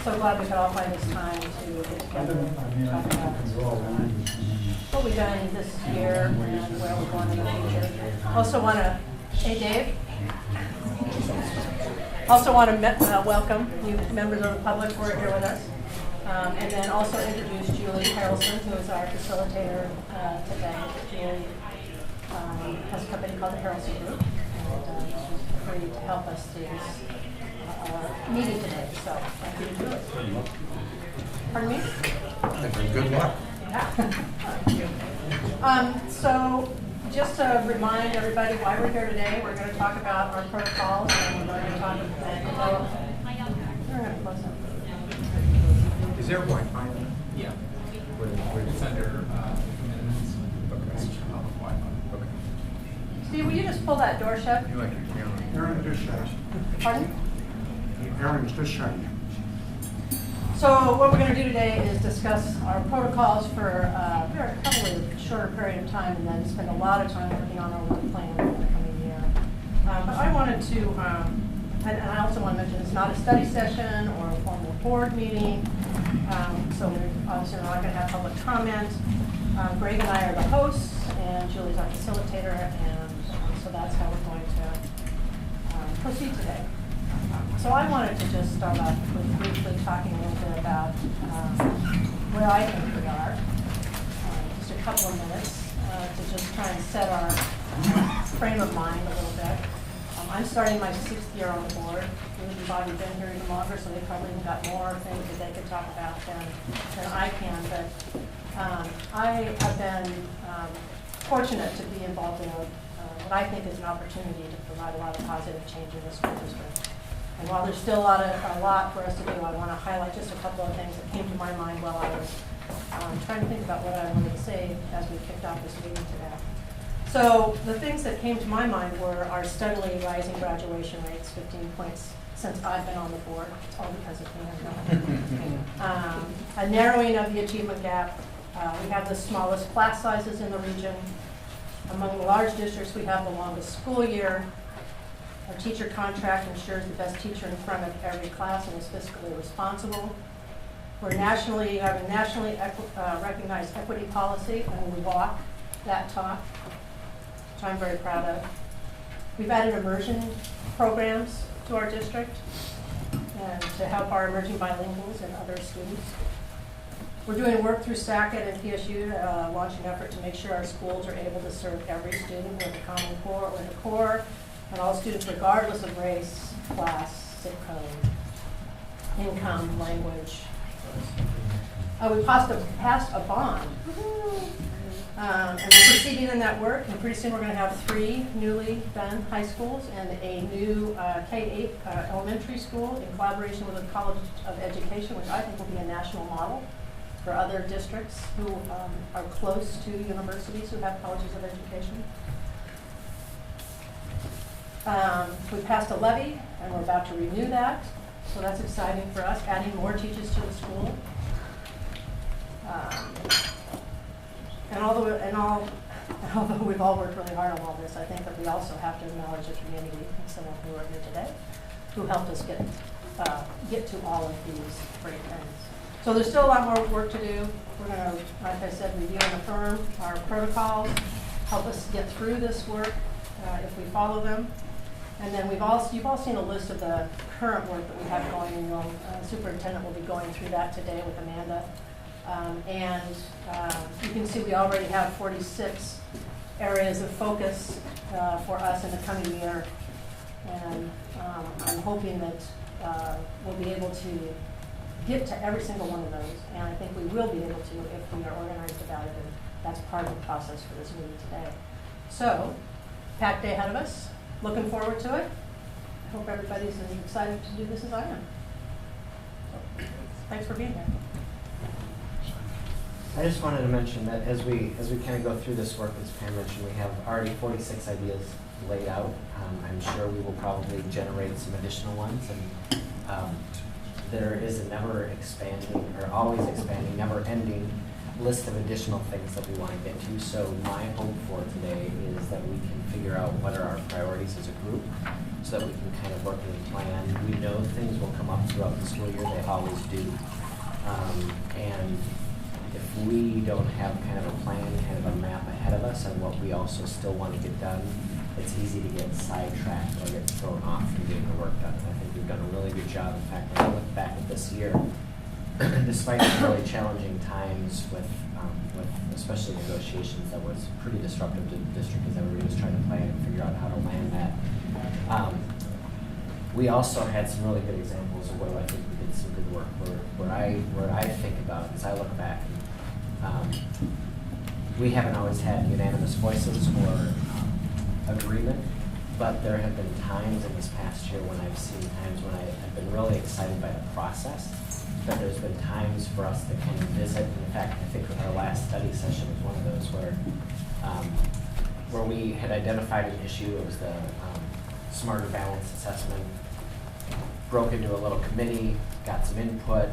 So glad we could all find this time to get together and talk about what we've done this year and where we're going in the future. Also want to, hey Dave. Also want to welcome you members of the public who are here with us. And then also introduce Julie Harrelson, who is our facilitator today. Julie has a company called the Harrelson Group, and she's agreed to help us do this meeting today. So thank you to Julie. Pardon me? Good luck. Yeah. Thank you. So just to remind everybody why we're here today, we're going to talk about our protocols, and we're going to talk and develop. Is there Wi-Fi? Yeah. Where It's under minutes. Okay. Wi-Fi. Okay. Steve, will you just pull that door shut? You like your camera? Aaron just shut. Pardon? Aaron's just shut. So what we're going to do today is discuss our protocols for probably a shorter period of time, and then spend a lot of time working on our work plan for the coming year. But I wanted to, and I also want to mention it's not a study session or a formal board meeting, so we're obviously not going to have public comment. Greg and I are the hosts, and Julie's our facilitator, and so that's how we're going to proceed today. So I wanted to just start off with briefly talking a little bit about where I think we are. Just a couple of minutes to just try and set our frame of mind a little bit. I'm starting my 6th year on the board. Julie and Bobby have been here even longer, so they probably have got more things that they could talk about than I can. But I have been fortunate to be involved in what I think is an opportunity to provide a lot of positive change in the school district. And while there's still a lot for us to do, I want to highlight just a couple of things that came to my mind while I was trying to think about what I wanted to say as we kicked off this meeting today. So the things that came to my mind were our steadily rising graduation rates, 15 points since I've been on the board. It's all because of me. A narrowing of the achievement gap. We have the smallest class sizes in the region. Among the large districts, we have the longest school year. Our teacher contract ensures the best teacher in front of every class and is fiscally responsible. We have a nationally recognized equity policy, and we walk that talk, which I'm very proud of. We've added immersion programs to our district and to help our emerging bilinguals and other students. We're doing work through SACIT and PSU to launch an effort to make sure our schools are able to serve every student with a common core, and all students regardless of race, class, zip code, income, language. We passed a bond. And we're proceeding in that work, and pretty soon we're going to have 3 newly done high schools and a new K-8 elementary school in collaboration with the College of Education, which I think will be a national model for other districts who are close to universities who have colleges of education. We passed a levy, and we're about to renew that, so that's exciting for us, adding more teachers to the school. And although we've all worked really hard on all this, I think that we also have to acknowledge the community, and some of who are here today, who helped us get to all of these great things. So there's still a lot more work to do. We're going to, like I said, review and affirm our protocols, help us get through this work if we follow them. And then you've all seen a list of the current work that we have going, and the superintendent will be going through that today with Amanda. You can see we already have 46 areas of focus for us in the coming year. And I'm hoping that we'll be able to get to every single one of those. And I think we will be able to if we are organized about it. And that's part of the process for this meeting today. So, packed day ahead of us. Looking forward to it. I hope everybody's as excited to do this as I am. So, thanks for being here. I just wanted to mention that as we kind of go through this work, as Pam mentioned, we have already 46 ideas laid out. I'm sure we will probably generate some additional ones, and there is a never expanding or always expanding, never ending list of additional things that we want to get to. So my hope for today is that we can figure out what are our priorities as a group, so that we can kind of work and plan. We know things will come up throughout the school year, they always do. And if we don't have kind of a plan, kind of a map ahead of us on what we also still want to get done, it's easy to get sidetracked or get thrown off from getting the work done. And I think we've done a really good job. In fact, when I look back at this year, despite some really challenging times with especially negotiations that was pretty disruptive to the district as everybody was trying to plan and figure out how to land that. We also had some really good examples of where I think we did some good work. Where I think about as I look back, we haven't always had unanimous voices or agreement, but there have been times in this past year when I've seen times when I've been really excited by the process. But there's been times for us to kind of visit. In fact, I think our last study session was one of those where we had identified an issue. It was the Smarter Balance Assessment. Broke into a little committee, got some input,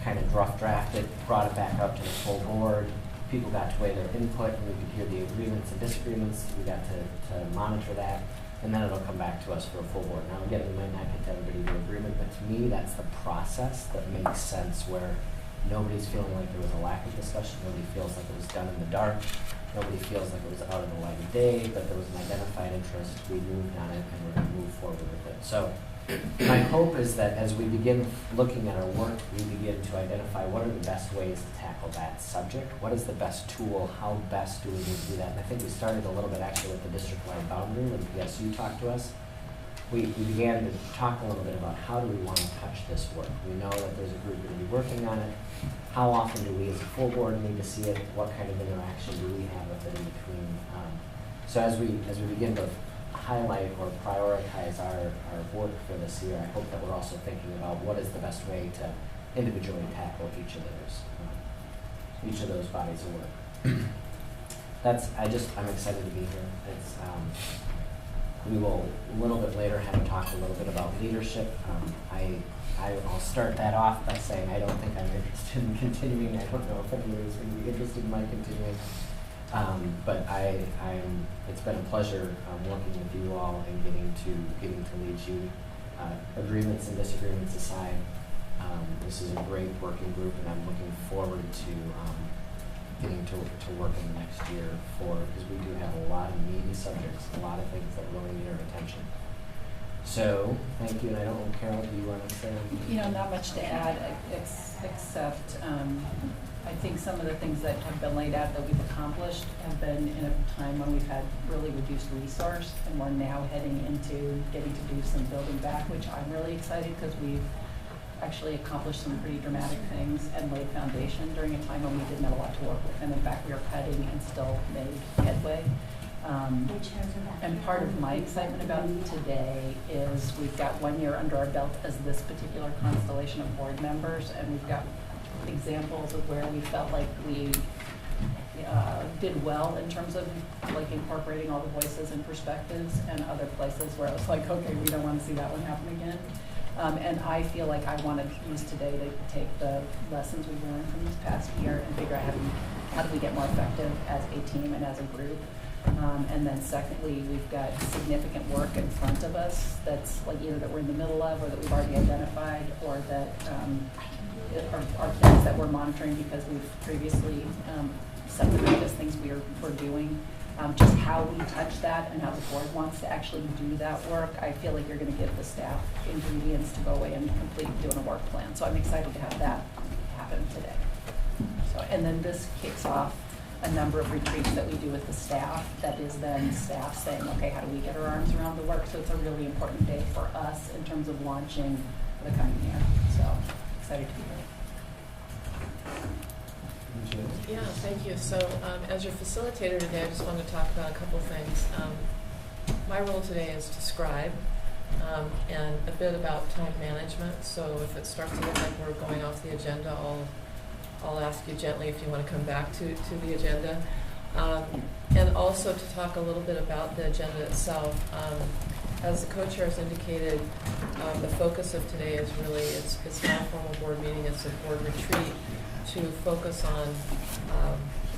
kind of rough drafted, brought it back up to the full board. People got to weigh their input, and we could hear the agreements and disagreements. We got to monitor that. And then it'll come back to us for a full board. Now again, we might not get to everybody to agreement, but to me, that's the process that makes sense where nobody's feeling like there was a lack of discussion, nobody feels like it was done in the dark, nobody feels like it was out in the light of day, but there was an identified interest, we moved on it, and we're gonna move forward with it. So my hope is that as we begin looking at our work, we begin to identify what are the best ways to tackle that subject, what is the best tool, how best do we need to do that. And I think we started a little bit actually with the district-wide boundary when PSU talked to us. We began to talk a little bit about how do we want to touch this work. We know that there's a group going to be working on it. How often do we as a full board need to see it? What kind of interaction do we have with it in between? So as we begin to highlight or prioritize our work for this year, I hope that we're also thinking about what is the best way to individually tackle each of those bodies of work. I'm excited to be here. We will a little bit later have to talk a little bit about leadership. I'll start that off by saying I don't think I'm interested in continuing. I don't know if anybody's going to be interested in my continuing. But it's been a pleasure working with you all and getting to lead you. Agreements and disagreements aside, this is a great working group, and I'm looking forward to getting to work in the next year because we do have a lot of meaty subjects, a lot of things that really need our attention. So, thank you, and I don't know, Carol, do you want to say anything? Not much to add, except I think some of the things that have been laid out that we've accomplished have been in a time when we've had really reduced resource, and we're now heading into getting to do some building back, which I'm really excited because we've actually accomplished some pretty dramatic things and laid foundation during a time when we didn't have a lot to work with, and in fact we are cutting and still made headway. And part of my excitement about today is we've got 1 year under our belt as this particular constellation of board members, and we've got examples of where we felt like we did well in terms of like incorporating all the voices and perspectives, and other places where I was like, okay, we don't want to see that one happen again. And I feel like I want to use today to take the lessons we've learned from this past year and figure out how do we get more effective as a team and as a group. And then secondly, we've got significant work in front of us that's like either that we're in the middle of or that we've already identified, or that are things that we're monitoring because we've previously set them out as things we're doing. Just how we touch that and how the board wants to actually do that work, I feel like you're going to give the staff ingredients to go away and complete doing a work plan. So I'm excited to have that happen today. So, and then this kicks off a number of retreats that we do with the staff that is then staff saying, okay, how do we get our arms around the work? So it's a really important day for us in terms of launching the coming year. So excited to be here. Yeah, thank you. So as your facilitator today, I just wanted to talk about a couple things. My role today is to scribe and a bit about time management. So if it starts to look like we're going off the agenda, I'll ask you gently if you want to come back to the agenda. And also to talk a little bit about the agenda itself. As the co-chair has indicated, the focus of today is really, it's not a formal board meeting, it's a board retreat to focus on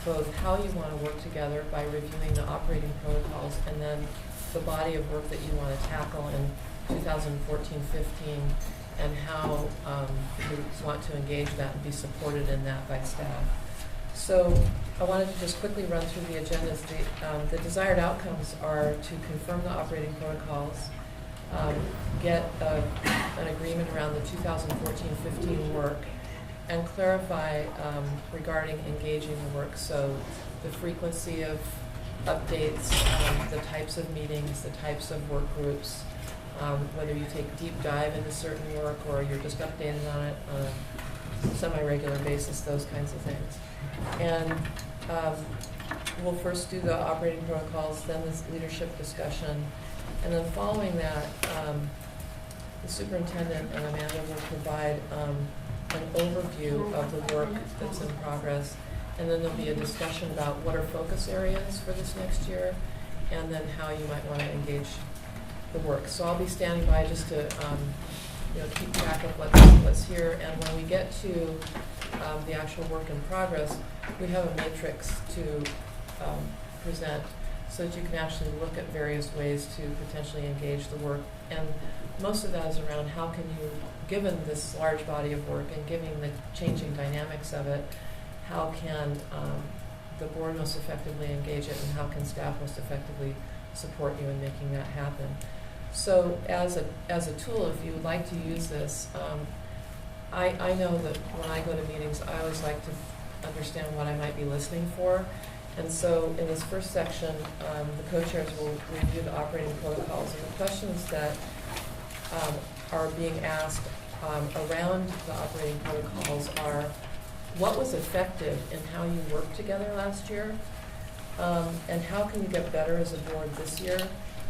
both how you want to work together by reviewing the operating protocols, and then the body of work that you want to tackle. And 2014-15 and how we want to engage that and be supported in that by staff. So I wanted to just quickly run through the agendas. The desired outcomes are to confirm the operating protocols, get an agreement around the 2014-15 work, and clarify regarding engaging the work. So the frequency of updates, the types of meetings, the types of work groups, whether you take deep dive into certain work or you're just updated on it on a semi-regular basis, those kinds of things. And we'll first do the operating protocols, then this leadership discussion, and then following that, the superintendent and Amanda will provide an overview of the work that's in progress, and then there'll be a discussion about what are focus areas for this next year, and then how you might want to engage the work. So I'll be standing by just to keep track of what's here, and when we get to the actual work in progress, we have a matrix to present so that you can actually look at various ways to potentially engage the work. And most of that is around how can you, given this large body of work and given the changing dynamics of it, how can the board most effectively engage it, and how can staff most effectively support you in making that happen. So as a tool, if you would like to use this, I know that when I go to meetings, I always like to understand what I might be listening for. And so in this first section, the co-chairs will review the operating protocols. And the questions that are being asked around the operating protocols are, what was effective in how you worked together last year? And how can you get better as a board this year?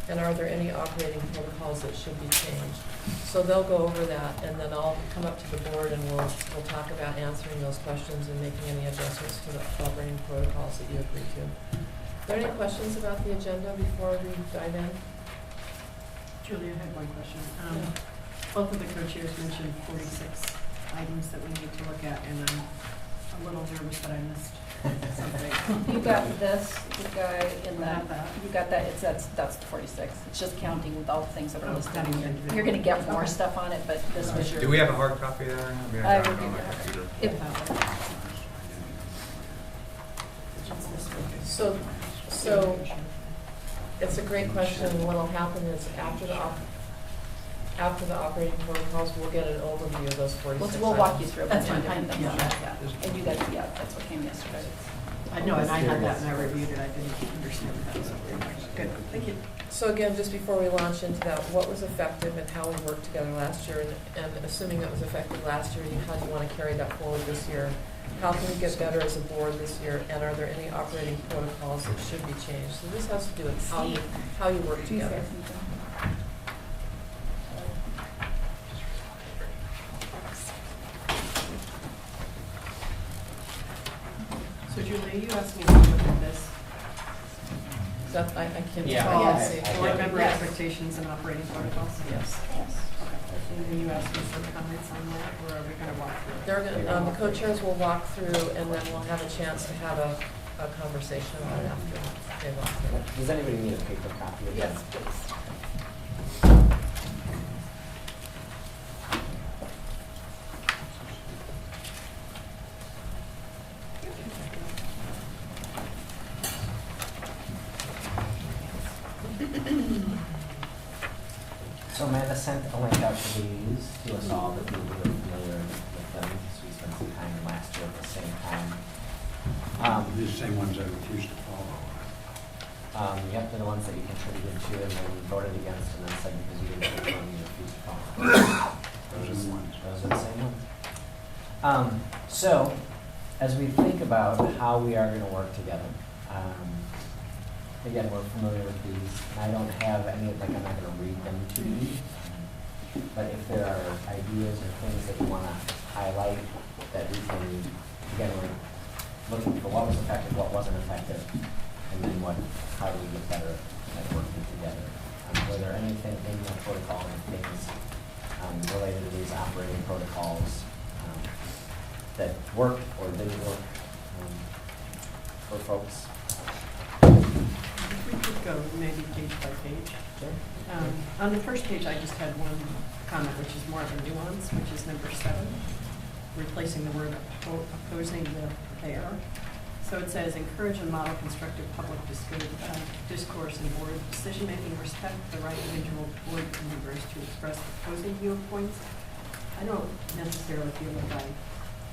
And are there any operating protocols that should be changed? So they'll go over that, and then I'll come up to the board and we'll talk about answering those questions and making any adjustments to the operating protocols that you agree to. Are there any questions about the agenda before we dive in? Julie, I had one question. Yeah. Both of the co-chairs mentioned 46 items that we need to look at, and I'm a little nervous that I missed something. You got this, the guy in I that, have that. you got that, that's 46. It's just counting with all the things that are Oh, listed having in here. individual. You're gonna get more Okay. stuff on it, but this was your. Do we have a hard copy of that? I mean, I I don't would know do my that. computer. If- I have it. It's this one. So it's a great question, and what'll happen is after the operating protocols, we'll get an overview of those 46 We'll walk you items. through it. That's We'll fine. do different Yeah, things. yeah. And you guys, yeah, that's what came yesterday. I know, and I had that and I reviewed it. I didn't understand that. So good. Thank you. So again, just before we launch into that, what was effective and how we worked together last year, and assuming that was effective last year, how do you want to carry that forward this year? How can we get better as a board this year, and are there any operating protocols that should be changed? So this has to do with how you work together. So Julie, you asked me to look at this. Is that, I can't Yeah, tell. Policy, I board did. member Yes. expectations and operating protocols. Yes. And then you asked me some comments on that, or are we going to walk through it? They're gonna, the co-chairs will walk through, and then we'll have a chance to have a conversation about it after they walk through it. Does anybody need a paper copy of that? Yes, please. So Amanda sent a link out to these to us all that we were familiar with them, so we spent some time last year at the same time. These same ones I refuse to follow. Yep, they're the ones that you contributed to and then voted against and then said because you didn't vote for them, you refused to follow. Those are the ones. Those are the same ones. So, as we think about how we are going to work together, again, we're familiar with these, and I don't have any, like, I'm not going to read them to you, but if there are ideas or things that you want to highlight that we can, again, we're looking for what was effective, what wasn't effective, and then how do we get better at working together. Were there anything in the protocol and things related to these operating protocols that worked or didn't work for folks? We could go maybe page by page. Sure. On the first page, I just had one comment, which is more of a nuance, which is number 7, replacing the word opposing the there. So it says, encourage and model constructive public discourse and board decision-making, respect the right of individual board members to express opposing viewpoints. I don't necessarily feel like I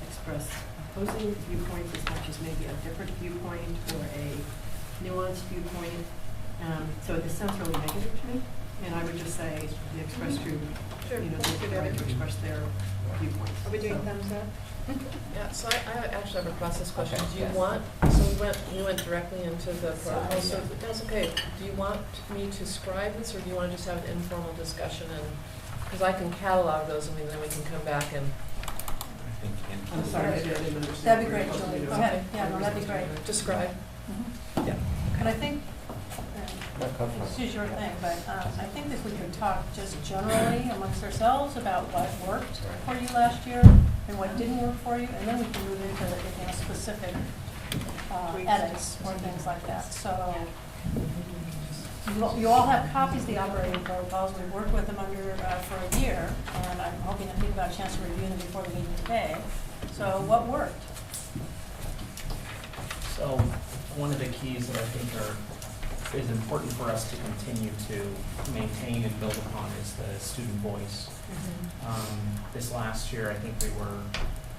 express opposing viewpoints as much as maybe a different viewpoint or a nuanced viewpoint. So this sounds really negative to me, and I would just say the express to, the right to express their viewpoints. Are we doing So- thumbs up? Yeah, so I actually have a process question. Okay, Do you yes. want, so we went directly into the protocol, so that's okay. Do you want me to scribe this, or do you want to just have an informal discussion? And because I can catalog those, and then we can come back and I think I'm sorry, I didn't understand. That'd be what great, you're supposed to Julie. do. Go ahead. Yeah, no, that'd be great. describe. Yeah. And I think, No, go for this it. is your thing, but I think if we could talk just generally amongst ourselves about what worked for you last year and what didn't work for you, and then we can move into specific edits or things like that. So you all have copies of the operating protocols. We've worked with them under for a year, and I'm hoping that people got a chance to review them before the meeting today. So what worked? So one of the keys that I think is important for us to continue to maintain and build upon is the student voice. This last year, I think we were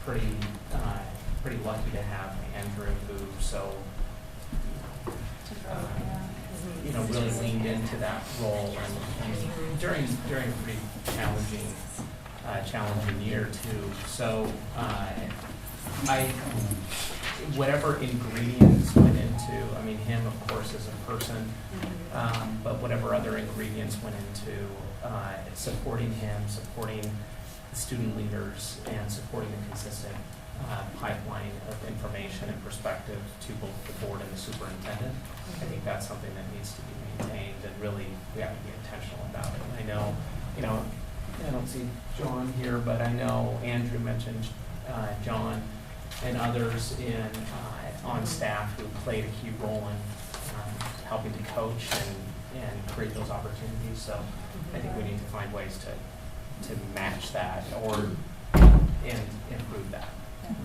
pretty lucky to have Andrew, who really leaned into that role, and during a pretty challenging year too. So whatever ingredients went into, I mean, him, of course, as a person, but whatever other ingredients went into supporting him, supporting the student leaders, and supporting the consistent pipeline of information and perspective to both the board and the superintendent. I think that's something that needs to be maintained, and really we have to be intentional about it. And I know, I don't see John here, but I know Andrew mentioned John and others on staff who played a key role in helping to coach and create those opportunities. So I think we need to find ways to match that and improve that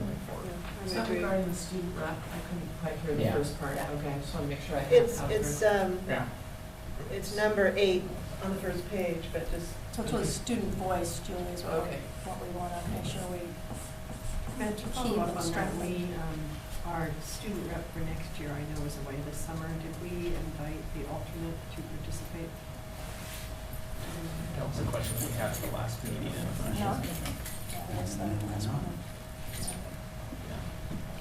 moving forward. So regarding the student rep, I couldn't quite hear the Yeah. first part. Okay, I just want to make sure I have Yeah. It's number 8 on the first page, but just. So it's really student voice, Julie, is what Okay. we want to make sure we And to keep follow up and on that, strengthen. our student rep for next year, I know, is away this summer. Did we invite the alternate to participate? That was a question we had at the last meeting. And No? That's the last one. Yeah.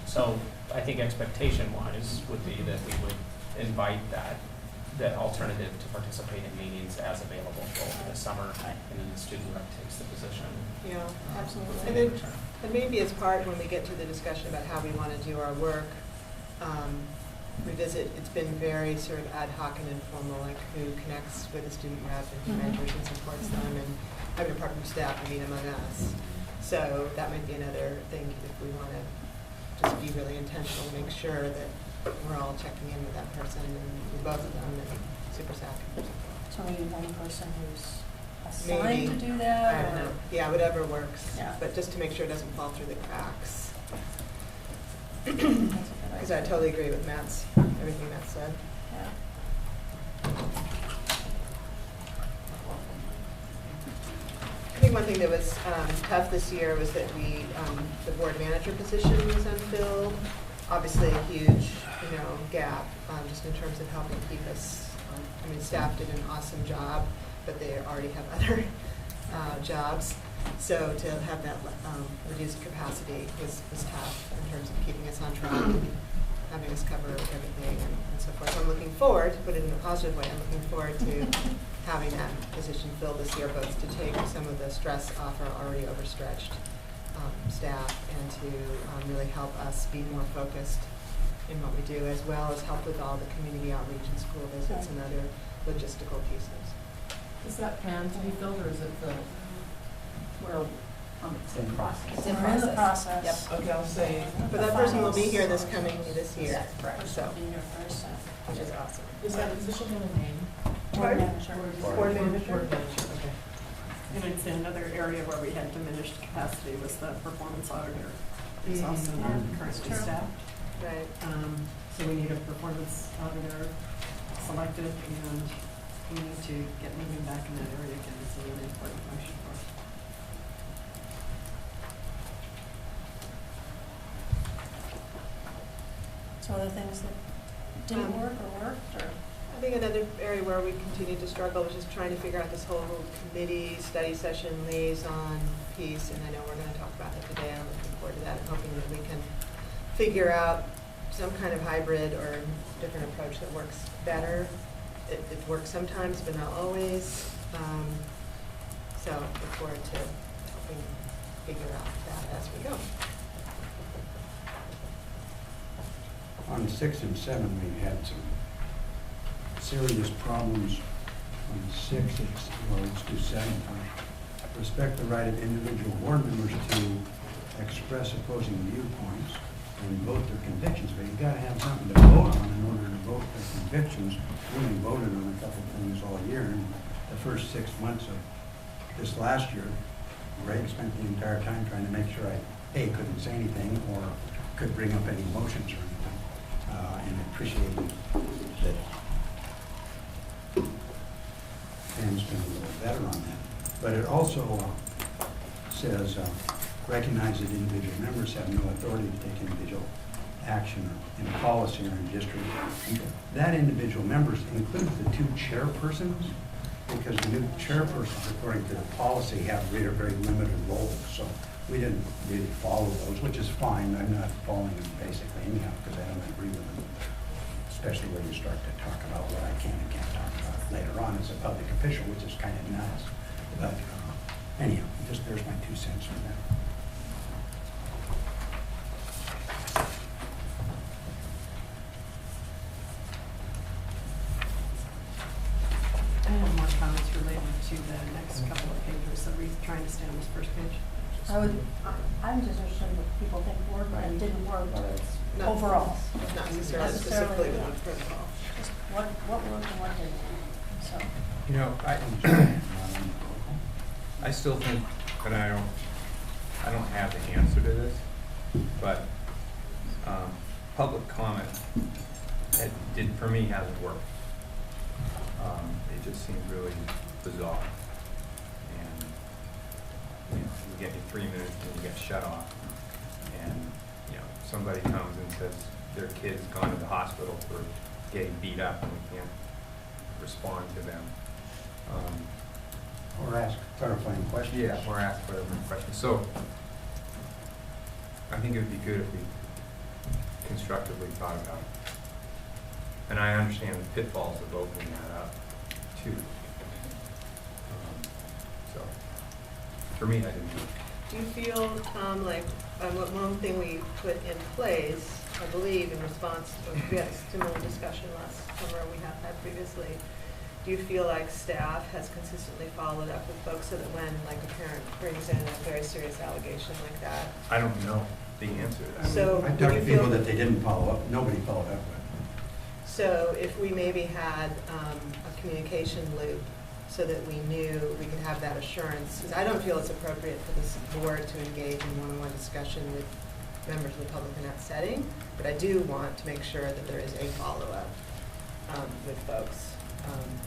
So I think expectation-wise would be that we would invite that alternative to participate in meetings as available over the summer, and then the student rep takes the position. Yeah, Absolutely. And then, and maybe as part, when we get to the discussion about how we want to do our work, revisit, it's been very sort of ad hoc and informal, like who connects with the student rep and who mentors and supports them, and having a partner staff meet among us. So that might be another thing if we want to just be really intentional, make sure that we're all checking in with that person and with both of them, and super satisfied. So maybe one person who's Maybe. assigned to do that? I don't know. Yeah, whatever works. Yeah. But just to make sure it doesn't fall through the cracks. That's a good Because I idea. totally agree with everything Matt said. Yeah. I think one thing that was tough this year was that the board manager position was unfilled. Obviously a huge, gap, just in terms of helping keep us, staff did an awesome job, but they already have other jobs. So to have that reduced capacity was tough in terms of keeping us on track and having us cover everything and so forth. So I'm looking forward, to put it in a positive way, I'm looking forward to having that position filled this year, both to take some of the stress off our already overstretched staff and to really help us be more focused in what we do, as well as help with all the community outreach and school visits and other logistical pieces. Is that plan to be filled, or is it filled? Well, It's in process. It's in We're in the process. process. Yep. Okay, I'll say, But that person will be here this year, Yeah, correct. so, Be here first, which is awesome. is that position going to name? board manager. Board manager? Board manager, okay. And I'd say another area where we had diminished capacity was the performance auditor. It's also not currently True. staffed. Right. So we need a performance auditor selected, and we need to get moving back in that area again. It's a really important function for us. So other things that didn't work or worked, or? I think another area where we continue to struggle was just trying to figure out this whole committee, study session, liaison piece, and I know we're gonna talk about it today, I'm looking forward to that, and hoping that we can figure out some kind of hybrid or different approach that works better. It works sometimes, but not always, so look forward to helping figure out that as we go. On 6 and 7, we had some serious problems. On 6, let's do 7. Respect the right of individual board members to express opposing viewpoints and vote their convictions, but you've got to have something to vote on in order to vote their convictions. We only voted on a couple things all year, and the first 6 months of this last year, Greg spent the entire time trying to make sure I, A, couldn't say anything or could bring up any motions or anything. And I appreciate that Pam's been a little better on that. But it also says, recognize that individual members have no authority to take individual action in policy or in district. That individual members includes the 2 chairpersons, because the new chairpersons, according to the policy, have very, very limited roles. So we didn't really follow those, which is fine. I'm not following them basically anyhow, because I don't agree with them, especially when you start to talk about what I can and can't talk about later on as a public official, which is kind of nuts. But anyhow, just there's my 2 cents for that. I have more comments related to the next couple of pages. Are we trying to stay on this first page? I'm just interested in what people think worked and didn't work Not- overall. Not necessarily specifically with the protocol. Just what worked and what didn't, so. You know, I still think, and I don't have the answer to this, but public comment, for me, hasn't worked. It just seems really bizarre. And, you know, you get your 3 minutes and you get shut off. And, you know, somebody comes and says their kid's gone to the hospital for getting beat up and we can't respond to them. Or ask clarifying questions. Yeah, or ask for a question. So I think it would be good if we constructively thought about it. And I understand the pitfalls of opening that up too. So for me, I didn't do it. Do you feel, Tom, like, one thing we put in place, I believe, in response to, we had a similar discussion last summer we have had previously, do you feel like staff has consistently followed up with folks so that when, like, a parent brings in a very serious allegation like that? I don't know the answer to that. So I do talked you to feel- people that they didn't follow up, nobody followed up with. So if we maybe had a communication loop so that we knew we could have that assurance, because I don't feel it's appropriate for this board to engage in one-on-one discussion with members of the public in that setting, but I do want to make sure that there is a follow-up with folks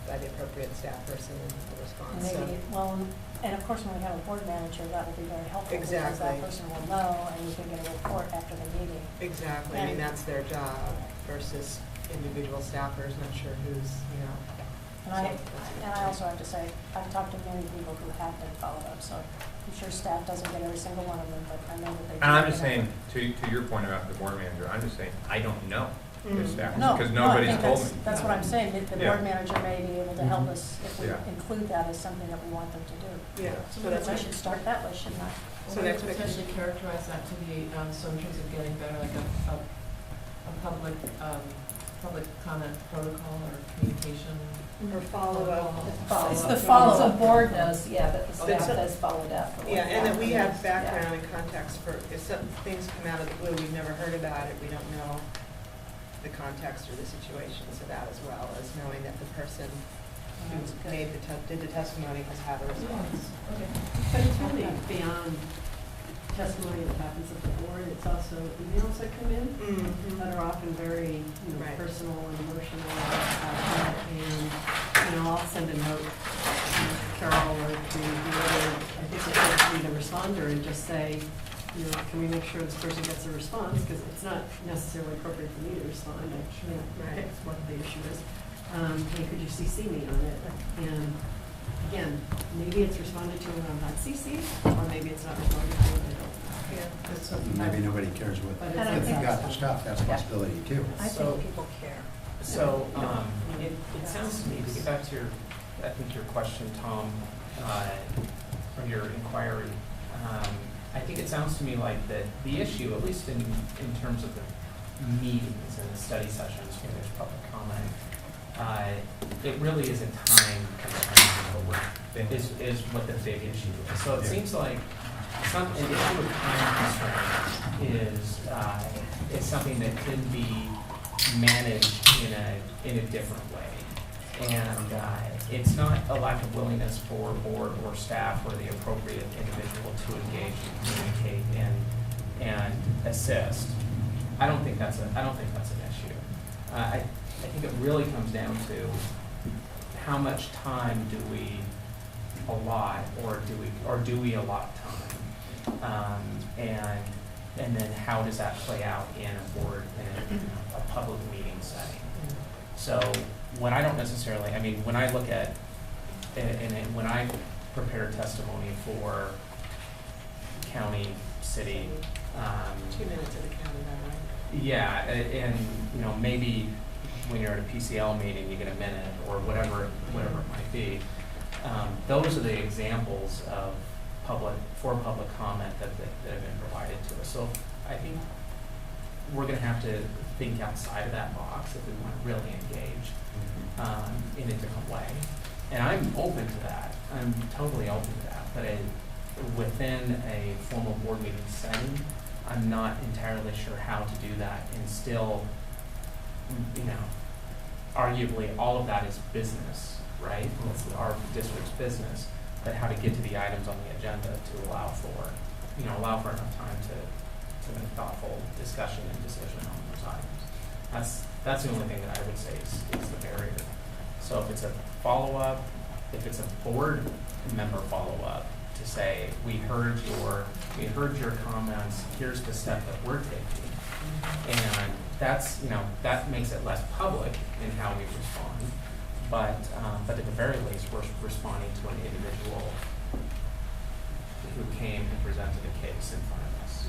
by the appropriate staff person and the response. So- Maybe, well, and of course, when we have a board manager, that will be very helpful. Because Exactly. that person will know, and you can get a report after the meeting. Exactly, I mean, And- that's their job versus individual staffers, not sure who's, you know. And I also have to say, I've talked to many people who have been followed up, so I'm sure staff doesn't get every single one of them, but I know that they do. And I'm just get saying, them. to your point about the board manager, I'm just saying, I don't know Mm. if staff, No, because no, I nobody's think told me. that's what I'm saying, that the Yeah. board manager may be able to help us if we Yeah. include that as something that we want them to do. Yeah, so that's. I should start that way, shouldn't I? So Well, we next could potentially characterize that to be, so in terms of getting better, like a public public comment protocol or communication? Or follow-up. It's the The follow-up. board knows, yeah, but the Okay. staff has followed up. Yeah, and that we have Yeah. background and context for, if some things come out of the blue, we've never heard about it, we don't know the context or the situation, so that as well as knowing that the person who made did the testimony has had a response. Okay. But it's really beyond testimony that happens at the board, it's also emails that come in Mm-hmm. that are often very, Right. personal and emotional, and, I'll send a note to Carol or to whoever, I think it's supposed to be the responder, and just say, can we make sure this person gets a response, because it's not necessarily appropriate for me to respond, Right. that's what the issue is. Hey, could you CC me on it? And again, maybe it's responded to when I'm not CC'd, or maybe it's not responded to when I don't. Yeah. Maybe nobody cares what, But And I if think you got the stuff, that's a Yeah. possibility too. I So- think people care. So, it sounds to me, to get back to your, I think your question, Tom, or your inquiry, I think it sounds to me like that the issue, at least in terms of the meetings and the study sessions where there's public comment, it really is a time constraint, is what the big issue is. So it seems like an issue of time constraint is something that could be managed in a different way. And it's not a lack of willingness for board or staff or the appropriate individual to engage and communicate and assist. I don't think that's an issue. I think it really comes down to how much time do we allot, or do we allot time, and then how does that play out in a board in a public meeting setting? So when I don't necessarily, I mean, when I look at when I prepare testimony for county, city. 2 minutes at the county, that right? Yeah, and maybe when you're at a PCL meeting, you get a minute or whatever it might be. Those are the examples of public comment that have been provided to us. So I think we're going to have to think outside of that box if we want to really engage in a different way. And I'm open to that. I'm totally open to that. But within a formal board meeting setting, I'm not entirely sure how to do that. And still, arguably all of that is business, right? It's our district's business. But how to get to the items on the agenda to allow for enough time to make thoughtful discussion and decision on those items. That's the only thing that I would say is the barrier. So if it's a follow-up, if it's a board member follow-up to say, we heard your comments, here's the step that we're taking. And that makes it less public in how we respond. But at the very least, we're responding to an individual who came and presented a case in front of us.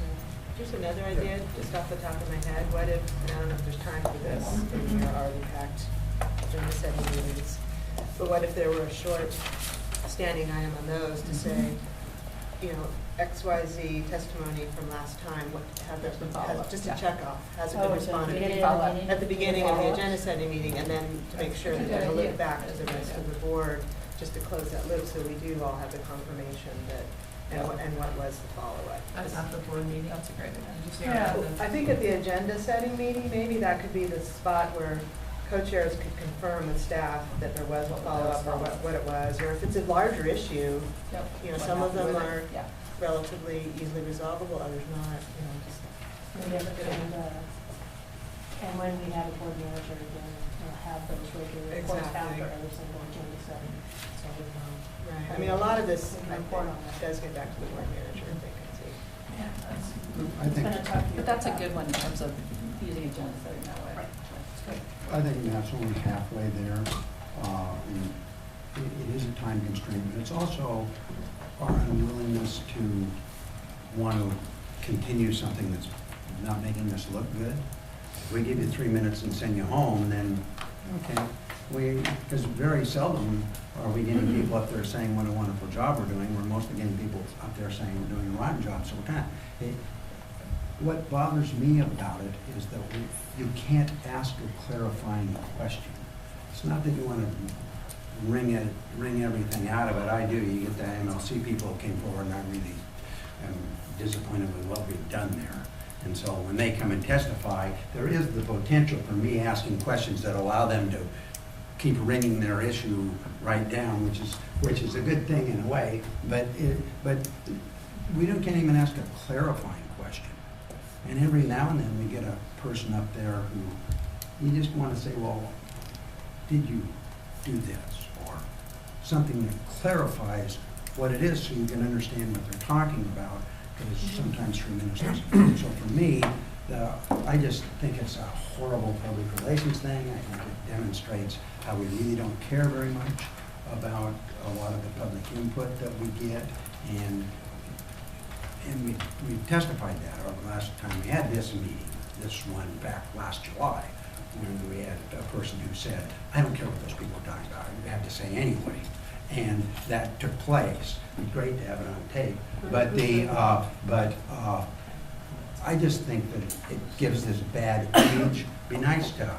Just another idea, just off the top of my head, what if, and I don't know if there's time for this, and you're already packed during the 7 meetings, but what if there were a short standing item on those to say, XYZ testimony from last time, just a check off, has it been responded to? At the beginning of the agenda setting meeting, and then to make sure that there's a loop back to the rest of the board, just to close that loop, so we do all have the confirmation that, and what was the follow-up. At the board meeting. That's a great idea. Yeah. I think at the agenda setting meeting, maybe that could be the spot where co-chairs could confirm with staff that there was a follow-up or what it was, or if it's a larger issue, some of them are relatively easily resolvable, others not, just. And when we have a board manager, again, we'll have those regular reports Exactly. after every single agenda setting, so we know. Right, I mean, a lot of this, We I can think, report on that. does get back to the board manager, I think, I It's think, been a tough year. But that's a good one in terms of using agenda setting that way. Right. That's good. I think that's only halfway there. And it is a time constraint, but it's also our unwillingness to want to continue something that's not making us look good. If we give you 3 minutes and send you home, then, okay, because very seldom are we getting people up there saying what a wonderful job we're doing. We're mostly getting people up there saying we're doing a rotten job. So what bothers me about it is that you can't ask a clarifying question. It's not that you want to wring everything out of it. I do. You get the MLC people who came forward, and I really am disappointed with what we've done there. And so when they come and testify, there is the potential for me asking questions that allow them to keep wringing their issue right down, which is a good thing in a way. But can't even ask a clarifying question. And every now and then we get a person up there who you just want to say, well, did you do this? Or something that clarifies what it is so you can understand what they're talking about, because sometimes 3 minutes doesn't do. So for me, I just think it's a horrible public relations thing. I think it demonstrates how we really don't care very much about a lot of the public input that we get, and we testified that the last time we had this meeting, this one back last July, when we had a person who said, I don't care what those people are talking about, you have to say anyway. And that took place. It'd be great to have it on tape. But I just think that it gives this bad image. Be nice to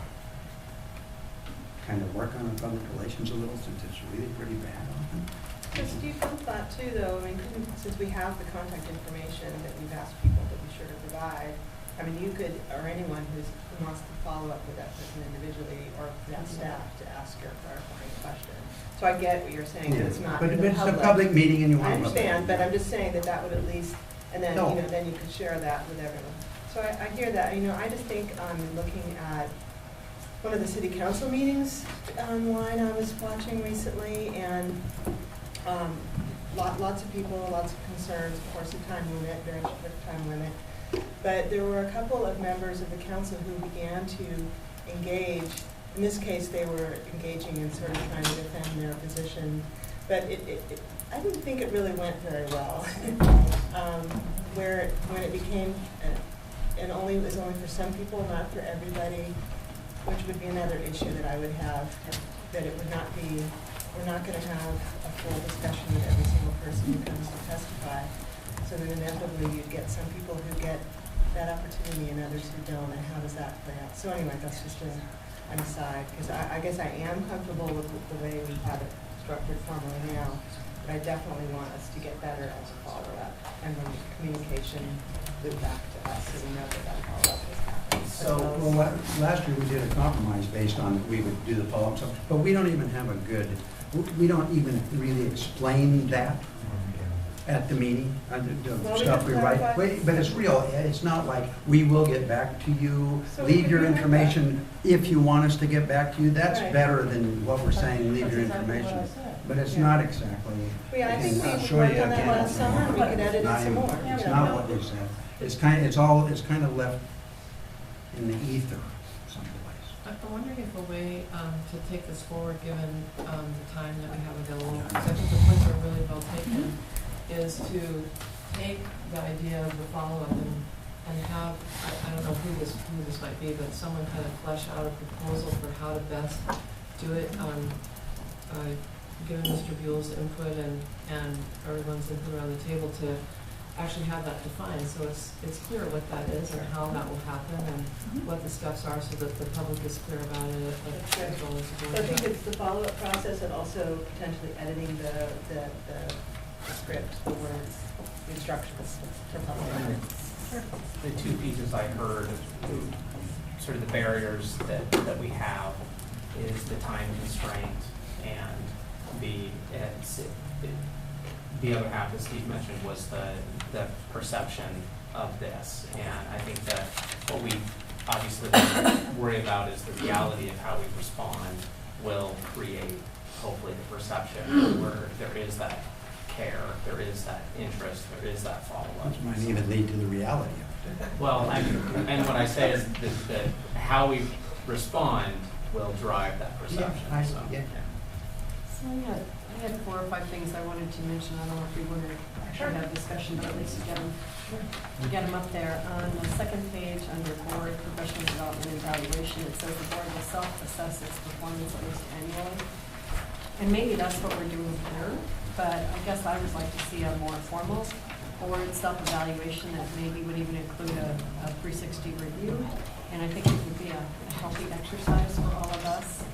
kind of work on the public relations a little, since it's really pretty bad often. Because do you feel that too, though? I mean, since we have the contact information that we've asked people to be sure to provide, I mean, you could, or anyone who wants to follow up with that person individually or that staff to ask your clarifying question. So I get what you're saying, that it's not But in the it's a public meeting and you want I to. understand, but I'm just saying that that would at least, and then, No. then you could share that with everyone. So I hear that. I just think, looking at one of the city council meetings online I was watching recently, and lots of people, lots of concerns, of course, a time limit, very strict time limit. But there were a couple of members of the council who began to engage. In this case, they were engaging in sort of trying to defend their position. But I didn't think it really went very well. When it became, it was only for some people, not for everybody, which would be another issue that I would have, that it would not be, we're not going to have a full discussion with every single person who comes to testify. So then inevitably you'd get some people who get that opportunity and others who don't, and how does that play out? So anyway, that's just an aside, because I guess I am comfortable with the way we have it structured formally now, but I definitely want us to get better as a follow-up, and when the communication loop back to us, so we know that follow-up is happening. Well, last year we did a compromise based on we would do the follow-up stuff, but we don't even have we don't even really explain that at the meeting, the stuff we write. But it's real. It's not like we will get back to you, So we leave could your do that. information if you want us to get back to you. That's Right. better than what we're saying, leave your That's exactly what information. I said. But it's Yeah. not exactly. Well, yeah, I think I'll we show worked you on that again last if you summer, want, we but could edit it's it not some even- more. It's you not know. what we said. It's kind of left in the ether someplace. I'm wondering if a way to take this forward, given the time that we have available, because I think the points are really well taken, is to take the idea of the follow-up and have, I don't know who this might be, but someone kind of flesh out a proposal for how to best do it, given Mr. Buell's input and everyone's input around the table, to actually have that defined, so it's clear what that is and how that will happen and what the steps are, so that the public is clear about it as well as the board. So I think it's the follow-up process and also potentially editing the script, the words, the instructions for public comment. The two pieces I heard, sort of the barriers that we have, is the time constraint and the other half, as Steve mentioned, was the perception of this. And I think that what we obviously worry about is the reality of how we respond will create, hopefully, the perception where there is that care, there is that interest, there is that follow-up. Which might even lead to the reality of it. Well, and what I say is that how we respond will drive that perception. Yeah, So, yeah. So I had 4 or 5 things I wanted to mention. I don't know if we want to actually have discussion, but at least get them up there. On the second page, under board professional development and evaluation, it says the board will self-assess its performance at least annually. And maybe that's what we're doing here, but I guess I would like to see a more formal board self-evaluation that maybe would even include a 360 review. And I think it would be a healthy exercise for all of us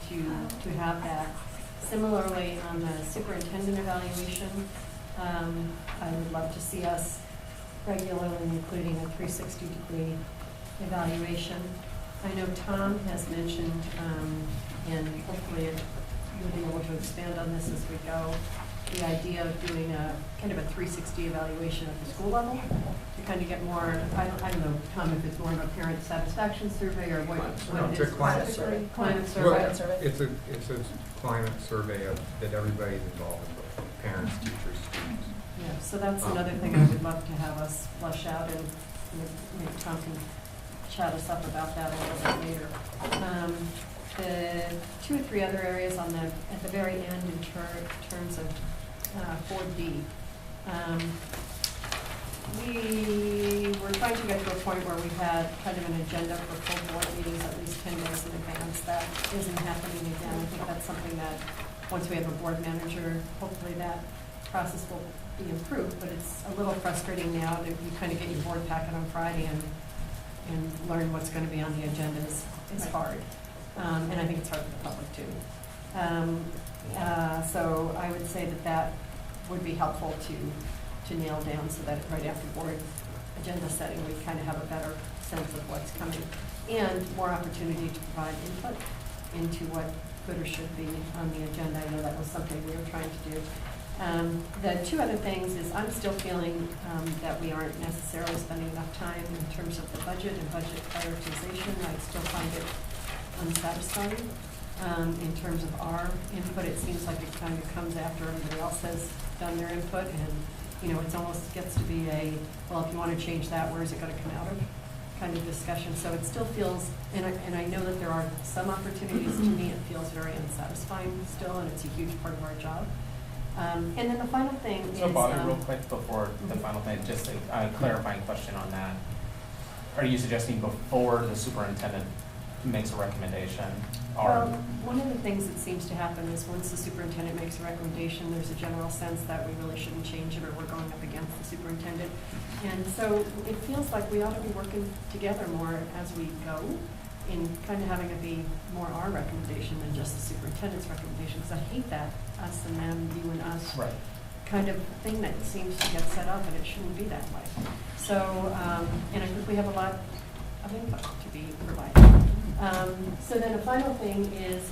to have that. Similarly, on the superintendent evaluation, I would love to see us regularly including a 360-degree evaluation. I know Tom has mentioned, and hopefully you'll be able to expand on this as we go, the idea of doing a kind of a 360 evaluation at the school level to kind of get more, I don't know, Tom, if it's more of a parent satisfaction survey or what No, it it's a is. climate survey. Climate Well, survey. it's a climate survey that everybody's involved in, both parents, teachers, students. Yeah, so that's another thing I would love to have us flesh out, and maybe Tom can chat us up about that a little bit later. The 2 or 3 other areas on at the very end in terms of 4D. We were trying to get to a point where we had kind of an agenda for full board meetings at least 10 days in advance. That isn't happening again. I think that's something that, once we have a board manager, hopefully that process will be improved, but it's a little frustrating now that you kind of get your board packet on Friday and learn what's going to be on the agenda is hard. And I think it's hard for the public too. So I would say that would be helpful to nail down so that right after board agenda setting, we kind of have a better sense of what's coming and more opportunity to provide input into what could or should be on the agenda. I know that was something we were trying to do. The 2 other things is I'm still feeling that we aren't necessarily spending enough time in terms of the budget and budget prioritization. I still find it unsatisfying in terms of our input. It seems like it kind of comes after everybody else has done their input, and it almost gets to be a, well, if you want to change that, where is it going to come out of kind of discussion. So it still feels, and I know that there are some opportunities. To me, it feels very unsatisfying still, and it's a huge part of our job. And then the final thing So is... Bobby, real quick before the final thing, just a clarifying question on that. Are you suggesting before the superintendent makes a recommendation? Well, one of the things that seems to happen is once the superintendent makes a recommendation, there's a general sense that we really shouldn't change it or we're going up against the superintendent. And so it feels like we ought to be working together more as we go in kind of having it be more our recommendation than just the superintendent's recommendation, because I hate that us and them, you and us Right. kind of thing that seems to get set up, and it shouldn't be that way. So, and I think we have a lot of input to be provided. So then the final thing is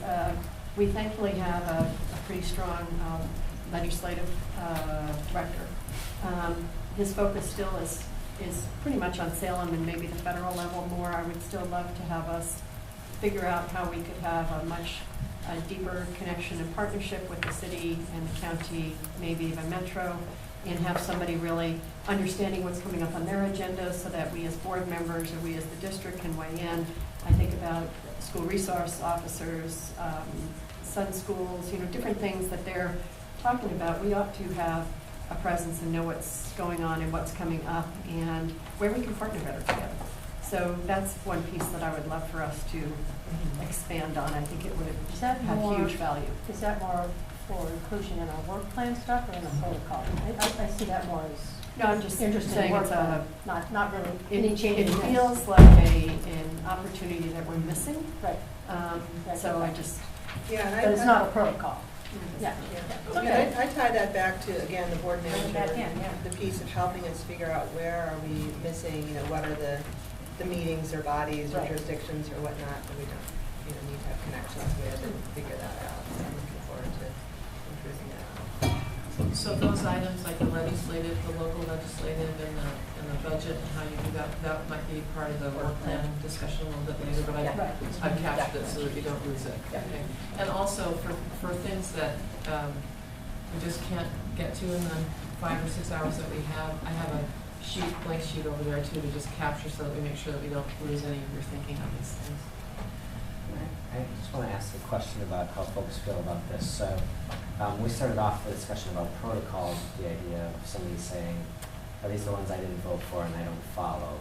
we thankfully have a pretty strong legislative director. His focus still is pretty much on Salem and maybe the federal level more. I would still love to have us figure out how we could have a much deeper connection and partnership with the city and the county, maybe even metro, and have somebody really understanding what's coming up on their agenda so that we as board members or we as the district can weigh in. I think about school resource officers, Sun schools, different things that they're talking about. We ought to have a presence and know what's going on and what's coming up and where we can partner better together. So that's one piece that I would love for us to expand on. I think it would have huge value. Is that more for inclusion in our work plan stuff or in the protocol? I see that more as No, I'm just interested in saying work it's plan, not really any it changes. feels like an opportunity that we're missing. Right. So I just, Yeah, and But it's not a protocol. Yeah. I mean, I tie that back to, again, the board Bring it manager, back in, yeah. the piece of helping us figure out where are we missing, what are the meetings or bodies or Right. jurisdictions or whatnot that we don't, need to have connections with and figure that out. So I'm looking forward to improving that. So those items, like the legislative, the local legislative, and the budget, and how you do that might be part of the work plan discussion a little bit later, but Yeah. Right. I've captured it so that you don't lose it. Yeah. Okay. And also for things that we just can't get to in the 5 or 6 hours that we have, I have a blank sheet over there too to just capture so that we make sure that we don't lose any of your thinking on these things. I just want to ask a question about how folks feel about this. So we started off the discussion about protocols, the idea of somebody saying, are these the ones I didn't vote for and I don't follow?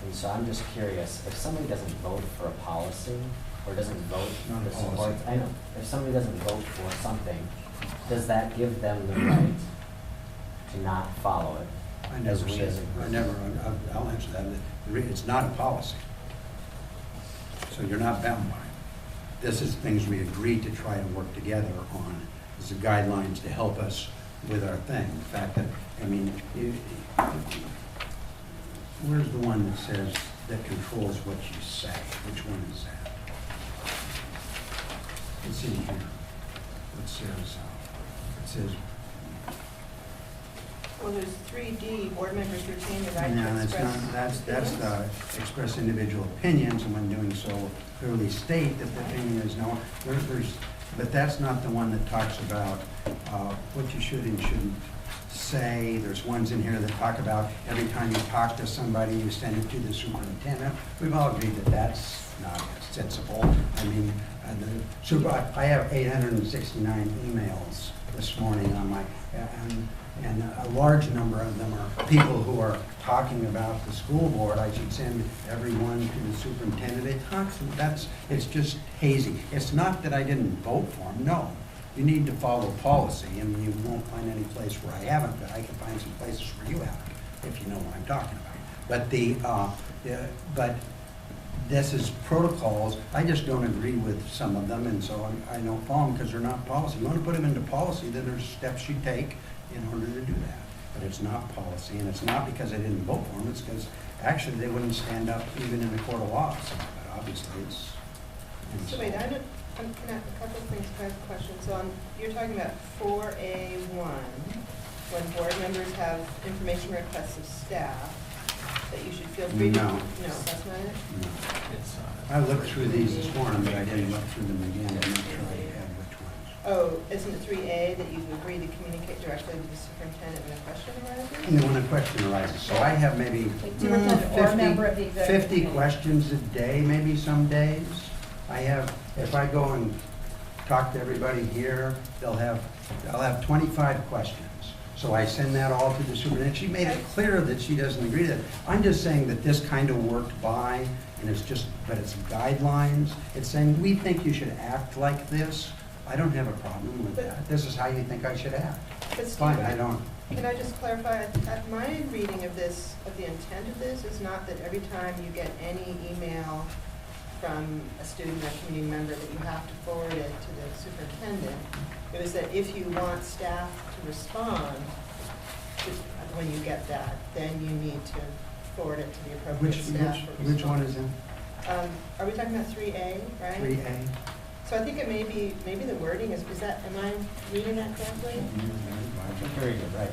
And so I'm just curious, if somebody doesn't vote for a policy or doesn't vote Not a for support, policy. I know, if somebody doesn't vote for something, does that give them the right to not follow it. I as never we said, as a group. I'll answer that. It's not a policy. So you're not bound by it. This is things we agreed to try to work together on as the guidelines to help us with our thing. The fact that, I mean, where's the one that says, that controls what you say? Which one is that? It's in here. It says, Well, there's 3D, board members retain the right no, to that's express. not, that's the express individual opinions, and when doing so, clearly state that the opinion is no, but that's not the one that talks about what you should and shouldn't say. There's ones in here that talk about every time you talk to somebody, you send it to the superintendent. We've all agreed that that's not sensible. I mean, I have 869 emails this morning on my, and a large number of them are people who are talking about the school board. I should send everyone to the superintendent. It talks, it's just hazy. It's not that I didn't vote for him, no. You need to follow policy, and you won't find any place where I haven't, but I can find some places where you haven't, if you know what I'm talking about. But this is protocols. I just don't agree with some of them, and so I don't follow them because they're not policy. You want to put them into policy, then there's steps you take in order to do that. But it's not policy, and it's not because I didn't vote for them. It's because actually they wouldn't stand up even in the court of law. So, but obviously it's. So wait, a couple of things, questions. So you're talking about 4A1, when board members have information requests of staff, that you should feel free to. No. No, that's not it? No. It's, I looked through these this morning, but I didn't look through them again to make sure I had which ones. Oh, isn't it 3A that you agree to communicate directly with the superintendent when a question arises? And then when a question arises, so I have maybe Like superintendent or a member of the executive 50 committee. questions a day, maybe some days. I have, if I go and talk to everybody here, I'll have 25 questions. So I send that all to the superintendent. She made it clear that she doesn't agree to that. I'm just saying that this kind of worked by, and it's just, but it's guidelines. It's saying, we think you should act like this. I don't have a problem with that. This is how you think I should act. But Steve, Fine, I don't. Can I just clarify, my reading of this, of the intent of this, is not that every time you get any email from a student or community member that you have to forward it to the superintendent. It was that if you want staff to respond when you get that, then you need to forward it to the appropriate staff for response. Which one is it? Are we talking about 3A, right? 3A? So I think it may be, maybe the wording is that, am I reading that correctly? Very good, right.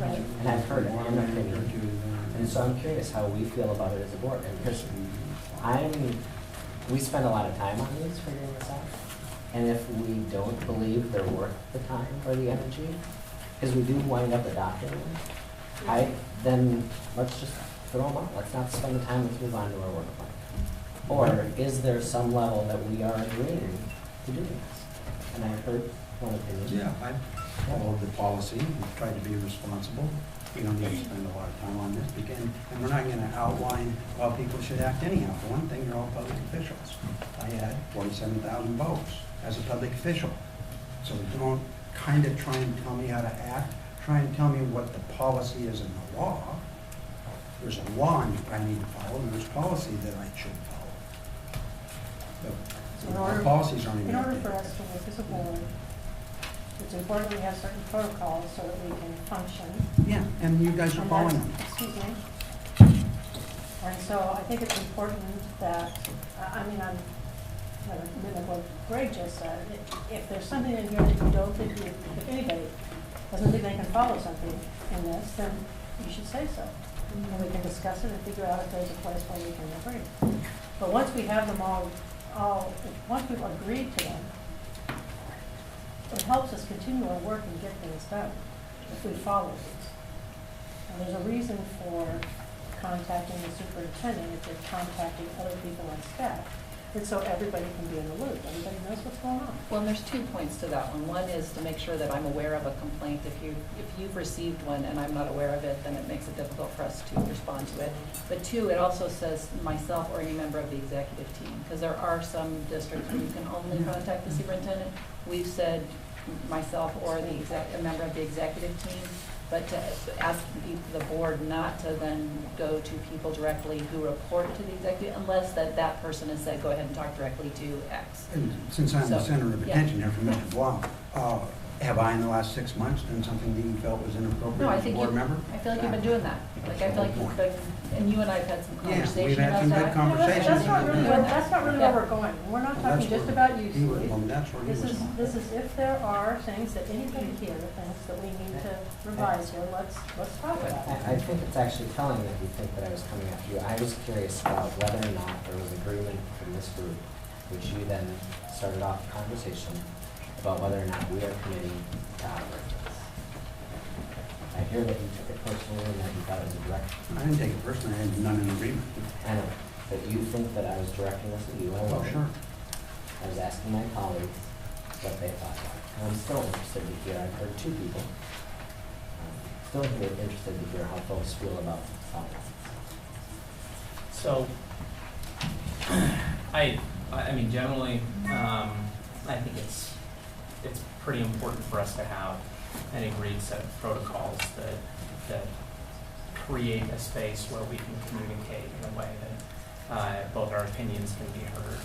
Right. And I've heard an opinion. And so I'm curious how we feel about it as a board. And because we spend a lot of time on these, figuring this out. And if we don't believe they're worth the time or the energy, because we do wind up adopting them, then let's just throw them out. Let's not spend the time, let's move on to our work plan. Or is there some level that we are agreeing to doing this? And I heard one opinion. Yeah, I followed the policy and tried to be responsible. We don't need to spend a lot of time on this, and we're not gonna outline how people should act anyhow. For one thing, they're all public officials. I had 47,000 votes as a public official. So don't kind of try and tell me how to act, try and tell me what the policy is in the law. There's a law I need to follow, and there's policy that I should follow. So in But our order- policies aren't even. In order for updated. us to work as a board, it's important we have certain protocols so that we can function. Yeah, and you guys are And following that's- them. Excuse me. And so I think it's important that, I'm like what Greg just said, if there's something in here that you don't think, if anybody doesn't think they can follow something in this, then you should say so. And we can discuss it and figure out if there's a place where we can agree. But once we have them all, once we've agreed to them, it helps us continue our work and get things done if we follow these. And there's a reason for contacting the superintendent if you're contacting other people on staff. It's so everybody can be in the loop, everybody knows what's going on. Well, and there's 2 points to that one. One is to make sure that I'm aware of a complaint. If you've received one and I'm not aware of it, then it makes it difficult for us to respond to it. But 2, it also says myself or any member of the executive team, because there are some districts where you can only contact the superintendent. We've said myself or a member of the executive team, but to ask the board not to then go to people directly who report to the executive, unless that person has said, go ahead and talk directly to X. And since I'm the So, center of yeah. attention here from Mr. Blau, have I in the last 6 months done something that you felt was inappropriate No, I as a think board you, member? I feel like you've been doing that. Like, I feel like you've been, and you and I have had some Yeah, conversation we've had about some good that. conversations. That's not really, Yeah. that's not really Yeah. where we're going. We're not Well, talking that's just where about you, he was- Steve. well, that's where he This was is, going. this is if there are things that anybody here thinks that we need to revise here, let's talk about it. I think it's actually telling that you think that I was coming after you. I was curious about whether or not there was agreement from this group, which you then started off the conversation about whether or not we are committing to operate this. I hear that you took it personally and that you thought it was a direct. I didn't take it personally, I had none in agreement. I know, but you think that I was directing this at you. I Oh, wasn't. sure. I was asking my colleagues what they thought about it. And I'm still interested to hear. I've heard 2 people. Still interested to hear how folks feel about solid waste. So, I mean, generally, I think it's pretty important for us to have an agreed set of protocols that create a space where we can communicate in a way that both our opinions can be heard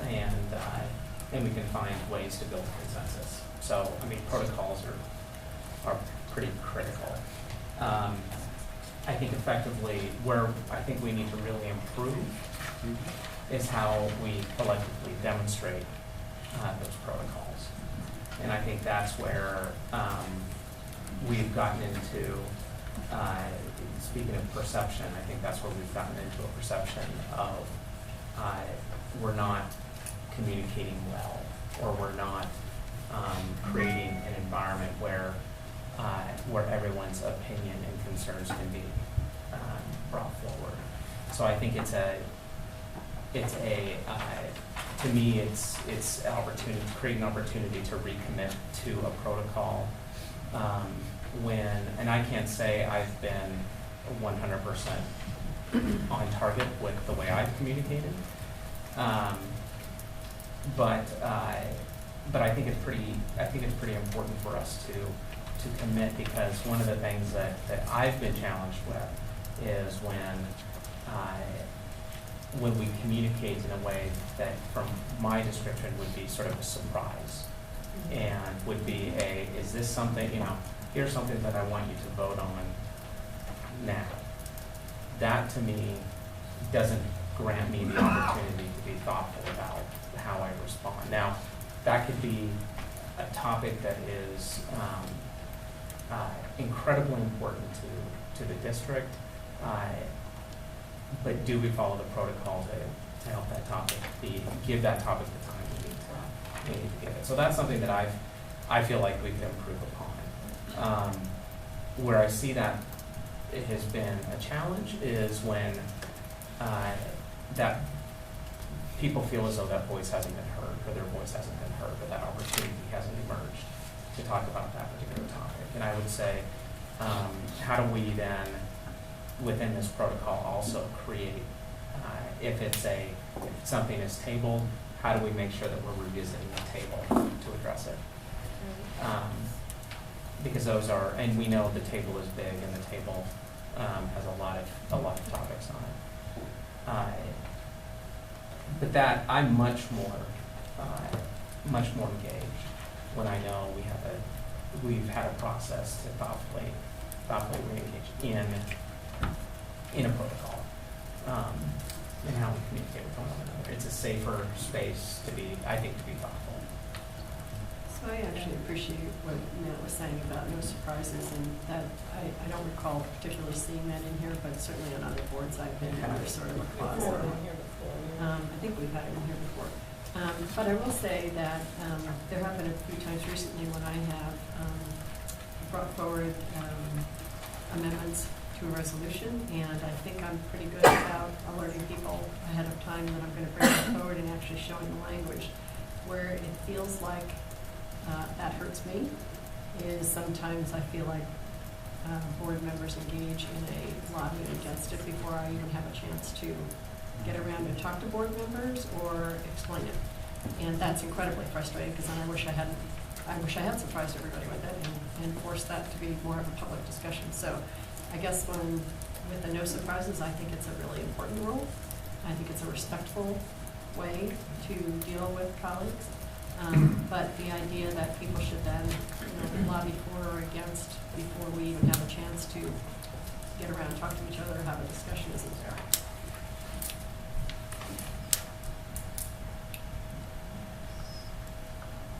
and we can find ways to build consensus. So, I mean, protocols are pretty critical. I think effectively where I think we need to really improve is how we collectively demonstrate those protocols. And I think that's where we've gotten into, speaking of perception, I think that's where we've gotten into a perception of we're not communicating well, or we're not creating an environment where everyone's opinion and concerns can be brought forward. So I think to me, it's an opportunity, create an opportunity to recommit to a protocol and I can't say I've been 100% on target with the way I've communicated, but I think it's pretty important for us to commit, because one of the things that I've been challenged with is when we communicate in a way that, from my description, would be sort of a surprise, and would be is this something, here's something that I want you to vote on now. That, to me, doesn't grant me the opportunity to be thoughtful about how I respond. Now, that could be a topic that is incredibly important to the district, but do we follow the protocol to help that topic give that topic the time we need to give it? So that's something that I feel like we can improve upon. Where I see that it has been a challenge is when that people feel as though that voice hasn't been heard, or their voice hasn't been heard, or that opportunity hasn't emerged to talk about that particular topic. And I would say, how do we then, within this protocol, also create, if something is tabled, how do we make sure that we're revisiting the table to address it? Because those are, and we know the table is big, and the table has a lot of topics on it. But that I'm much more engaged when I know we've had a process to thoughtfully re-engage in a protocol, and how we communicate with one another. It's a safer space to be thoughtful. So I actually appreciate what Matt was saying about no surprises, and that I don't recall particularly seeing that in here, but certainly on other boards I've been in, there's sort of a clause. I think we've had it in here before. But I will say that there have been a few times recently when I have brought forward amendments to a resolution, and I think I'm pretty good about alerting people ahead of time that I'm going to bring it forward and actually showing the language. Where it feels like that hurts me is sometimes I feel like board members engage in a lobbying against it before I even have a chance to get around and talk to board members or explain it. And that's incredibly frustrating, because then I wish I I wish I had surprised everybody with it and forced that to be more of a public discussion. So I guess with the no surprises, I think it's a really important rule. I think it's a respectful way to deal with colleagues. But the idea that people should then, lobby for or against before we even have a chance to get around, talk to each other, have a discussion isn't fair.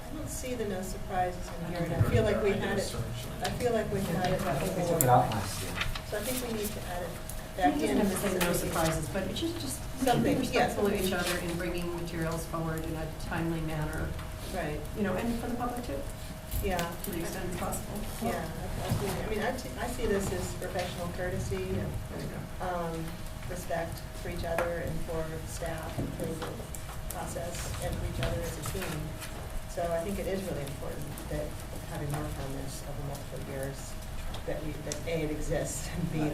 I don't see the no surprises in here, and I feel like we had it, I feel like we had it We took it before. out last year. So I think we need to add it You back doesn't in. have to say no surprises, but it's just we should be Something, yes. respectful of each other in bringing materials forward in a timely manner, Right, and for the public too, yeah. to the extent it's possible. Yeah, absolutely. I mean, I see this as professional courtesy, Yeah, there you go. respect for each other and for staff and for the process and for each other as a team. So I think it is really important that having worked on this over multiple years, that A, it exists, and B,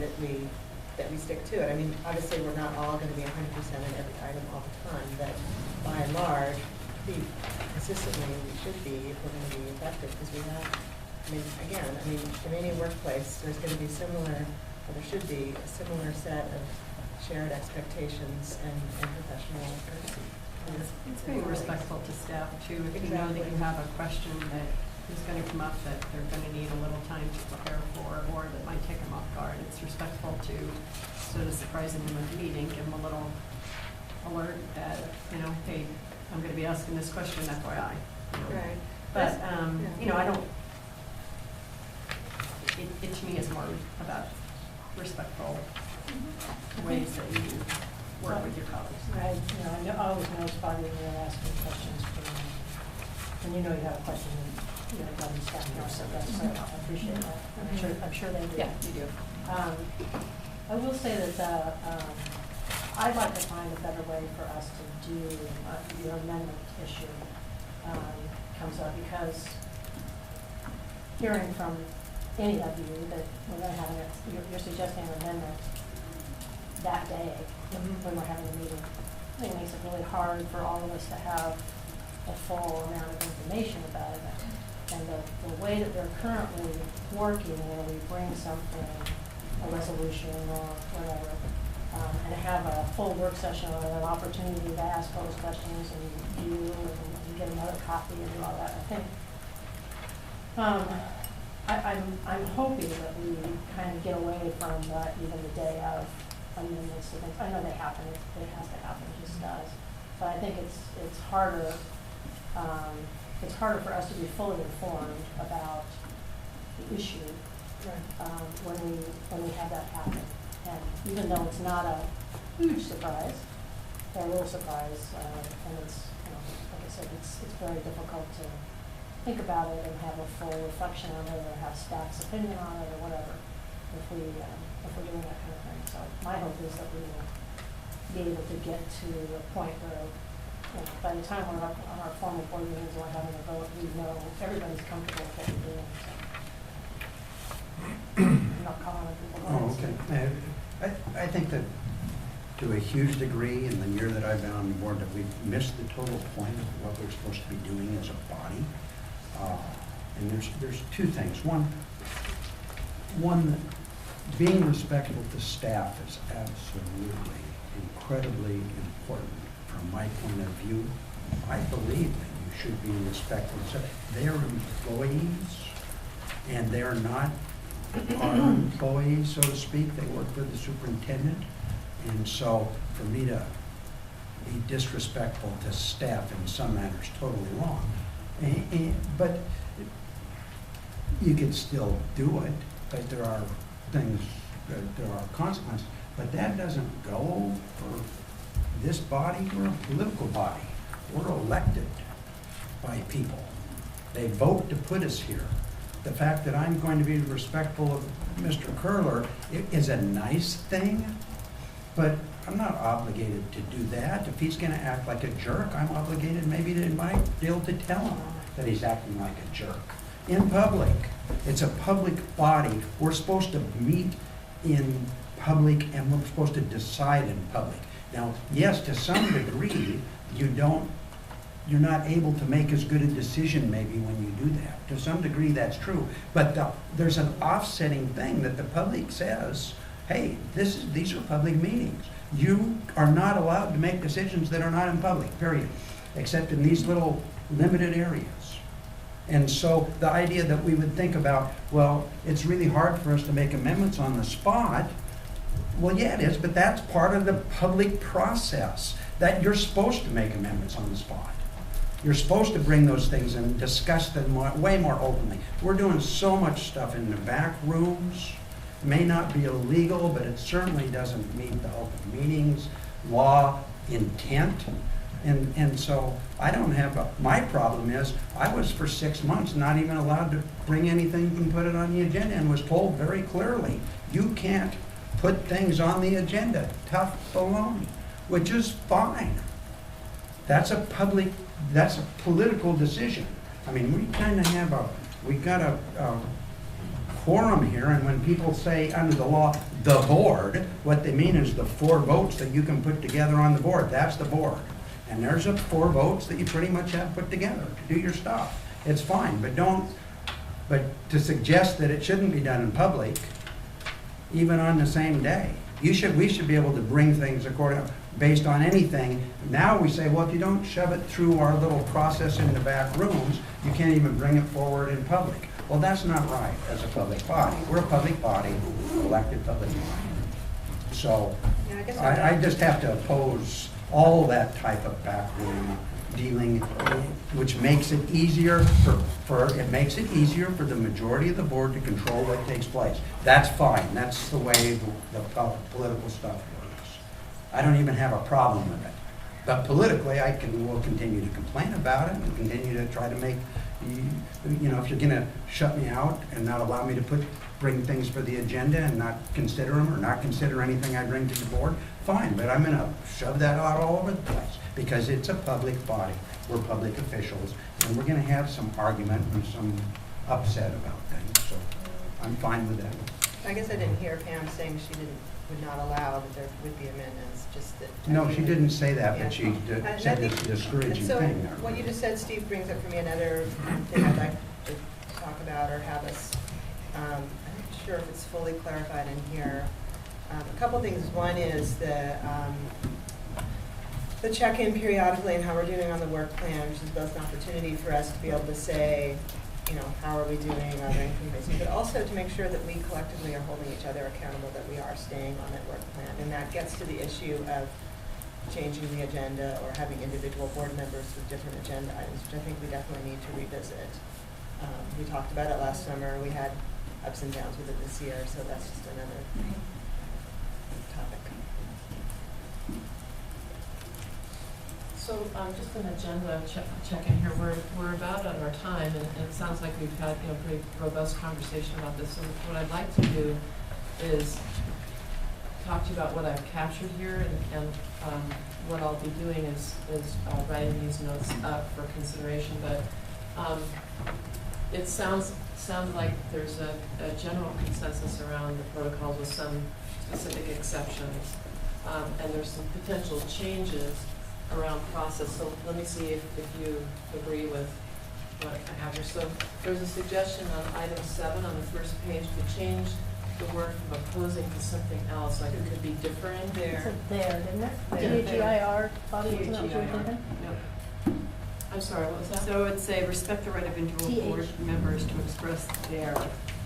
that we stick to it. I mean, obviously, we're not all gonna be 100% in every item all the time, but by and large, consistently, we should be if we're gonna be effective, because we have, in any workplace, there's gonna be there should be a similar set of shared expectations and professional courtesy. It's being respectful to staff too. If you know that you have a question that is going to come up that they're going to need a little time to prepare for, or that might take them off guard, it's respectful to, sort of surprising them at the meeting, give them a little alert that, hey, I'm going to be asking this question, FYI. Right. But, Yeah. I don't, it to me is more about respectful ways that you work with your colleagues. I always notify you when you're asking questions and you have a question and, letting staff know, so I appreciate that. I'm sure they do. Yeah, you do. I will say that, I'd like to find a better way for us to do, your amendment issue, comes up, because hearing from any of you that we're gonna have, you're suggesting an amendment that day, when we're having a meeting, I think it makes it really hard for all of us to have a full amount of information about it. And the way that they're currently working, where we bring something, a resolution or whatever, and have a full work session or an opportunity to ask those questions and review and get another copy and do all that, I think. I'm hoping that we kind of get away from even the day of amendments to things. I know they happen, it has to happen, it just does. But I think it's harder for us to be fully informed about the issue when we have that happen. And even though it's not a huge surprise, they're a little surprise, and it's, like I said, it's very difficult to think about it and have a full reflection on it, or have staff's opinion on it, or whatever, if we're doing that kind of thing. So my hope is that we will be able to get to a point where, by the time we're up on our formal board meetings or having a vote, we know everybody's comfortable with what we're doing. So. I'm not calling on people. Oh, okay. I think that to a huge degree, in the year that I've been on the board, that we've missed the total point of what we're supposed to be doing as a body. And there's two things. One, being respectful to staff is absolutely incredibly important from my point of view. I believe that you should be respectful. So they're employees, and they're not our employees, so to speak. They work for the superintendent. And so for me to be disrespectful to staff in some manner is totally wrong. But you could still do it, but there are things, there are consequences. But that doesn't go for this body. We're a political body. We're elected by people. They vote to put us here. The fact that I'm going to be respectful of Mr. Curler is a nice thing, but I'm not obligated to do that. If he's going to act like a jerk, I'm obligated maybe to be able to tell him that he's acting like a jerk in public. It's a public body. We're supposed to meet in public, and we're supposed to decide in public. Now, yes, to some degree, you don't you're not able to make as good a decision maybe when you do that. To some degree, that's true. But there's an offsetting thing that the public says, hey, these are public meetings. You are not allowed to make decisions that are not in public, period, except in these little limited areas. And so the idea that we would think about, well, it's really hard for us to make amendments on the spot. Well, yeah, it is, but that's part of the public process, that you're supposed to make amendments on the spot. You're supposed to bring those things and discuss them way more openly. We're doing so much stuff in the back rooms. It may not be illegal, but it certainly doesn't meet the open meetings law intent. And so I don't have my problem is I was for 6 months not even allowed to bring anything and put it on the agenda, and was told very clearly, you can't put things on the agenda. Tough baloney, which is fine. That's a political decision. I mean, we kind of have we got a quorum here, and when people say under the law, the board, what they mean is the 4 votes that you can put together on the board. That's the board. And there's 4 votes that you pretty much have put together to do your stuff. It's fine, but to suggest that it shouldn't be done in public, even on the same day, we should be able to bring things based on anything. Now we say, well, if you don't shove it through our little process in the back rooms, you can't even bring it forward in public. Well, that's not right as a public body. We're a public body, elected public body. So Yeah, I guess I just have to oppose all that type of backroom dealing, which makes it easier for the majority of the board to control what takes place. That's fine. That's the way the political stuff works. I don't even have a problem with it. But politically, will continue to complain about it and continue to try to make, if you're going to shut me out and not allow me to bring things for the agenda and not consider them or not consider anything I bring to the board, fine, but I'm going to shove that out all over the place because it's a public body. We're public officials, and we're going to have some argument and some upset about things, so I'm fine with that. I guess I didn't hear Pam saying she would not allow that there would be amendments, just that. No, she didn't say that, but she Yeah. said this discouraging So thing there. what you just said, Steve, brings up for me another thing I'd like to talk about or have us, I'm not sure if it's fully clarified in here. A couple things. One is the check-in periodically and how we're doing on the work plan, which is both an opportunity for us to be able to say, how are we doing, are there anything missing, but also to make sure that we collectively are holding each other accountable, that we are staying on that work plan. And that gets to the issue of changing the agenda or having individual board members with different agenda items, which I think we definitely need to revisit. We talked about it last summer. We had ups and downs with it this year, so that's just another topic. So just an agenda check in here. We're about on our time, and it sounds like we've had pretty robust conversation about this. So what I'd like to do is talk to you about what I've captured here, and what I'll be doing is writing these notes up for consideration. But it sounds like there's a general consensus around the protocols with some specific exceptions, and there's some potential changes around process. So let me see if you agree with what I have here. So there's a suggestion on item 7 on the first page to change the word from opposing to something else, like it could be differing. It said there, didn't it? There. T-H-E-I-R, Bobby, wasn't that what you were thinking? Nope. I'm sorry, what was that? So it'd say, respect the right of individual TH. board members to express their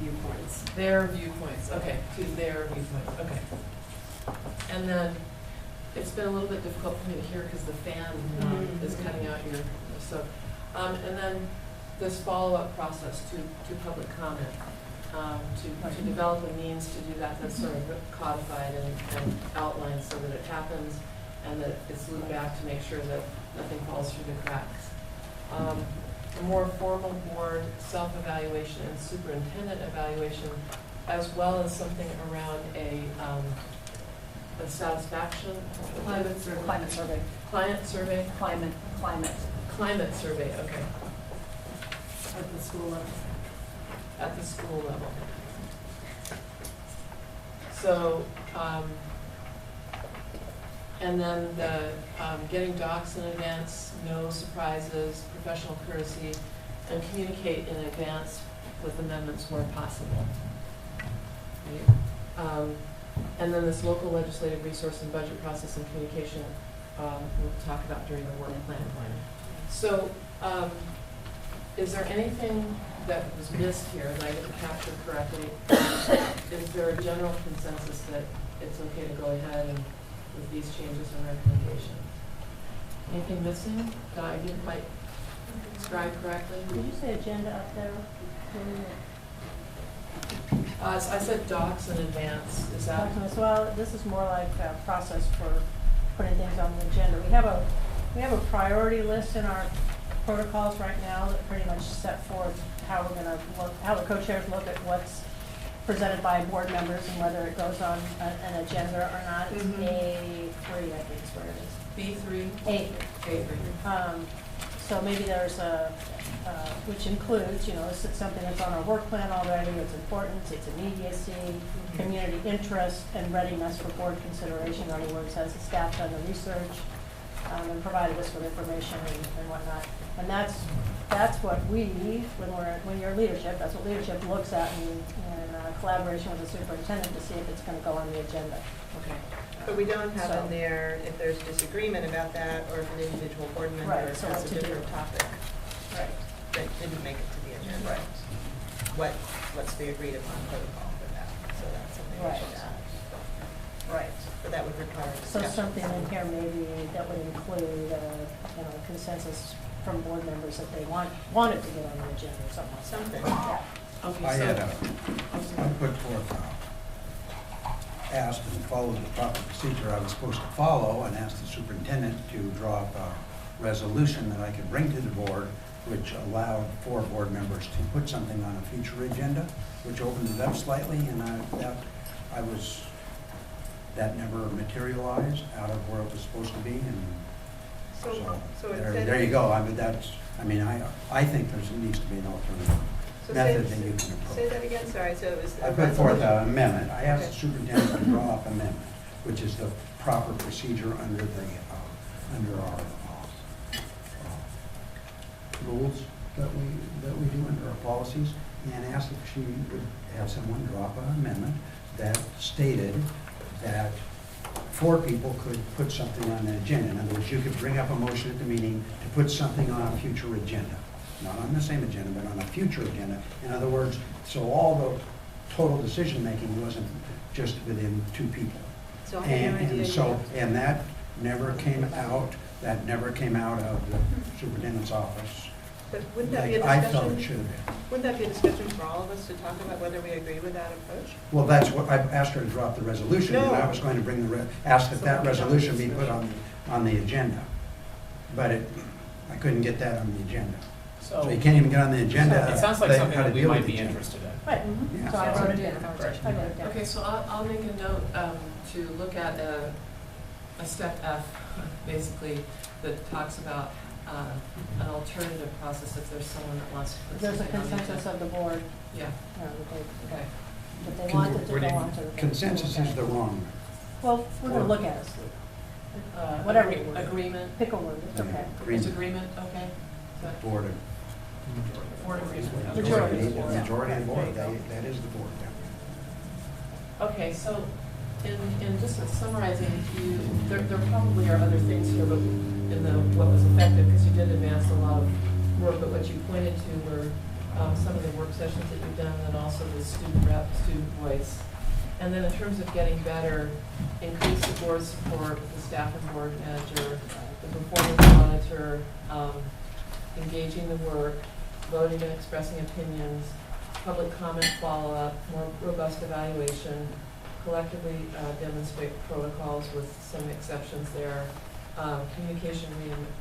viewpoints. Their viewpoints, okay, to their viewpoints, okay. And then, it's been a little bit difficult for me to hear because the fan is cutting out your, so, and then this follow-up process to public comment, to develop a means to do that, that's sort of codified and outlined so that it happens and that it's looped back to make sure that nothing falls through the cracks. A more formal board self-evaluation and superintendent evaluation, as well as something around a satisfaction. Climate survey. Client survey. Climate survey, okay. At the school level. At the school level. So, And then the getting docs in advance, no surprises, professional courtesy, and communicate in advance with amendments where possible. Right? And then this local legislative resource and budget process and communication, we'll talk about during the work plan. So, is there anything that was missed here that I didn't capture correctly? Is there a general consensus that it's okay to go ahead and with these changes and recommendations? Anything missing that I didn't quite describe correctly? Did you say agenda up there? I said docs in advance. Is that? Documents, well, this is more like a process for putting things on the agenda. We have a priority list in our protocols right now that pretty much set forth how we're gonna look, how the co-chairs look at what's presented by board members and whether it goes on an agenda or not. It's Mhm. A3, I think is where it is. B3? A3. So maybe there's which includes, is it something that's on our work plan already, its importance, its immediacy, community interest, and readiness for board consideration, in other words, has the staff done the research, and provided us with information and whatnot. And that's what when you're leadership, that's what leadership looks at in collaboration with the superintendent to see if it's gonna go on the agenda. Okay. But we don't have So- in there if there's disagreement about that, or if an individual board member Right, has so what a to do. different topic Right. that didn't make it to the agenda. Right. What's the agreed upon protocol for that? So that's something we Right. should add. Right. But that would require So discussion. something in here maybe that would include, consensus from board members that they wanted to get on the agenda or something like that. Something. Yeah. Okay, I so- had I put forth, asked and followed the proper procedure I was supposed to follow, and asked the superintendent to draw up a resolution that I could bring to the board, which allowed 4 board members to put something on a future agenda, which opened it up slightly, and that never materialized out of where it was supposed to be, and So there you go. I think there needs to be an alternative method that you can Say approach. that again, sorry, so it was. I put forth an amendment. I asked the Okay. superintendent to draw up amendment, which is the proper procedure under our rules that we do under our policies, and asked if she would have someone draw up an amendment that stated that 4 people could put something on an agenda. In other words, you could bring up a motion at the meeting to put something on a future agenda. Not on the same agenda, but on a future agenda. In other words, so all the total decision-making wasn't just within 2 people. So I had no idea. And that never came out of the superintendent's office. But wouldn't that be a I discussion? felt it should have been. Wouldn't that be a discussion for all of us to talk about whether we agree with that approach? Well, that's what, I asked her to drop the resolution, and I No. was going to bring ask that So that we can have a resolution be put discussion. on the agenda. But I couldn't get that on the agenda. So So you can't even get on the agenda. it sounds like they- something how to that we deal might with be the agenda. interested in. Right, Yeah. so I wrote it Yeah. down. I wrote it down. Okay, so I'll make a note to look at a step F, basically, that talks about an alternative process if there's someone that wants to put There's a something on the consensus agenda. of the board, Yeah, that okay. they want it to Where do go you- on to the. Consensus is the wrong. Well, we're gonna look at it, Steve. Whatever you want. Agreement, Pick a word, it's okay. is agreement, okay? Is that- Board of. Board agreement. Majority. Majority of the board, that is the board, yeah. Okay, so in just summarizing, there probably are other things here, but what was effective, because you did advance a lot of work, but what you pointed to were some of the work sessions that you've done, and also the student rep, student voice. And then in terms of getting better, increase the board support, the staff and board manager, the performance monitor, engaging the work, voting and expressing opinions, public comment follow-up, more robust evaluation, collectively demonstrate protocols with some exceptions there, communication,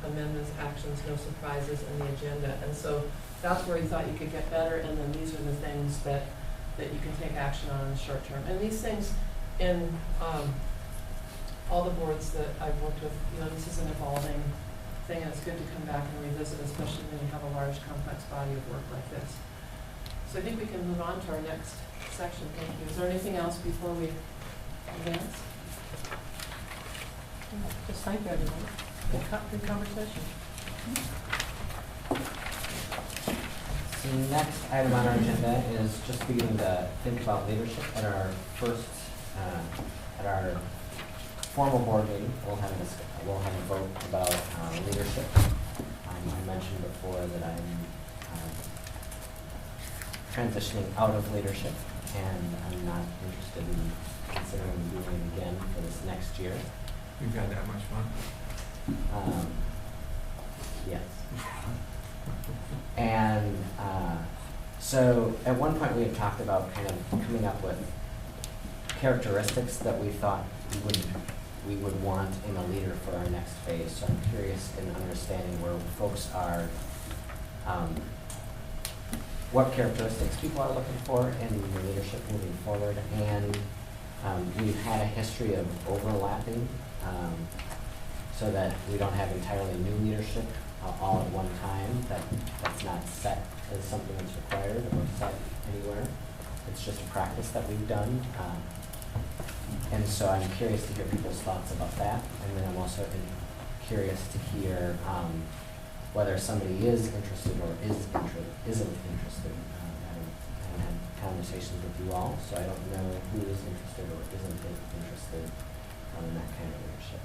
amendments, actions, no surprises in the agenda. And so that's where you thought you could get better, and then these are the things that you can take action on in the short term. And these things in all the boards that I've worked with, this is an evolving thing, and it's good to come back and revisit, especially when you have a large, complex body of work like this. So I think we can move on to our next section. Thank you. Is there anything else before we advance? Thank you, everyone. Good conversation. So the next item on our agenda is just beginning to think about leadership at our first, at our formal board meeting. We'll have a vote about leadership. I mentioned before that I'm transitioning out of leadership, and I'm not interested in considering doing it again for this next year. You've had that much fun? Yes. And so at one point we had talked about kind of coming up with characteristics that we thought we would want in a leader for our next phase. So I'm curious in understanding where folks are, what characteristics people are looking for in the leadership moving forward. And we've had a history of overlapping, so that we don't have entirely new leadership all at one time. That's not set as something that's required or set anywhere. It's just a practice that we've done. And so I'm curious to hear people's thoughts about that. And then I'm also curious to hear whether somebody is interested or isn't interested. I haven't had conversations with you all, so I don't know who is interested or isn't interested in that kind of leadership.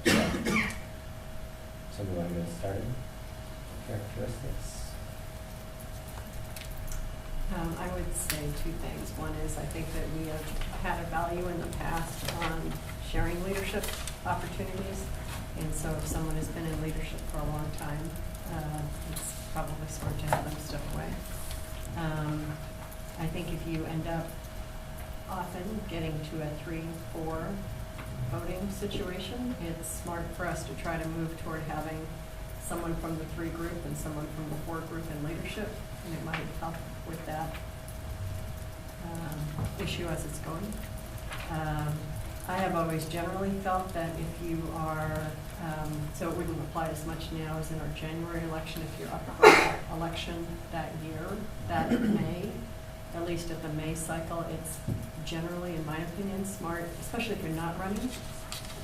So do I get started? Characteristics. I would say two things. One is I think that we have had a value in the past on sharing leadership opportunities. And so if someone has been in leadership for a long time, it's probably smart to have them step away. I think if you end up often getting to a 3-4 voting situation, it's smart for us to try to move toward having someone from the 3 group and someone from the 4 group in leadership, and it might help with that issue as it's going. I have always generally felt that if you are, so it wouldn't apply as much now as in our January election, if you're up for election that year, that May, at least at the May cycle, it's generally, in my opinion, smart, especially if you're not running,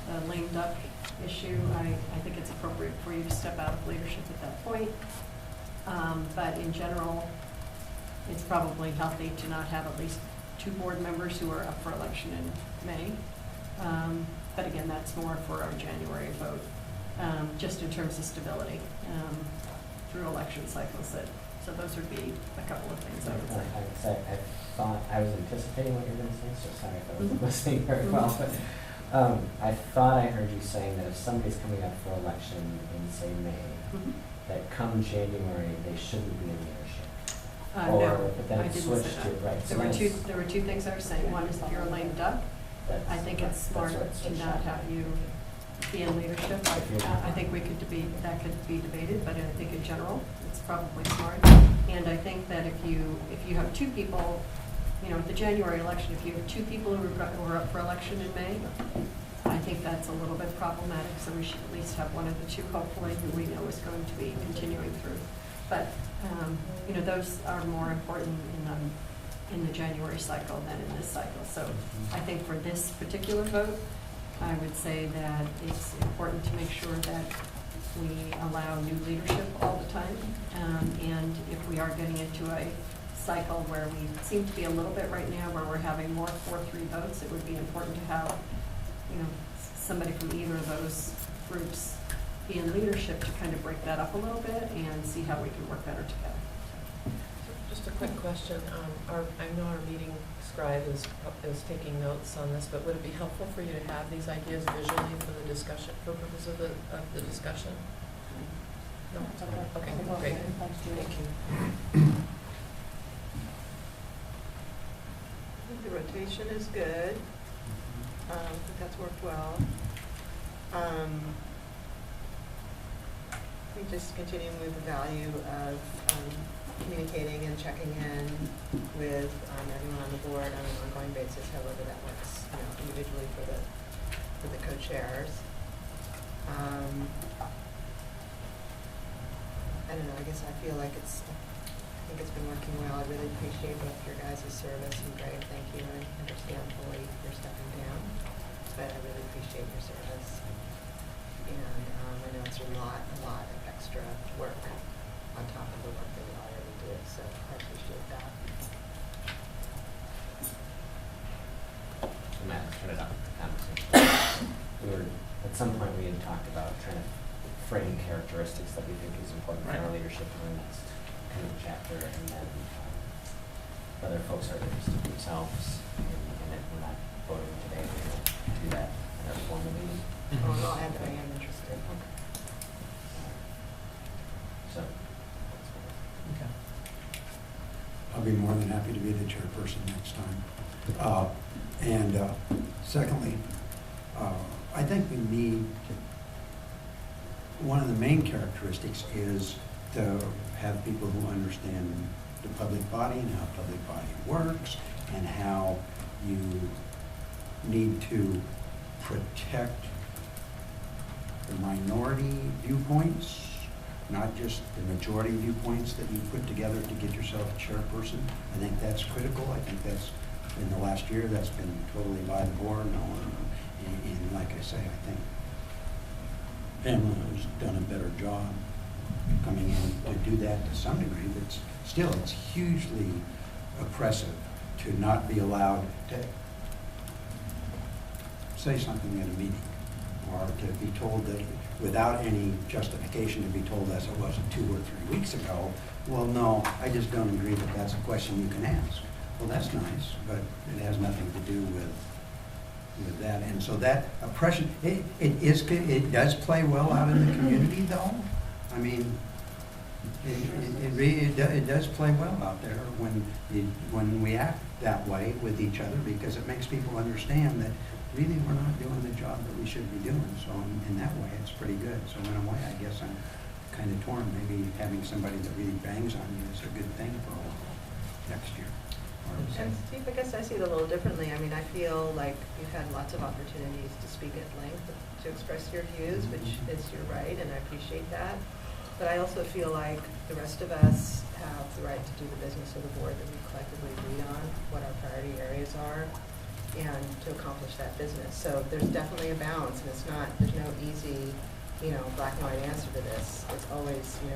the lame duck issue. I think it's appropriate for you to step out of leadership at that point. But in general, it's probably healthy to not have at least 2 board members who are up for election in May. But again, that's more for our January vote, just in terms of stability through election cycles. So those would be a couple of things I would say. I thought I was anticipating what you were going to say, so sorry if I wasn't listening very well. But I thought I heard you saying that if somebody's coming up for election in, say, May, that come January they shouldn't be in leadership. No, but then I it didn't switched say to that. right. So There were two things I was saying. One is if you're a lame duck, I think it's smart to not have you be in leadership. I think we could that could be debated, but I think in general, it's probably smart. And I think that if you have 2 people, at the January election, if you have 2 people who are up for election in May, I think that's a little bit problematic. So we should at least have one of the 2, hopefully, who we know is going to be continuing through. But those are more important in the January cycle than in this cycle. So I think for this particular vote, I would say that it's important to make sure that we allow new leadership all the time. And if we are getting into a cycle where we seem to be a little bit right now, where we're having more 4-3 votes, it would be important to have, somebody from either of those groups be in leadership to kind of break that up a little bit and see how we can work better together. Just a quick question. I know our meeting scribe is taking notes on this, but would it be helpful for you to have these ideas visually for the discussion, for purpose of the discussion? No? Okay, great. Thank you. I think the rotation is good. I think that's worked well. I think just continuing with the value of communicating and checking in with everyone on the board on an ongoing basis, however that works, individually for the co-chairs. I don't know, I guess I feel like I think it's been working well. I really appreciate both your guys' service, and Greg, thank you. I understand fully you're stepping down, but I really appreciate your service. And lot of extra work on top of the work that we already do, so I appreciate that. Matt, turn it up. At some point, we had talked about trying to frame characteristics that we think is important in our leadership in the next kind of chapter, and then whether folks are interested themselves in it. We're not voting today, we'll do that in our formal meeting. Oh, I'll add that I am interested. So, Okay. I'll be more than happy to be the chairperson next time. Secondly, I think we need, one of the main characteristics is to have people who understand the public body and how public body works and how you need to protect the minority viewpoints, not just the majority viewpoints that you put together to get yourself a chairperson. I think that's critical. I think that's, in the last year, that's been totally by the board. And like I say, I think Pamela has done a better job coming in to do that to some degree, but still, it's hugely oppressive to not be allowed to say something at a meeting, or to be told that without any justification, to be told as it was 2 or 3 weeks ago, well, no, I just don't agree that that's a question you can ask. Well, that's nice, but it has nothing to do with that. And so that oppression, it does play well out in the community, though. I mean, it does play well out there when we act that way with each other, because it makes people understand that really we're not doing the job that we should be doing. So in that way, it's pretty good. So in a way, I guess I'm kind of torn. Maybe having somebody that really bangs on you is a good thing for a while next year. And Steve, I guess I see it a little differently. I mean, I feel like you've had lots of opportunities to speak at length, to express your views, which is your right, and I appreciate that. But I also feel like the rest of us have the right to do the business of the board that we collectively agreed on, what our priority areas are, and to accomplish that business. So there's definitely a balance, and there's no easy, black and white answer to this. It's always, a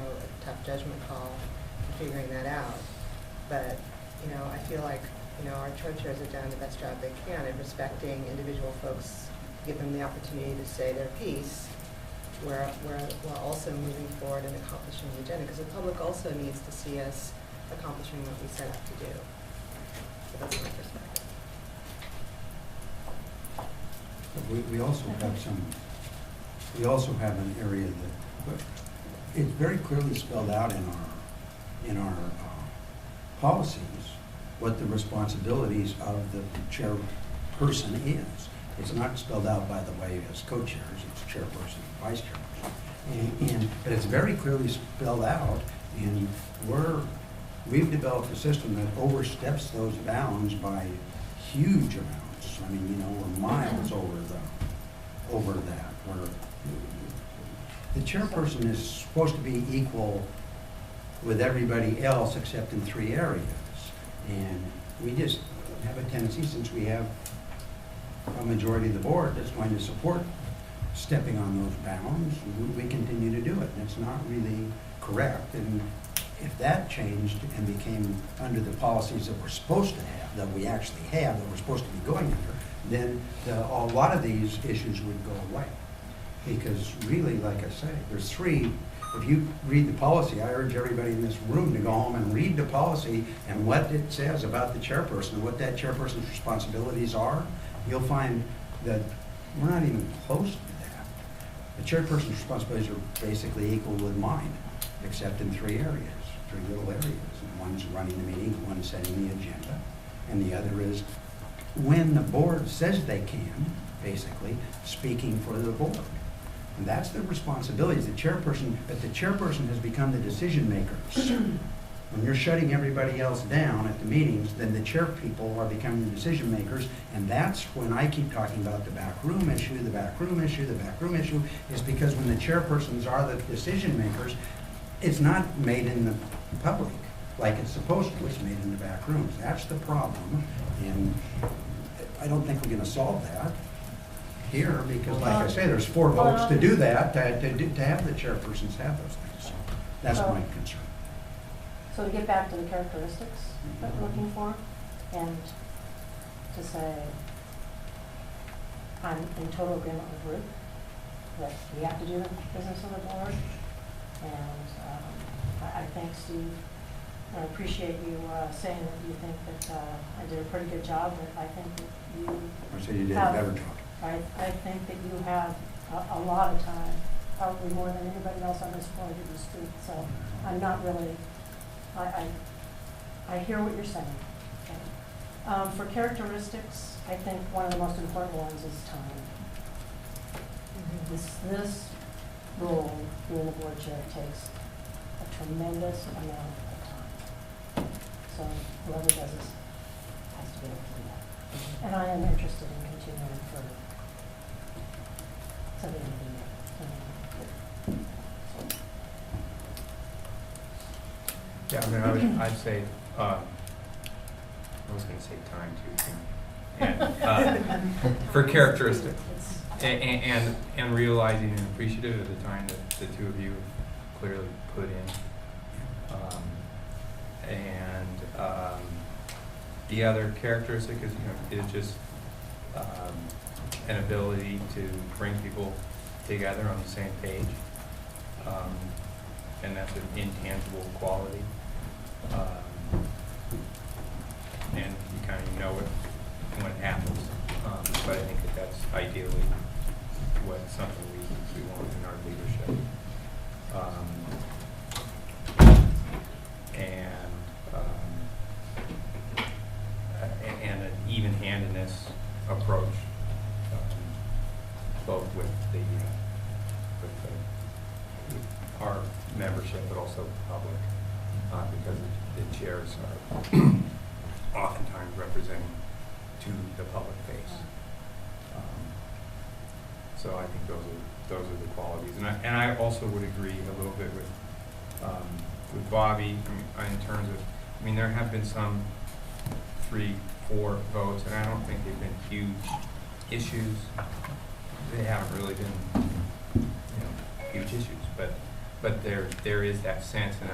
tough judgment call in figuring that out. But I feel like, our co-chairs have done the best job they can in respecting individual folks, give them the opportunity to say their piece, while also moving forward and accomplishing the agenda, because the public also needs to see us accomplishing what we set out to do. So that's my perspective. We also have an area that, it's very clearly spelled out in our policies what the responsibilities of the chairperson is. It's not spelled out, by the way, as co-chairs. It's chairperson, vice chairperson, but it's very clearly spelled out. And we've developed a system that oversteps those bounds by huge amounts. I mean, we're miles over that. Where the chairperson is supposed to be equal with everybody else except in 3 areas. And we just have a tendency, since we have a majority of the board that's going to support stepping on those bounds, we continue to do it. And it's not really correct. And if that changed and became under the policies that we're supposed to have, that we actually have, that we're supposed to be going under, then a lot of these issues would go away. Because really, like I say, there's 3. If you read the policy, I urge everybody in this room to go home and read the policy and what it says about the chairperson and what that chairperson's responsibilities are. You'll find that we're not even close to that. The chairperson's responsibilities are basically equal with mine, except in 3 areas, 3 little areas. And one's running the meeting, one's setting the agenda, and the other is, when the board says they can, basically speaking for the board. And that's the responsibility, the chairperson, but the chairperson has become the decision makers. When you're shutting everybody else down at the meetings, then the chair people are becoming the decision makers, and that's when I keep talking about the backroom issue, the backroom issue, the backroom issue, is because when the chairpersons are the decision makers, it's not made in the public like it's supposed to. It's made in the back rooms. That's the problem, and I don't think we're going to solve that. here, because like I say, there's 4 votes to do that, to have the chairpersons have those things. So that's my concern. So to get back to the characteristics that we're looking for, and to say, I'm in total agreement with Ruth, that we have to do the business of the board, and I thank Steve. I appreciate you saying that you think that I did a pretty good job, but I think that you I say you did a have, better job. I think that you have a lot of time, probably more than anybody else on this board to speak, so I'm not really, I hear what you're saying. Okay. For characteristics, I think one of the most important ones is time. This role, being the board chair, takes a tremendous amount of time. So whoever does this has to be able to do that. And I am interested in continuing for something to do that. Yeah, I mean, I'd say, I was gonna say time too. And, for characteristics, and realizing and appreciative of the time that the two of you clearly put in. The other characteristic is just an ability to bring people together on the same page. And that's an intangible quality. And you kind of know it when it happens. But I think that that's ideally something we want in our leadership. And an even-handedness approach, both with our membership, but also the public, because the chairs are oftentimes representing to the public face. So I think those are the qualities, and I also would agree a little bit with Bobby. In terms of, there have been some 3-4 votes, and I don't think they've been huge issues. They haven't really been, huge issues, but there is that sense, and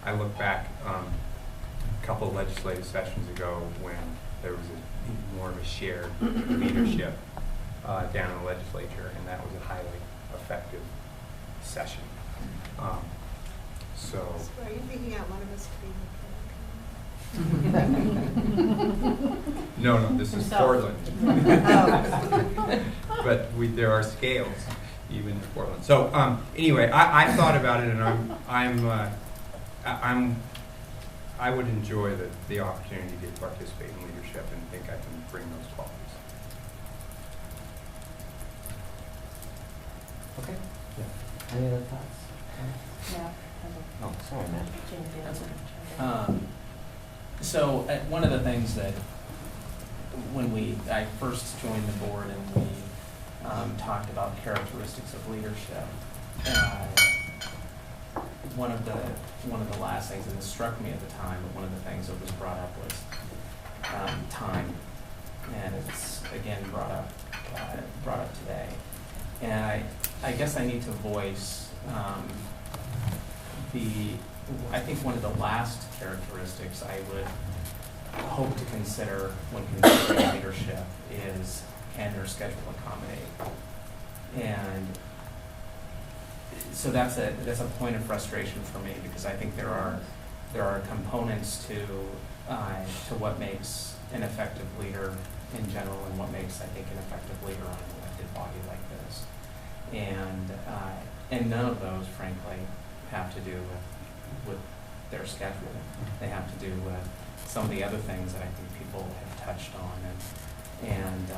I look back a couple of legislative sessions ago when there was more of a shared leadership down in the legislature, and that was a highly effective session. So are you thinking out one of us to be No, this is Portland. But there are scales even in Portland. So anyway, I thought about it, and I would enjoy the opportunity to participate in leadership and think I can bring those qualities. Okay. Yeah. Any other thoughts? Yeah. Oh, sorry, Matt. That's okay. So one of the things that when I first joined the board and we talked about characteristics of leadership, one of the last things, and this struck me at the time, but one of the things that was brought up was time, and it's again brought up today. And I guess I need to voice I think one of the last characteristics I would hope to consider when considering leadership is, can their schedule accommodate? And so that's a point of frustration for me, because I think there are components to what makes an effective leader in general, and what makes, I think, an effective leader on an elected body like this. And none of those, frankly, have to do with their schedule. They have to do with some of the other things that I think people have touched on, and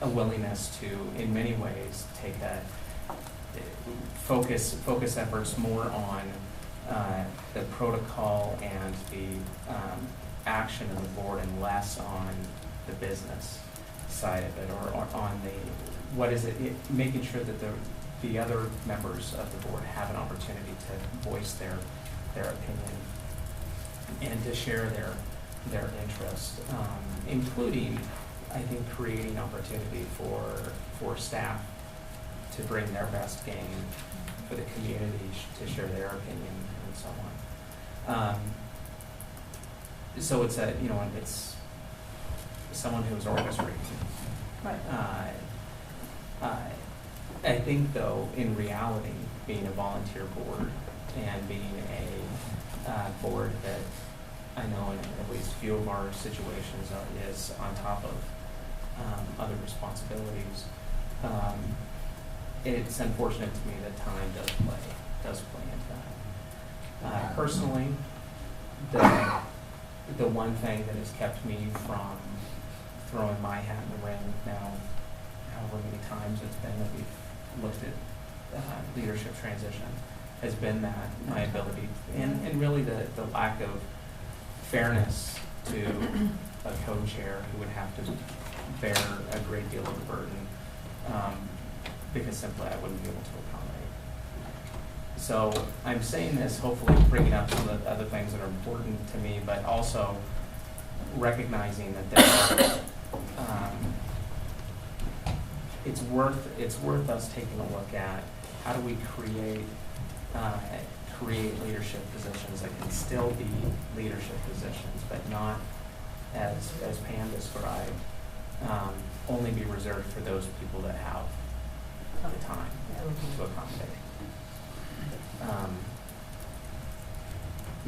a willingness to, in many ways, take that focus efforts more on the protocol and the action of the board, and less on the business side of it, or on making sure that the other members of the board have an opportunity to voice their opinion and to share their interest, including I think creating opportunity for staff to bring their best game, for the community to share their opinion and so on. So it's it's someone who's orchestrating. Right. I think, though, in reality, being a volunteer board and being a board that I know in at least a few of our situations is on top of other responsibilities, it's unfortunate to me that time does play into that. Personally, the one thing that has kept me from throwing my hat in the ring now, however many times it's been that we've looked at leadership transition, has been that my ability and really the lack of fairness to a co-chair who would have to bear a great deal of the burden because simply I wouldn't be able to accommodate. So I'm saying this, hopefully bringing up some of the other things that are important to me, but also recognizing that there it's worth us taking a look at how do we create leadership positions that can still be leadership positions, but not, as Pam described, only be reserved for those people that have the time to accommodate.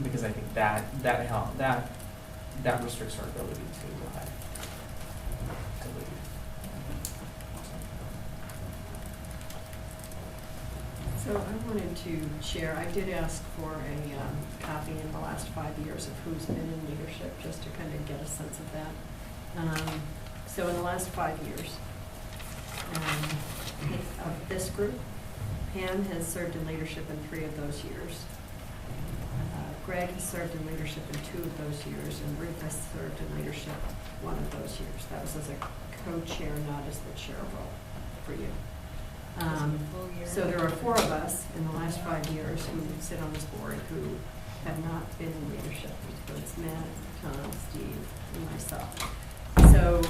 Because I think that restricts our ability to lead. So I wanted to share, I did ask for a copy in the last 5 years of who's been in leadership, just to kind of get a sense of that. So in the last 5 years of this group, Pam has served in leadership in 3 of those years. Greg has served in leadership in 2 of those years, and Ruth has served in leadership 1 of those years. That was as a co-chair, not as the chair role for you. So there are 4 of us in the last 5 years who sit on this board who have not been in leadership. So it's Matt, Tom, Steve, and myself. So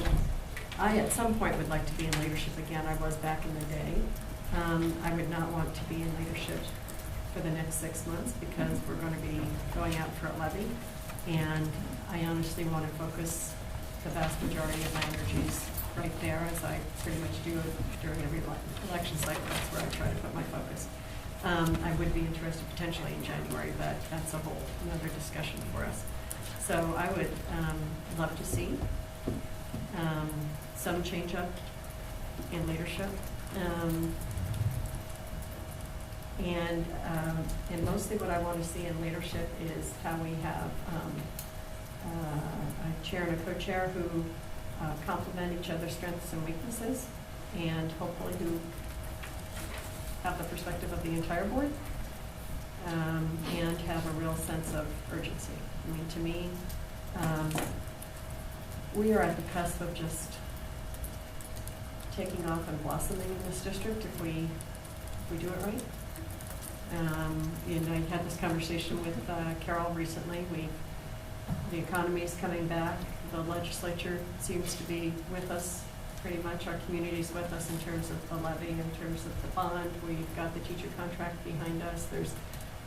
I at some point would like to be in leadership again. I was back in the day. I would not want to be in leadership for the next 6 months because we're going to be going out for a levy, and I honestly want to focus the vast majority of my energies right there, as I pretty much do during every election cycle. That's where I try to put my focus. I would be interested potentially in January, but that's a whole another discussion for us. So I would love to see some change up in leadership. And mostly what I want to see in leadership is how we have a chair and a co-chair who complement each other's strengths and weaknesses, and hopefully who have the perspective of the entire board, and have a real sense of urgency. I mean, to me, we are at the cusp of just taking off and blossoming in this district if we do it right. I had this conversation with Carol recently. The economy is coming back. The legislature seems to be with us pretty much. Our community's with us in terms of the levy, in terms of the bond. We've got the teacher contract behind us. There's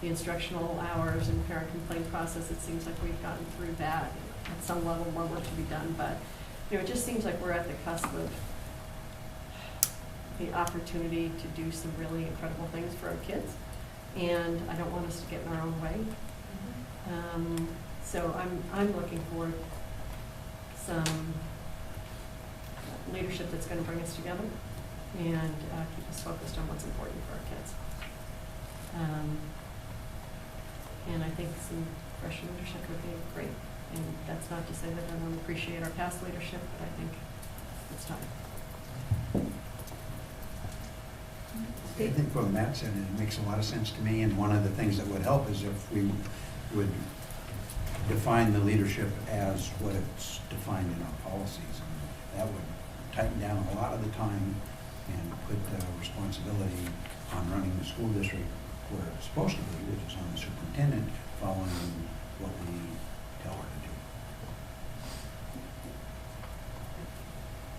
the instructional hours and parent complaint process. It seems like we've gotten through that. At some level, more work to be done, but it just seems like we're at the cusp of the opportunity to do some really incredible things for our kids, and I don't want us to get in our own way. So I'm looking for some leadership that's going to bring us together and keep us focused on what's important for our kids. And I think some fresh leadership would be great. And that's not to say that I don't appreciate our past leadership, but I think it's time. I think what Matt said, it makes a lot of sense to me, and one of the things that would help is if we would define the leadership as what it's defined in our policies. And that would tighten down a lot of the time and put the responsibility on running the school district where it's supposed to be, which is on the superintendent, following what we tell her to do.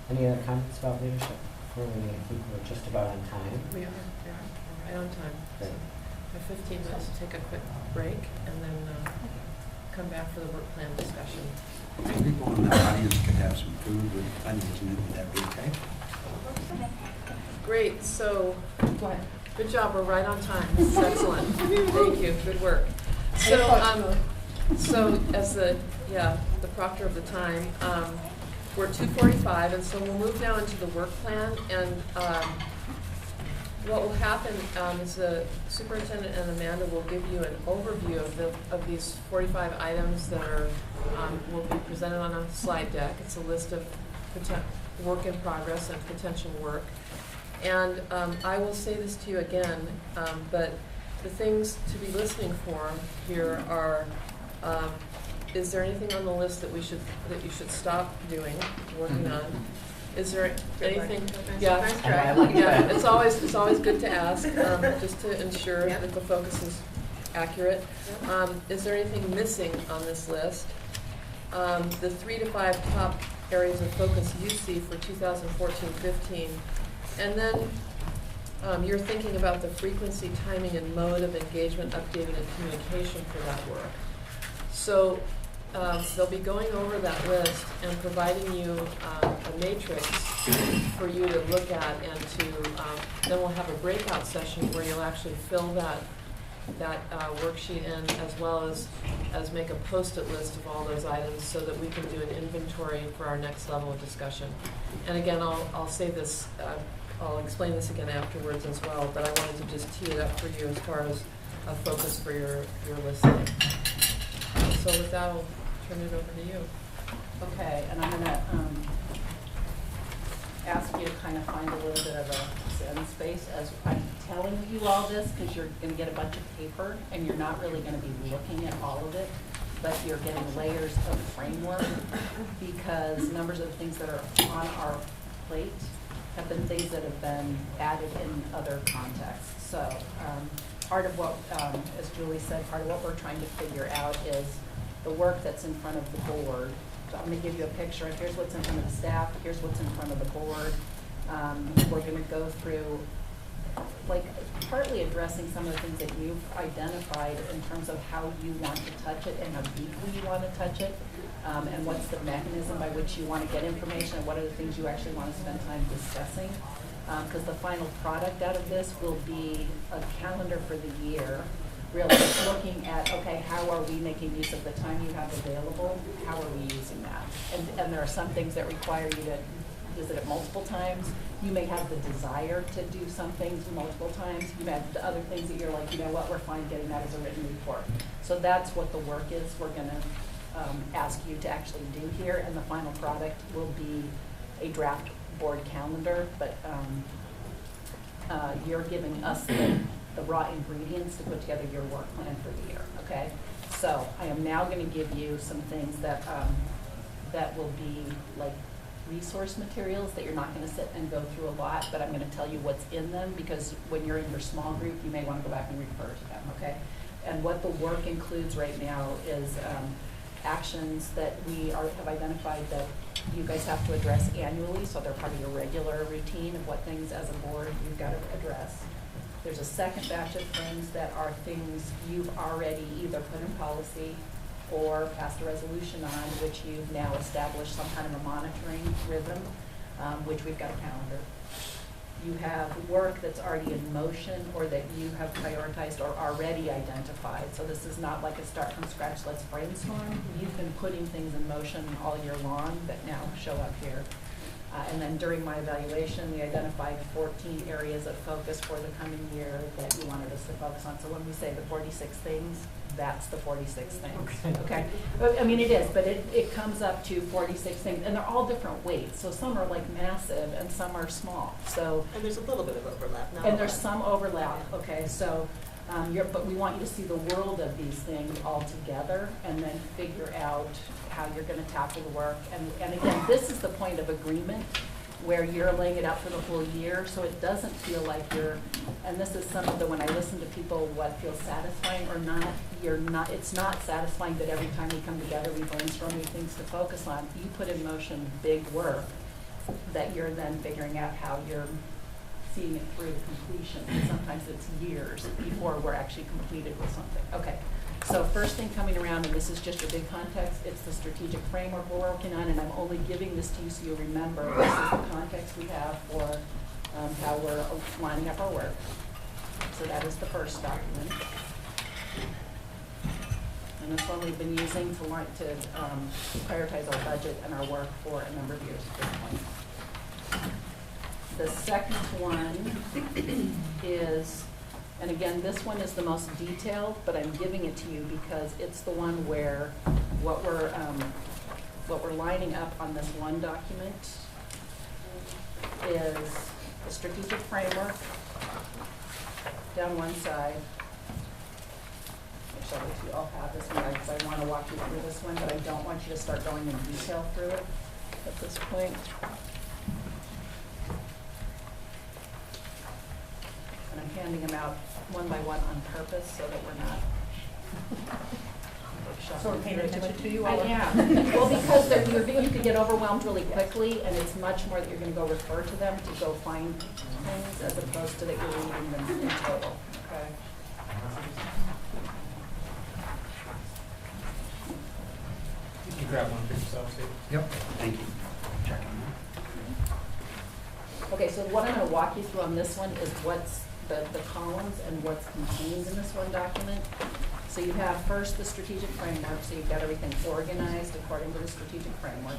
Any other comments about leadership? Before we, I think we're just about on time. We are, yeah, we're right on time. So Great. we have 15 minutes to take a quick break and then come back for the work plan discussion. People in the audience could have some food with onions in it, would that be okay? Great, so Go ahead. good job, we're right on time. This is excellent. Thank you, good work. So as the proctor of the time, we're at 2:45, and so we'll move now into the work plan. And what will happen is the superintendent and Amanda will give you an overview of these 45 items that are will be presented on a slide deck. It's a list of work in progress and potential work. And I will say this to you again, but the things to be listening for here are, is there anything on the list that you should stop doing, working on? Is there anything? Yeah, Nice try. Yeah, it's always good to ask, just to ensure that the focus is accurate. Is there anything missing on this list? The 3 to 5 top areas of focus you see for 2014-15, and then you're thinking about the frequency, timing, and mode of engagement, updating, and communication for that work. So they'll be going over that list and providing you a matrix for you to look at, and then we'll have a breakout session where you'll actually fill that worksheet in, as well as make a post-it list of all those items so that we can do an inventory for our next level of discussion. And again, I'll say this, I'll explain this again afterwards as well, but I wanted to just tee it up for you as far as a focus for your listening. So with that, I'll turn it over to you. Okay, and I'm gonna ask you to kind of find a little bit of a zen space as I'm telling you all this, because you're gonna get a bunch of paper and you're not really gonna be looking at all of it, but you're getting layers of framework, because numbers of things that are on our plate have been things that have been added in other contexts. So part of what, as Julie said, part of what we're trying to figure out is the work that's in front of the board. So I'm going to give you a picture. Here's what's in front of the staff. Here's what's in front of the board. We're going to go through, like, partly addressing some of the things that you've identified in terms of how you want to touch it and how deeply you want to touch it, and what's the mechanism by which you want to get information, and what are the things you actually want to spend time discussing. Because the final product out of this will be a calendar for the year, really looking at, okay, how are we making use of the time you have available? How are we using that? And there are some things that require you to visit it multiple times. You may have the desire to do some things multiple times. You may have the other things that you're like, you know what, we're fine getting that as a written report. So that's what the work is we're going to ask you to actually do here, and the final product will be a draft board calendar, but you're giving us the raw ingredients to put together your work plan for the year, okay? So I am now going to give you some things that that will be like resource materials that you're not going to sit and go through a lot, but I'm going to tell you what's in them, because when you're in your small group, you may want to go back and refer to them, okay? And what the work includes right now is actions that we have identified that you guys have to address annually, so they're part of your regular routine of what things as a board you've got to address. There's a second batch of things that are things you've already either put in policy or passed a resolution on, which you've now established some kind of a monitoring rhythm, which we've got a calendar. You have work that's already in motion or that you have prioritized or already identified. So this is not like a start from scratch, let's brainstorm. You've been putting things in motion all year long that now show up here. And then during my evaluation, we identified 14 areas of focus for the coming year that you wanted us to focus on. So when we say the 46 things, that's the 46 things, okay? I mean, it is, but it comes up to 46 things, and they're all different weights. So some are like massive, and some are small. So And there's a little bit of overlap now. and there's some overlap, okay? So, but we want you to see the world of these things all together, and then figure out how you're going to tackle the work. And again, this is the point of agreement, where you're laying it out for the whole year, so it doesn't feel like you're, and this is some of the, when I listen to people, what feels satisfying or not, it's not satisfying that every time we come together, we brainstorm new things to focus on. You put in motion big work, that you're then figuring out how you're seeing it through to completion. And sometimes it's years before we're actually completed with something. Okay, so first thing coming around, and this is just your big context, it's the strategic framework we're working on, and I'm only giving this to you so you remember this is the context we have for how we're lining up our work. So that is the first document. And this one we've been using to prioritize our budget and our work for a number of years at this point. The second one is, and again, this one is the most detailed, but I'm giving it to you because it's the one where what we're lining up on this one document is the strategic framework down one side. Actually, I'll let you all have this one because I want to walk you through this one, but I don't want you to start going in detail through it at this point. And I'm handing them out one by one on purpose so that we're not. So we're paying attention to you I all? am. Well, because you could get overwhelmed really quickly, and it's much more that you're going to go refer to them to go find things as opposed to that you're reading them in total. Okay. You can grab one for yourself, Steve. Yep. Thank you. Checking that. Okay, so what I'm going to walk you through on this one is what's the columns and what's contained in this one document. So you have first the strategic framework, so you've got everything organized according to the strategic framework.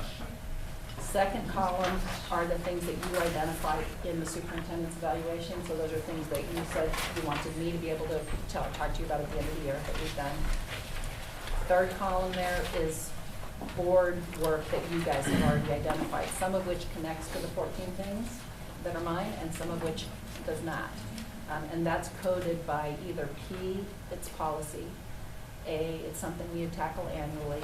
Second column are the things that you identified in the superintendent's evaluation. So those are things that you said you wanted me to be able to talk to you about at the end of the year that we've done. Third column there is board work that you guys have already identified, some of which connects to the 14 things that are mine and some of which does not. And that's coded by either P, it's policy, A, it's something we tackle annually,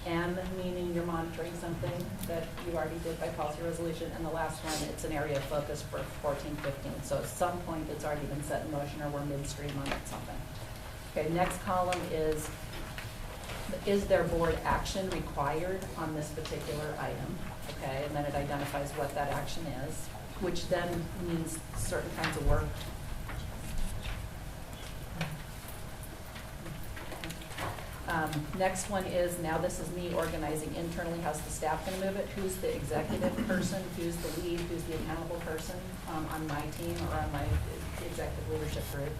M, meaning you're monitoring something that you already did by policy resolution, and the last one, it's an area of focus for 14, 15. So at some point, it's already been set in motion or we're midstream on something. Okay, next column is there board action required on this particular item? Okay, and then it identifies what that action is, which then means certain kinds of work. Next one is, now this is me organizing internally, how's the staff going to move it? Who's the executive person? Who's the lead? Who's the accountable person on my team or on my executive leadership group?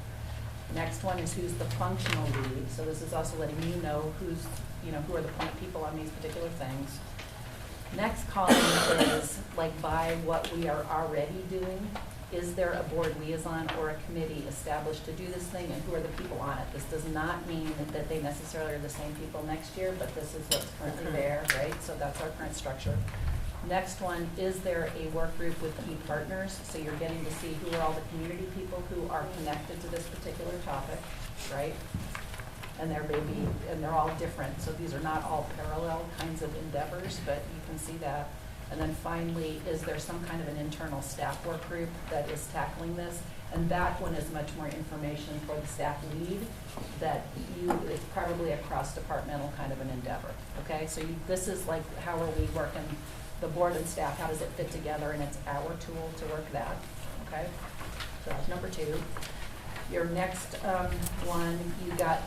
Next one is who's the functional lead. So this is also letting you know who are the point people on these particular things. Next column is like by what we are already doing. Is there a board liaison or a committee established to do this thing, and who are the people on it? This does not mean that they necessarily are the same people next year, but this is what's currently there, right? So that's our current structure. Next one, is there a work group with key partners? So you're getting to see who are all the community people who are connected to this particular topic, right? And they're all different. So these are not all parallel kinds of endeavors, but you can see that. And then finally, is there some kind of an internal staff work group that is tackling this? And that one is much more information for the staff lead that it's probably a cross-departmental kind of an endeavor, okay? So this is like, how are we working, the board and staff, how does it fit together? And it's our tool to work that, okay? So that's number 2. Your next one, you got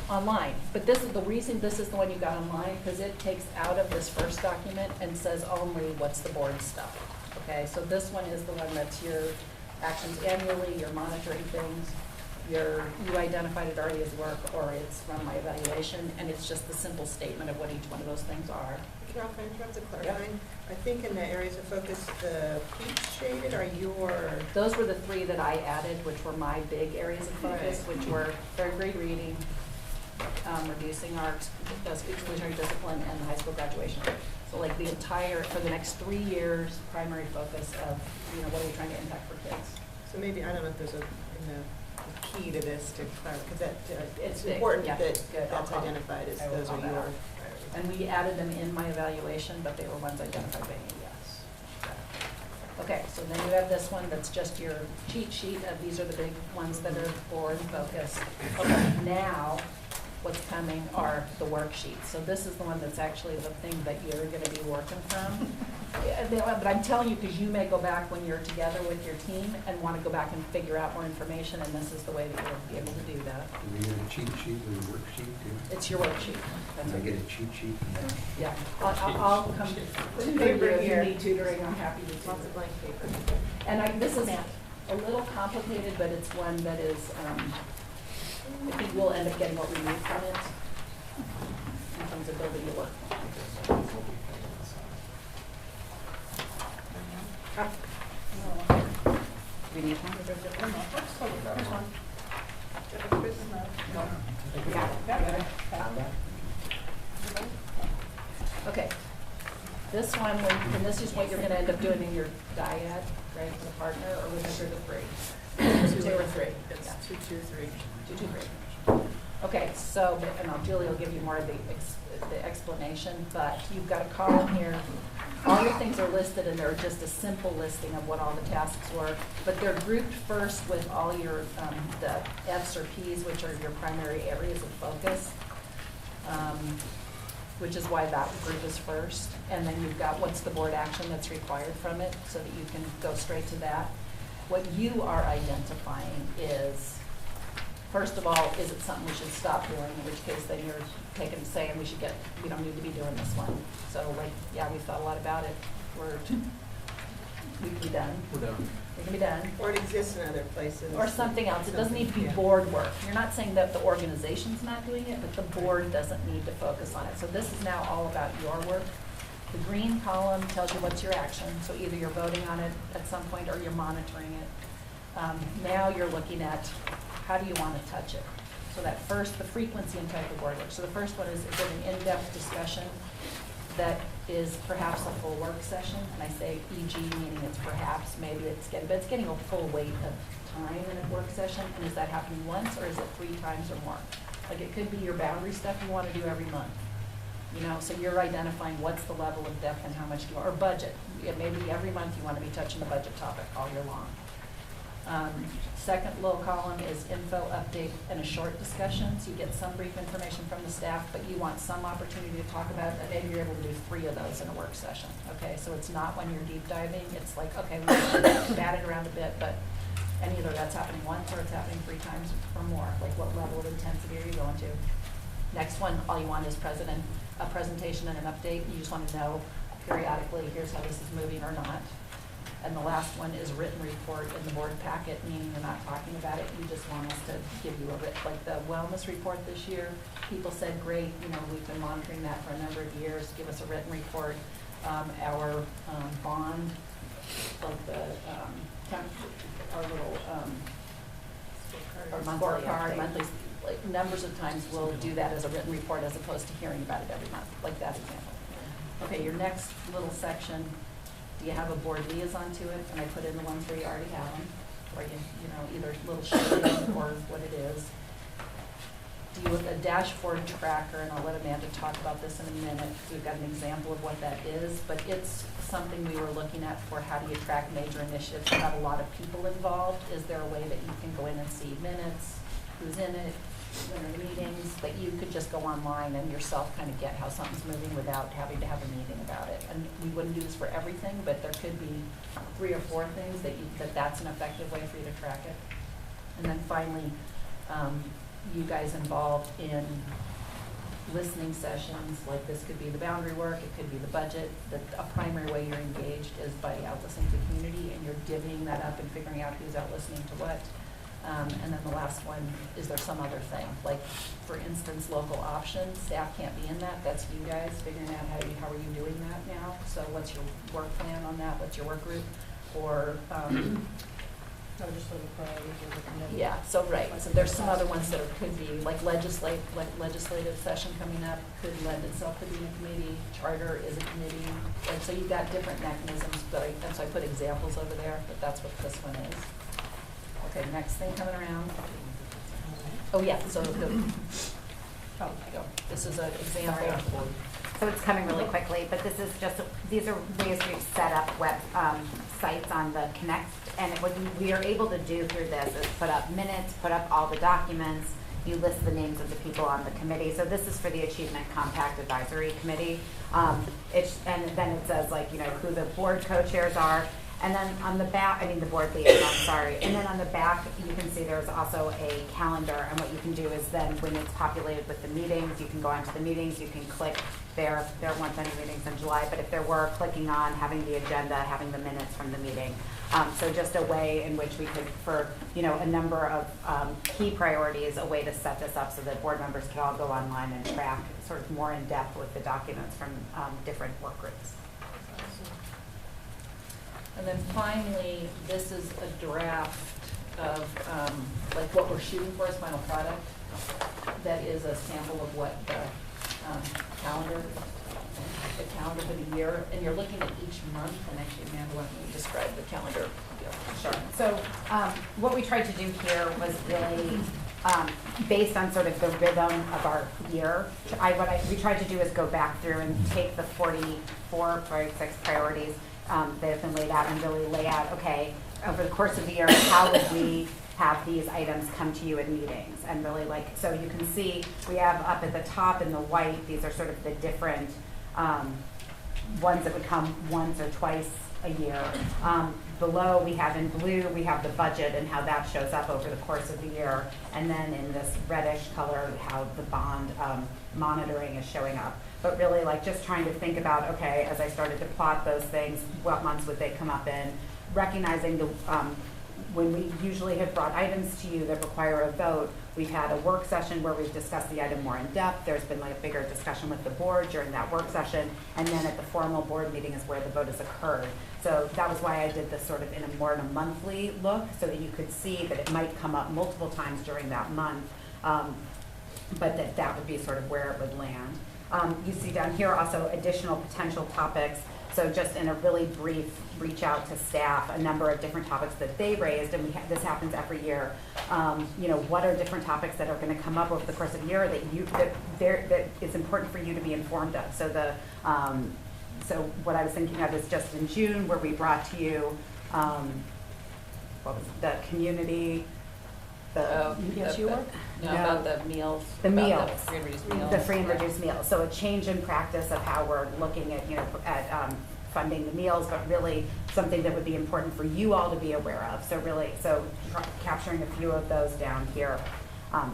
online, but this is the reason this is the one you got online, because it takes out of this first document and says only what's the board stuff. Okay, so this one is the one that's your actions annually, you're monitoring things, you identified it already as work, or it's from my evaluation, and it's just the simple statement of what each one of those things are. Carol, can I interrupt to clarify? Yep. I think in the areas of focus, the peach shaded are your... Those were the 3 that I added, which were my big areas of focus, right. Which were third grade reading, reducing our exclusionary discipline, and the high school graduation. So like the entire, for the next 3 years, primary focus of, what are we trying to impact for kids? So maybe, I don't know if there's a key to this to clarify, because that it's big. important Yeah, that good. that's identified as those are your priorities. And we added them in my evaluation, but they were ones identified by me, yes. Okay, so then you have this one that's just your cheat sheet of these are the big ones that are board focus. Okay, now what's coming are the worksheets. So this is the one that's actually the thing that you're going to be working from. But I'm telling you, because you may go back when you're together with your team and want to go back and figure out more information, and this is the way that you'll be able to do that. Do we get a cheat sheet or a worksheet too? It's your worksheet. That's Can I it. get a cheat sheet? Yeah, I'll come to Paper if you here. need tutoring, I'm happy to do Lots of it. blank paper. And this is a little complicated, but it's one that is, I think we'll end up getting what we need from it in terms of building the work. We need one? Okay. This one, and this is what you're gonna end up doing in your dyad, right, with a partner, or with a group of three? 2 or 3. It's Yeah. 2, 2, 3. 2, 2, 3. Okay, so, and Julie will give you more of the explanation, but you've got a column here. All your things are listed, and they're just a simple listing of what all the tasks were, but they're grouped first with all your, the Fs or Ps, which are your primary areas of focus, which is why that group is first. And then you've got what's the board action that's required from it, so that you can go straight to that. What you are identifying is, first of all, is it something we should stop doing, in which case then you're saying we don't need to be doing this one. So like, yeah, we've thought a lot about it, we can be done. We're done. We can be done. Or it exists in other places. Or something else. It doesn't need to be Yeah. board work. You're not saying that the organization's not doing it, but the board doesn't need to focus on it. So this is now all about your work. The green column tells you what's your action. So either you're voting on it at some point or you're monitoring it. Now you're looking at how do you want to touch it. So that first, the frequency and type of board work. So the first one is it an in-depth discussion that is perhaps a full work session? And I say e.g. meaning it's perhaps, maybe it's getting a full weight of time in a work session. And is that happening once, or is it 3 times or more? Like it could be your boundary stuff you want to do every month. You know, so you're identifying what's the level of depth and how much you want, or budget. Yeah, maybe every month you want to be touching the budget topic all year long. Second little column is info, update, and a short discussion. So you get some brief information from the staff, but you want some opportunity to talk about it. Maybe you're able to do 3 of those in a work session. Okay, so it's not when you're deep diving. It's like, okay, we'll bat it around a bit, but and either that's happening once or it's happening 3 times or more. Like what level of intensity are you going to? Next one, all you want is a presentation and an update. You just want to know periodically, here's how this is moving or not. And the last one is a written report in the board packet, meaning you're not talking about it. You just want us to give you like the wellness report this year. People said, great, we've been monitoring that for a number of years. Give us a written report. Our bond, like our little our monthly card, monthly, like numbers of times we'll do that as a written report as opposed to hearing about it every month, like that example. Okay, your next little section. Do you have a board liaison to it? And I put in the ones where you already have them, or either little shading or what it is. Do you a dashboard tracker? And I'll let Amanda talk about this in a minute because we've got an example of what that is. But it's something we were looking at for how do you track major initiatives that have a lot of people involved. Is there a way that you can go in and see minutes, who's in it, when are meetings, that you could just go online and yourself kind of get how something's moving without having to have a meeting about it. And we wouldn't do this for everything, but there could be 3 or 4 things that's an effective way for you to track it. And then finally, you guys involved in listening sessions, like this could be the boundary work, it could be the budget. A primary way you're engaged is by out listening to community, and you're divvying that up and figuring out who's out listening to what. And then the last one, is there some other thing? Like, for instance, local options, staff can't be in that, that's you guys figuring out how are you doing that now? So what's your work plan on that? What's your work group? Or, Legislative priorities or the committee. yeah, so right, so there's some other ones that could be, like legislative session coming up, could lend itself to being a committee, charter is a committee, and so you've got different mechanisms, and so I put examples over there, but that's what this one is. Okay, next thing coming around. Oh, yeah, so this is an example. So it's coming really quickly, but these are ways we've set up web sites on the Connect, and what we are able to do through this is put up minutes, put up all the documents, you list the names of the people on the committee. So this is for the Achievement Compact Advisory Committee. And then it says like, you know, who the board co-chairs are. And then on the back, I mean the board liaison, sorry. And then on the back, you can see there's also a calendar. And what you can do is then when it's populated with the meetings, you can go onto the meetings, you can click there weren't any meetings in July, but if there were, clicking on, having the agenda, having the minutes from the meeting. So just a way in which we could, for, you know, a number of key priorities, a way to set this up so that board members could all go online and track sort of more in depth with the documents from different work groups. And then finally, this is a draft of like what we're shooting for as final product. That is a sample of what the calendar for the year, and you're looking at each month. And actually, Amanda, why don't you describe the calendar? Sure. So what we tried to do here was really based on sort of the rhythm of our year. We tried to do is go back through and take the 46 priorities that have been laid out and really lay out, okay, over the course of the year, how would we have these items come to you at meetings? And really like, so you can see we have up at the top in the white, these are sort of the different ones that would come once or twice a year. Below we have in blue, we have the budget and how that shows up over the course of the year. And then in this reddish color, how the bond monitoring is showing up. But really like just trying to think about, okay, as I started to plot those things, what months would they come up in? Recognizing the, when we usually have brought items to you that require a vote, we've had a work session where we've discussed the item more in depth. There's been like a bigger discussion with the board during that work session. And then at the formal board meeting is where the vote has occurred. So that was why I did this sort of in a monthly look so that you could see that it might come up multiple times during that month, but that would be sort of where it would land. You see down here also additional potential topics. So just in a really brief reach out to staff, a number of different topics that they raised, and this happens every year. You know, what are different topics that are going to come up over the course of the year that it's important for you to be informed of. So so what I was thinking of is just in June where we brought to you what was it, the community. Yes, you were? No, about the meals. The meals. The free and reduced meals. The free and reduced meals. So a change in practice of how we're looking at, you know, at funding the meals, but really something that would be important for you all to be aware of. So really, capturing a few of those down here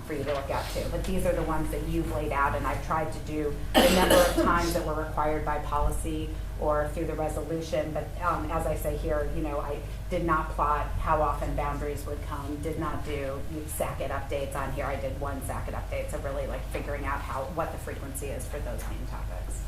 for you to look at too. But these are the ones that you've laid out, and I've tried to do the number of times that were required by policy or through the resolution. But as I say here, you know, I did not plot how often boundaries would come, did not do SACIT updates on here. I did one SACIT update, so really like figuring out what the frequency is for those main topics.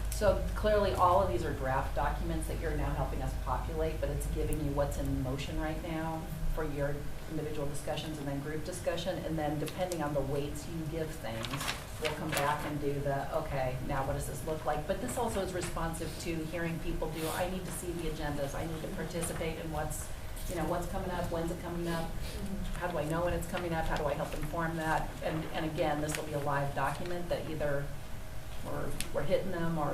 So clearly all of these are draft documents that you're now helping us populate, but it's giving you what's in motion right now for your individual discussions and then group discussion. And then depending on the weights you give things, we'll come back and do okay, now what does this look like? But this also is responsive to hearing people I need to see the agendas. I need to participate in what's coming up, when's it coming up? How do I know when it's coming up? How do I help inform that? And again, this will be a live document that either we're hitting them or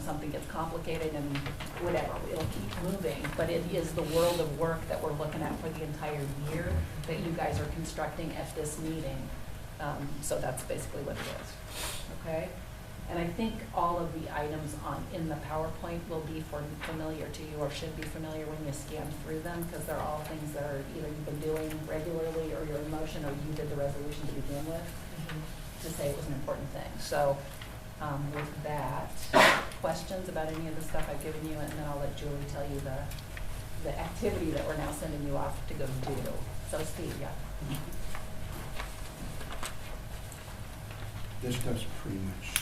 something gets complicated and whatever, it'll keep moving. But it is the world of work that we're looking at for the entire year that you guys are constructing at this meeting. So that's basically what it is, okay? And I think all of the items in the PowerPoint will be familiar to you or should be familiar when you scan through them, because they're all things that are either you've been doing regularly or you're in motion or you did the resolution to begin with to say it was an important thing. So with that, questions about any of the stuff I've given you, and then I'll let Julie tell you the activity that we're now sending you off to go do. So Steve, yeah. This does pretty much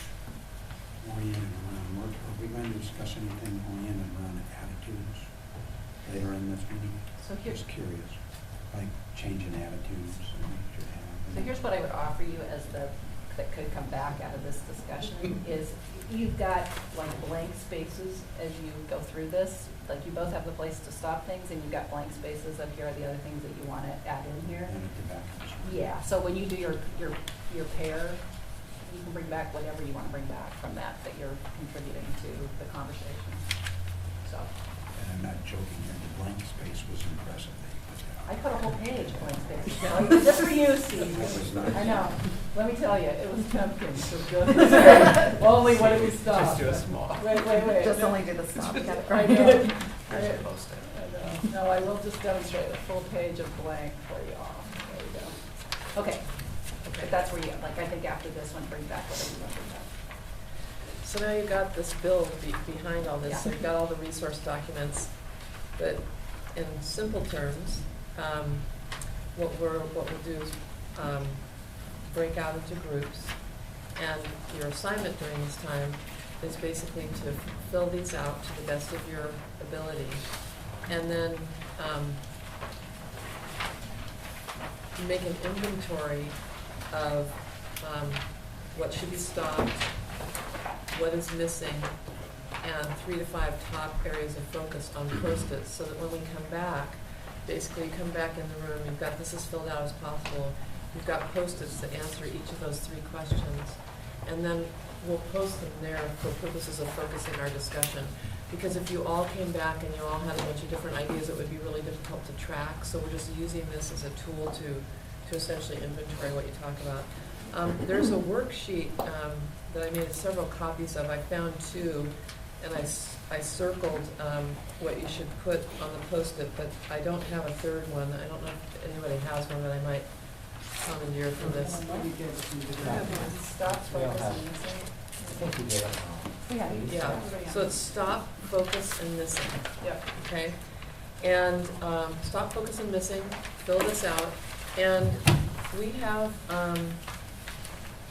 orient and around work. Are we going to discuss anything oriented around attitudes later in this meeting? So Just curious, like changing attitudes that we should have. So here's what I would offer you that could come back out of this discussion is you've got like blank spaces as you go through this. Like you both have the place to stop things, and you've got blank spaces of here are the other things that you want to add in here. And at the back of the screen. Yeah. So when you do your pair, you can bring back whatever you want to bring back from that you're contributing to the conversation. So. And I'm not joking here. The blank space was impressive that you put that I put a whole page blank space. Just for you, Steve. I know. Let me tell you, it was tempting to do only when we stopped. Just do a small. Wait. Just only do the stop I category. know. Here's a Post-it. I know. No, I will just demonstrate a full page of blank for you all. There you go. Okay. But that's where you, like, I think after this one, bring back whatever you want to bring back. So now you've got this build behind all this, so Yeah. you've got all the resource documents, but in simple terms, what we'll do is break out into groups, and your assignment during this time is basically to fill these out to the best of your ability, and then make an inventory of what should be stopped, what is missing, and 3 to 5 top areas of focus on Post-its, so that when we come back, basically you come back in the room, you've got this as filled out as possible, you've got Post-its that answer each of those 3 questions, and then we'll post them there for purposes of focusing our discussion. Because if you all came back and you all had a bunch of different ideas, it would be really difficult to track, so we're just using this as a tool to essentially inventory what you talk about. There's a worksheet that I made several copies of. I found 2, and I circled what you should put on the Post-it, but I don't have a 3rd one. I don't know if anybody has one, but I might commandeer from this. Stop, We all focus, have- and missing. I think we did it all. Yeah. Yeah, so it's stop, focus, and missing, Yep. okay? And stop, focus, and missing, fill this out, and we have,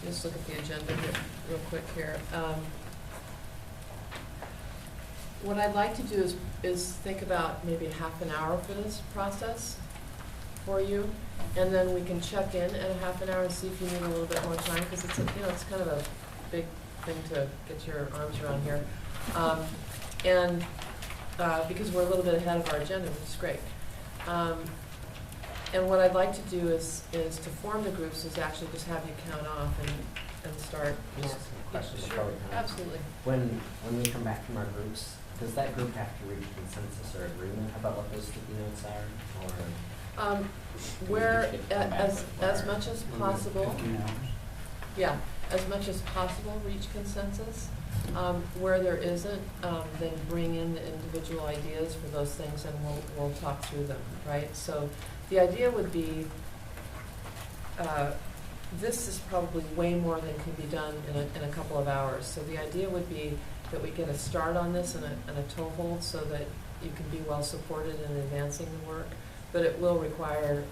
just look at the agenda here, real quick here. What I'd like to do is think about maybe half an hour for this process for you, and then we can check in at a half an hour and see if you need a little bit more time, because it's, it's kind of a big thing to get your arms around here. And because we're a little bit ahead of our agenda, which is great. And what I'd like to do is to form the groups is actually just have you count off and start. Can I ask a question Sure, before we come? absolutely. When we come back from our groups, does that group have to reach consensus or agreement about what those sticky notes are, or? Where, We just get to come back as with much as possible, 15 hours. yeah, as much as possible, reach consensus. Where there isn't, then bring in the individual ideas for those things, and we'll talk through them, right? So the idea would be, this is probably way more than can be done in a couple of hours. So the idea would be that we get a start on this and a toehold, so that you can be well supported in advancing the work. But it will require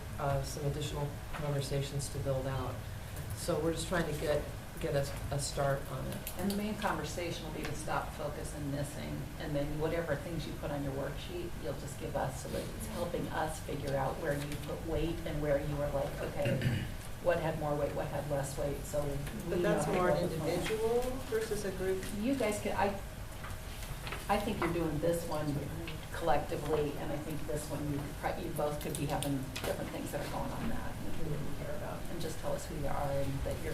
some additional conversations to build out. So we're just trying to get a start on it. And the main conversation will be to stop, focus, and missing, and then whatever things you put on your worksheet, you'll just give us, so that it's helping us figure out where you put weight and where you were like, okay, what had more weight, what had less weight, so we But know that's how to more go with the plan. individual versus a group. You guys could, I think you're doing this one collectively, and I think this one, you both could be having different things that are going on that, and we really care about, and just tell us who you are and that you're.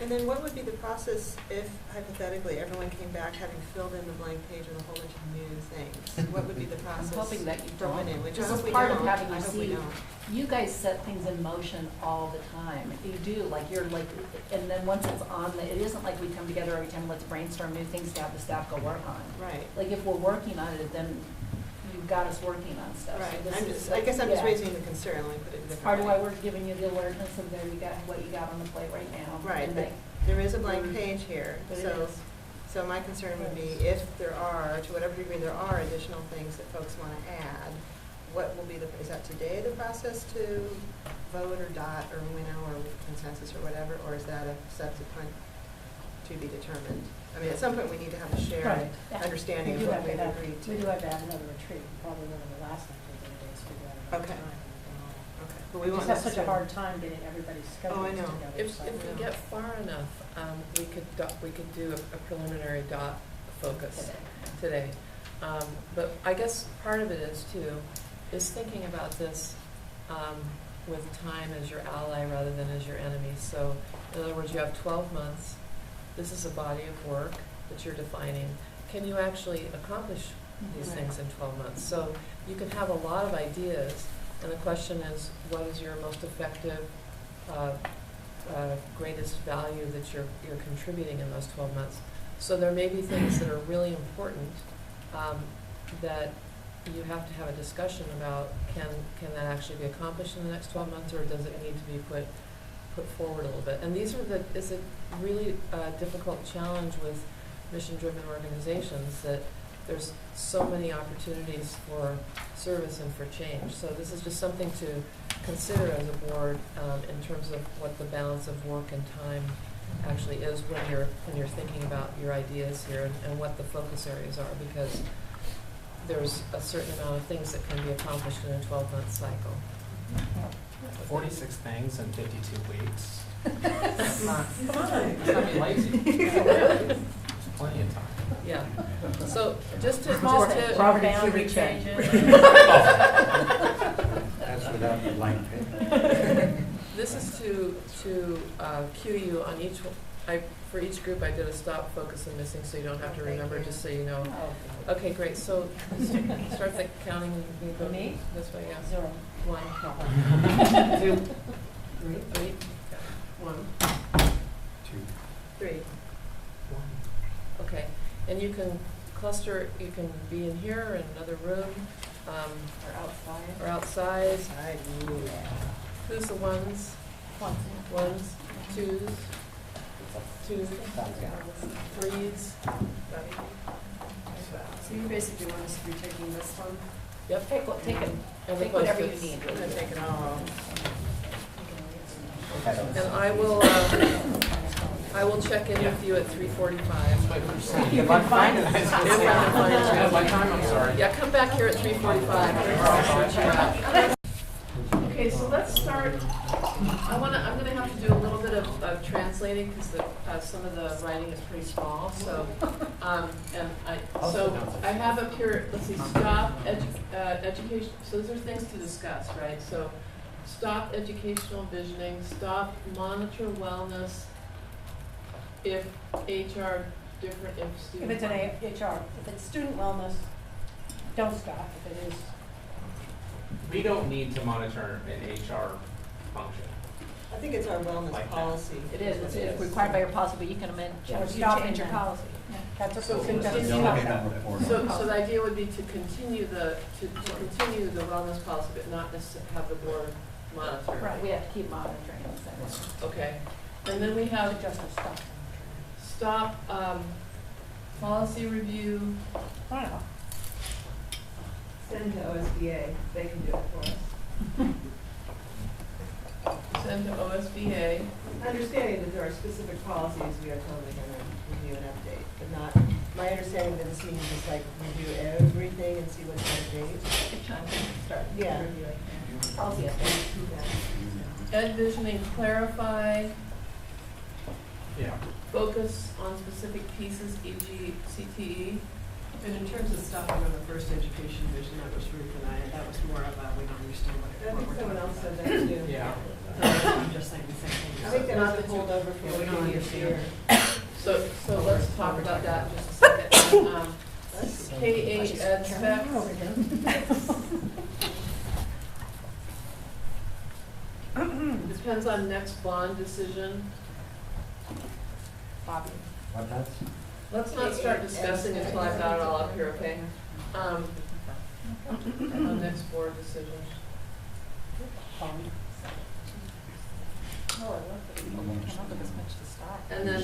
And then what would be the process if hypothetically everyone came back having filled in the blank page with a whole bunch of new things? What would be the process? I'm hoping that you throwing don't. in, which I This hope is we part of don't. having I you hope we see, don't. you guys set things in motion all the time. You do, like, you're like, and then once it's on, it isn't like we come together every time, let's brainstorm new things to have the staff go work on. Right. Like, if we're working on it, then you've got us working on stuff. So Right. this is I guess I'm just yeah. raising the concern. Let me put it differently. Part of why we're giving you the alertness of there, you got what you got on the plate right now. Right, And but like, there is a blank page here. but it So, is. so my concern would be if there are, to whatever degree there are additional things that folks want to add, what will be is that today the process to vote or dot or or consensus or whatever, or is that a subsequent to be determined? I mean, at some point we need to have a shared Right. Yeah. understanding of We do what have to we've have- agreed to. We do have to have another retreat, probably one of the last things we're going to do is figure out another Okay. time. Okay, but we We won't just have such a necessarily- hard time getting everybody's Oh, I schedules know. together. If so- we get far enough, we could do a preliminary dot focus today. But I guess part of it is too, is thinking about this with time as your ally rather than as your enemy. So in other words, you have 12 months. This is a body of work that you're defining. Can you actually accomplish these Right. things in 12 months? So you can have a lot of ideas, And the question is, what is your most effective, greatest value that you're contributing in those 12 months? So there may be things that are really important that you have to have a discussion about. Can that actually be accomplished in the next 12 months, or does it need to be put forward a little bit? And is a really difficult challenge with mission-driven organizations, that there's so many opportunities for service and for change. So this is just something to consider as a board in terms of what the balance of work and time actually is when you're thinking about your ideas here, and what the focus areas are, because there's a certain amount of things that can be accomplished in a 12-month cycle. 46 things in 52 weeks. Come on. It's not being lazy. There's plenty of time. Yeah. So just to Robert boundary changes. That's without the blank page. this is to cue you on each one. For each group, I did a stop, focus, and missing, so you don't have to remember, just so you know. Okay, great. So start the counting. For me? This way, yeah. 0. 1, 2, 3, 1, 2. 3. Okay, and you can cluster. You can be in here or in another room, or outside. Who's the ones? Ones, twos, threes. So you basically want us to be taking this one? Yep. Take it. And the Take whatever you post-its. need. I'm gonna take it all. And I will check in with you at 3:45. Good luck finding it. By time, I'm sorry. Yeah, come back here at 3:45. Okay, so let's start. I'm gonna have to do a little bit of translating, because some of the writing is pretty small. So, I have up here. Let's see. Stop education. So those are things to discuss, right? So, stop educational visioning. Stop monitor wellness. If HR different, if If student. it's an HR, if it's student wellness, don't stop. If it is, We don't need to monitor an HR function. I think it's our wellness Like that. policy. It is, it's required by your policy, but you can amend, or you stop change in your them. policy. That's a So continue. continue. Delegate report. So the idea would be to continue the wellness policy, but not necessarily have the board monitor. Right, we have to keep monitoring. So. Okay, and then we have Just a stop. Policy review. I don't know. Send to OSBA, they can do it for us. Send to OSBA. Understanding that there are specific policies we are totally going to review and update, but not, my understanding that this means is like review everything and see what's out of date. Start Yeah. reviewing. Policy update. Ed visioning, clarify, Yeah. focus on specific pieces, e.g. CTE. And in terms of stopping on the first education vision, that was Ruth and I, that was more of a, we don't understand I what think we're someone talking else about. said that too. Yeah. I'm just saying the same thing. I think that Not was the pulled over from Yeah, we the don't previous year. understand. So let's talk about that in just a second. K-8 ed specs. Depends on next bond decision. Bobby. What that's? Let's not start discussing until I've got it all up here, okay? On next board decision. Oh, I love it. You came up with this much to start. And then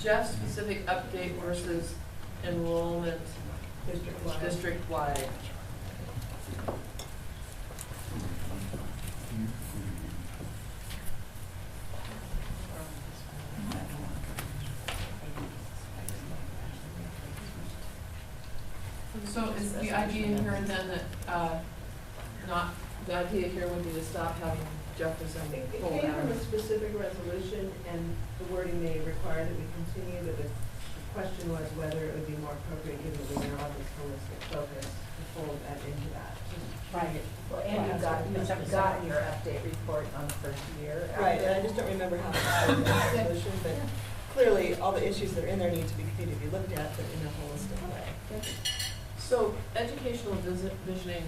Jeff's specific update versus enrollment district-wide. So is the idea here then that, the idea here would be to stop having Jefferson I think it pulled came out? from a specific resolution, and the wording may require that we continue, but the question was whether it would be more appropriate, given that we now have this holistic focus, to fold that into that. Right. Well, and you've gotten your update report on the first year. Right, and I just don't remember how to word that resolution, but clearly, all the issues that are in there need to be continued to be looked at, but in a holistic way. So educational visioning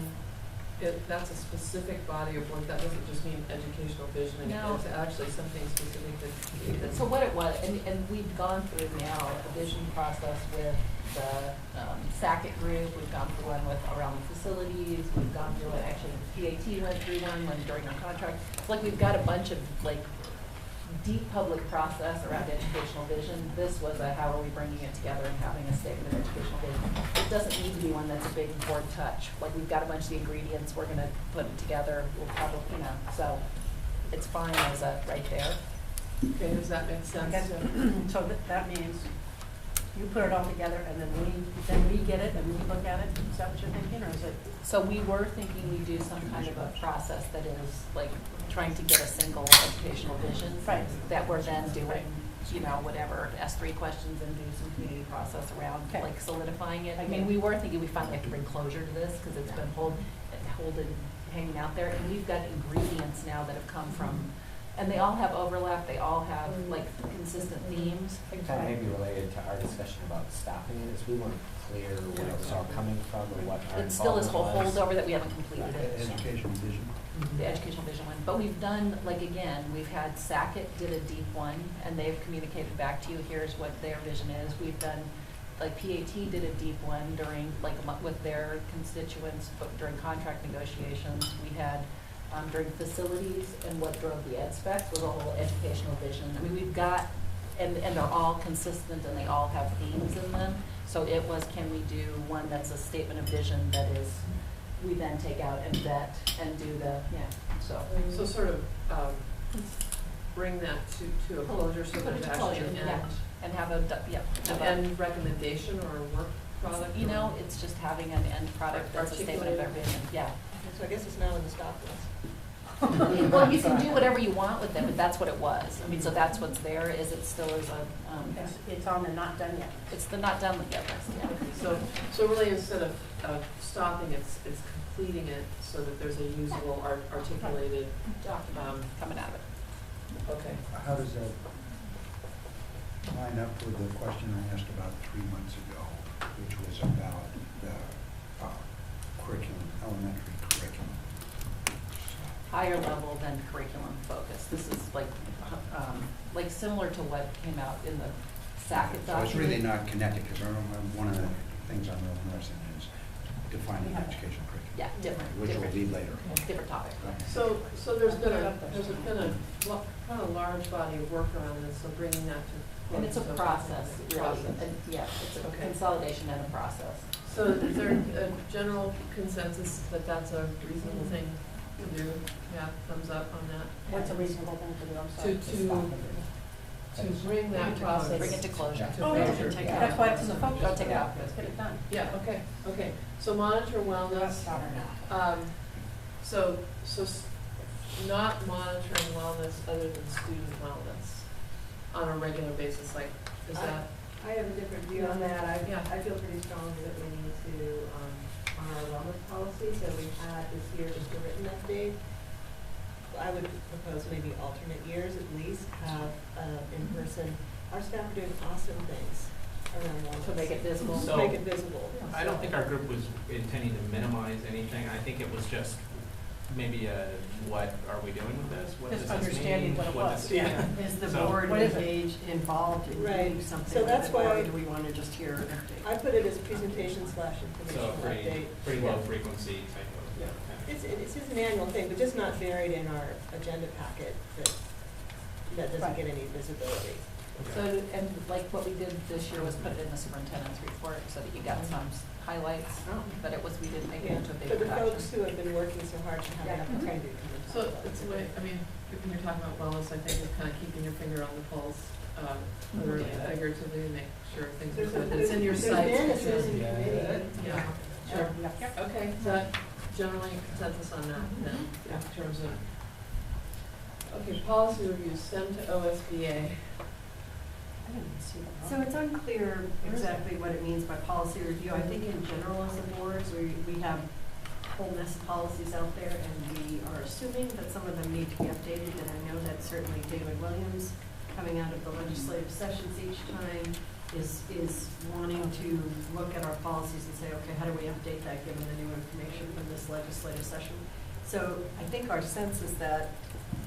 that's a specific body of work, that doesn't just mean educational visioning, No. it's actually something specific that. So what it was, and we've gone through now a vision process with the SACIT group, we've gone through one with around the facilities, we've gone through it, actually PAT went through one when during our contract. It's like we've got a bunch of like deep public process around educational vision. This was a how are we bringing it together and having a statement of educational vision. It doesn't need to be one that's a big board touch. Like we've got a bunch of the ingredients, we're gonna put it together, we'll probably, so it's fine as a right there. Okay, does that make sense? So that means you put it all together and then we get it and we look at it, is that what you're thinking, or is it? So we were thinking we do some kind of a process that is like trying to get a single educational vision. Right. That we're then doing, you know, whatever, S3 questions and do some community process around Okay. like solidifying it. I I get mean, it. we were thinking we finally have to bring closure to this because it's been hanging out there. And we've got ingredients now that have come from, and they all have overlap, they all have like consistent themes. I think that may be related to our discussion about stopping it, is we weren't clear where it was all coming from or what our It's still this whole involvement was. holdover that we haven't completed it. Educational vision. The educational vision one, but we've done, like, again, we've had SACIT did a deep one, and they've communicated back to you, here's what their vision is. We've done, like, PAT did a deep one during, like, with their constituents, but during contract negotiations. We had, during facilities, and what drove the ed specs was a whole educational vision. I mean, we've got, and they're all consistent, and they all have themes in them. So it was, can we do one that's a statement of vision that is, we then take out and vet and do the, so. So sort of, bring that to a closure so Put that it it to actually closure, ends. yeah, and have a, An end recommendation or a work product? you or- know, it's just having an end product that's a statement of their vision, yeah. So I guess it's now in the stop list. Well, you can do whatever you want with them, but that's what it was. I mean, so that's what's there, is it still is a, It's on the not done yet. it's the not done yet list, yeah. So really, instead of stopping, it's completing it so that there's a usable, articulated, Document coming out of it. okay. How does that line up with the question I asked about 3 months ago, which was about the curriculum, elementary curriculum? Higher level than curriculum focus. This is like similar to what came out in the SACIT document. So it's really not connected, because one of the things I'm really interested in is defining educational curriculum. Yeah, different. Which will different- be later. Different topic. Right. So there's been a kind of large body of work around this, so bringing that to. And it's a so- process, really. Process. And, yeah, it's a Okay. consolidation and a process. So is there a general consensus that that's a reasonable thing to do? Yeah, thumbs up on that? What's a reasonable thing to do, I'm sorry? To bring that process. Bring it to closure. To Oh, closure. yeah, that's why it's in the focus. Don't take it out. Let's get it done. Yeah, okay. So monitor wellness. So not monitoring wellness other than student wellness on a regular basis, like, is that? I have a different view on that. Yeah. I feel pretty strongly that we need to, on our wellness policy, so we had this year just a written update. I would propose maybe alternate years at least, have in person. Our staff are doing awesome things around wellness. To make it visible. So- Make it visible. I don't think our group was intending to minimize anything. I think it was just maybe what are we doing with this? What Just does this understanding mean? what it was, does- yeah. Is the So- board What is it? engaged, involved in Right. doing something So with that's it, or why- do we want to just hear an I update? put it as presentation / So informational pretty, update. pretty Yeah. low frequency type of. Yeah. It's just an annual thing, but just not buried in our agenda packet that doesn't Right. get any visibility. So, and like what we did this year was put it in the superintendent's report so that you got some highlights, but it was, we didn't make it Yeah. into a big For the production. folks who have been working so hard to have Yeah. an opportunity to come and talk So about it's it. the way, I mean, when you're talking about wellness, I think it's kind of keeping your finger on the pulse, literally and figuratively, to make sure things are good. It's in your There's sights. been a it's citizen in- committee. Yeah, sure. Yep. Okay, is that generally consensus on that then, in terms of? Okay, policy reviews, send to OSBA. I didn't see that. So it's unclear exactly what it means by policy review. I think in general as a board, we have a whole mess of policies out there, and we are assuming that some of them need to be updated, and I know that certainly David Williams, coming out of the legislative sessions each time, is wanting to look at our policies and say, okay, how do we update that given the new information from this legislative session? So I think our sense is that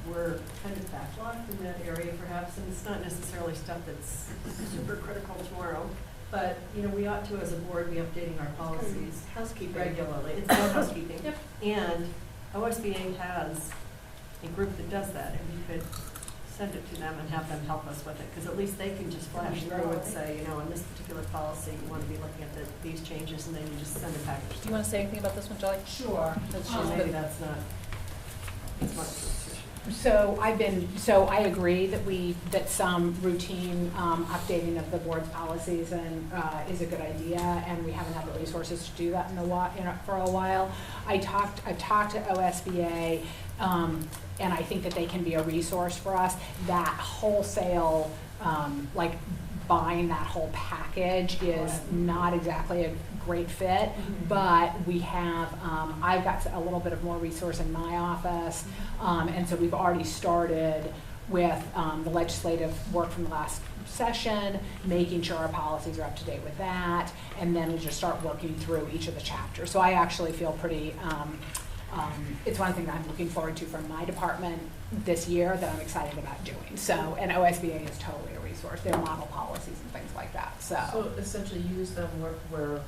we're kind of backlogged in that area perhaps, and it's not necessarily stuff that's super critical tomorrow, but, you know, we ought to, as a board, be updating our policies Housekeeping. regularly. It's more housekeeping. Yep. And OSBA has a group that does that, and we could send it to them and have them help us with it, because at least they can just flash through and say, you know, in this particular policy, you want to be looking at these changes, and then you just send it back. Do you want to say anything about this one, Jolly? Sure. Maybe that's not as much of So I agree that some routine updating of the board's policies is a good idea, and we haven't had the resources to do that for a while. I've talked to OSBA, and I think that they can be a resource for us. That wholesale, like buying that whole package is not exactly a great fit, but we have, I've got a little bit of more resource in my office, and so we've already started with the legislative work from the last session, making sure our policies are up to date with that, and then we'll just start working through each of the chapters. So I actually feel pretty, it's one thing that I'm looking forward to from my department this year that I'm excited about doing. So, and OSBA is totally a resource. They're model policies and things like that, So essentially use them where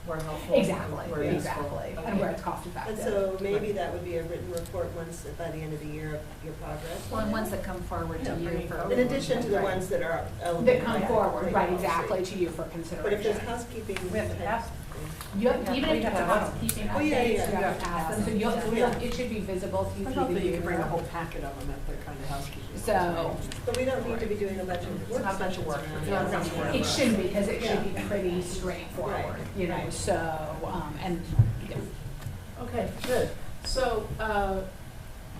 helpful. Exactly, where useful. exactly, Okay. and where it's cost And effective. so maybe that would be a written report once, by the end of the year, of your progress. Well, and ones that come forward to you for. In addition to the Right. ones that are That elevated. come by forward, the right, policy. exactly, to you for But if consideration. there's housekeeping. We have to type ask. You have, even if we it's have to have housekeeping Oh, yeah, updates, yeah, you yeah. have to ask them, so it should be visible to you I through thought the that you could bring a year. whole packet of them if they're kind of housekeeping. So, But we don't need to be doing a bunch of work not a bunch of sessions work. around It's it. not a bunch of work. it should be, because it should be pretty straightforward, Right, you know, right. so, and, yeah. Okay, good. So,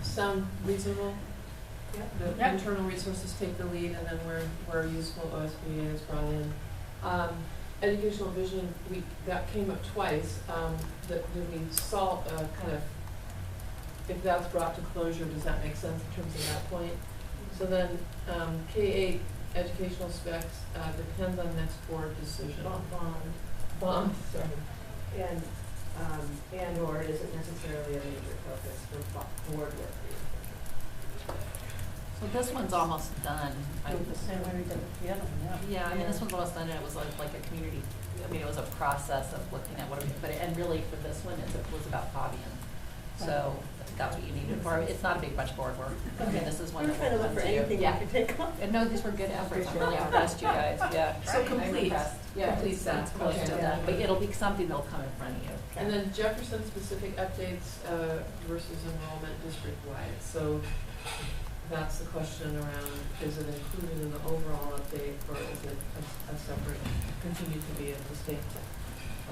sound reasonable? The Yep. internal resources take the lead, and then where useful, OSBA is brought in. Educational vision, that came up twice, that we saw, kind of, if that's brought to closure, does that make sense in terms of that point? So then, K-8, educational specs, depends on next board decision. Bond, sorry. And/or is it necessarily a major focus for board work? So this one's almost done. Do it the same way we did the other one, Yeah, I mean, this one's almost done, and it was like a community, I mean, it was a process of looking at what, and really for this one, it was about Fabian. So that's what you needed for, it's not a big bunch of board work. I mean, this is one We're that trying to will look come for to you. anything we Yeah. could take off. And no, these were good efforts, I'm really impressed, you guys, yeah. So complete. Yeah, complete sense, close Okay. to that, but it'll be something that'll come in front of you. And then Jefferson-specific updates versus enrollment district-wide. So that's the question around, is it included in the overall update, or is it a separate, continue to be a distinct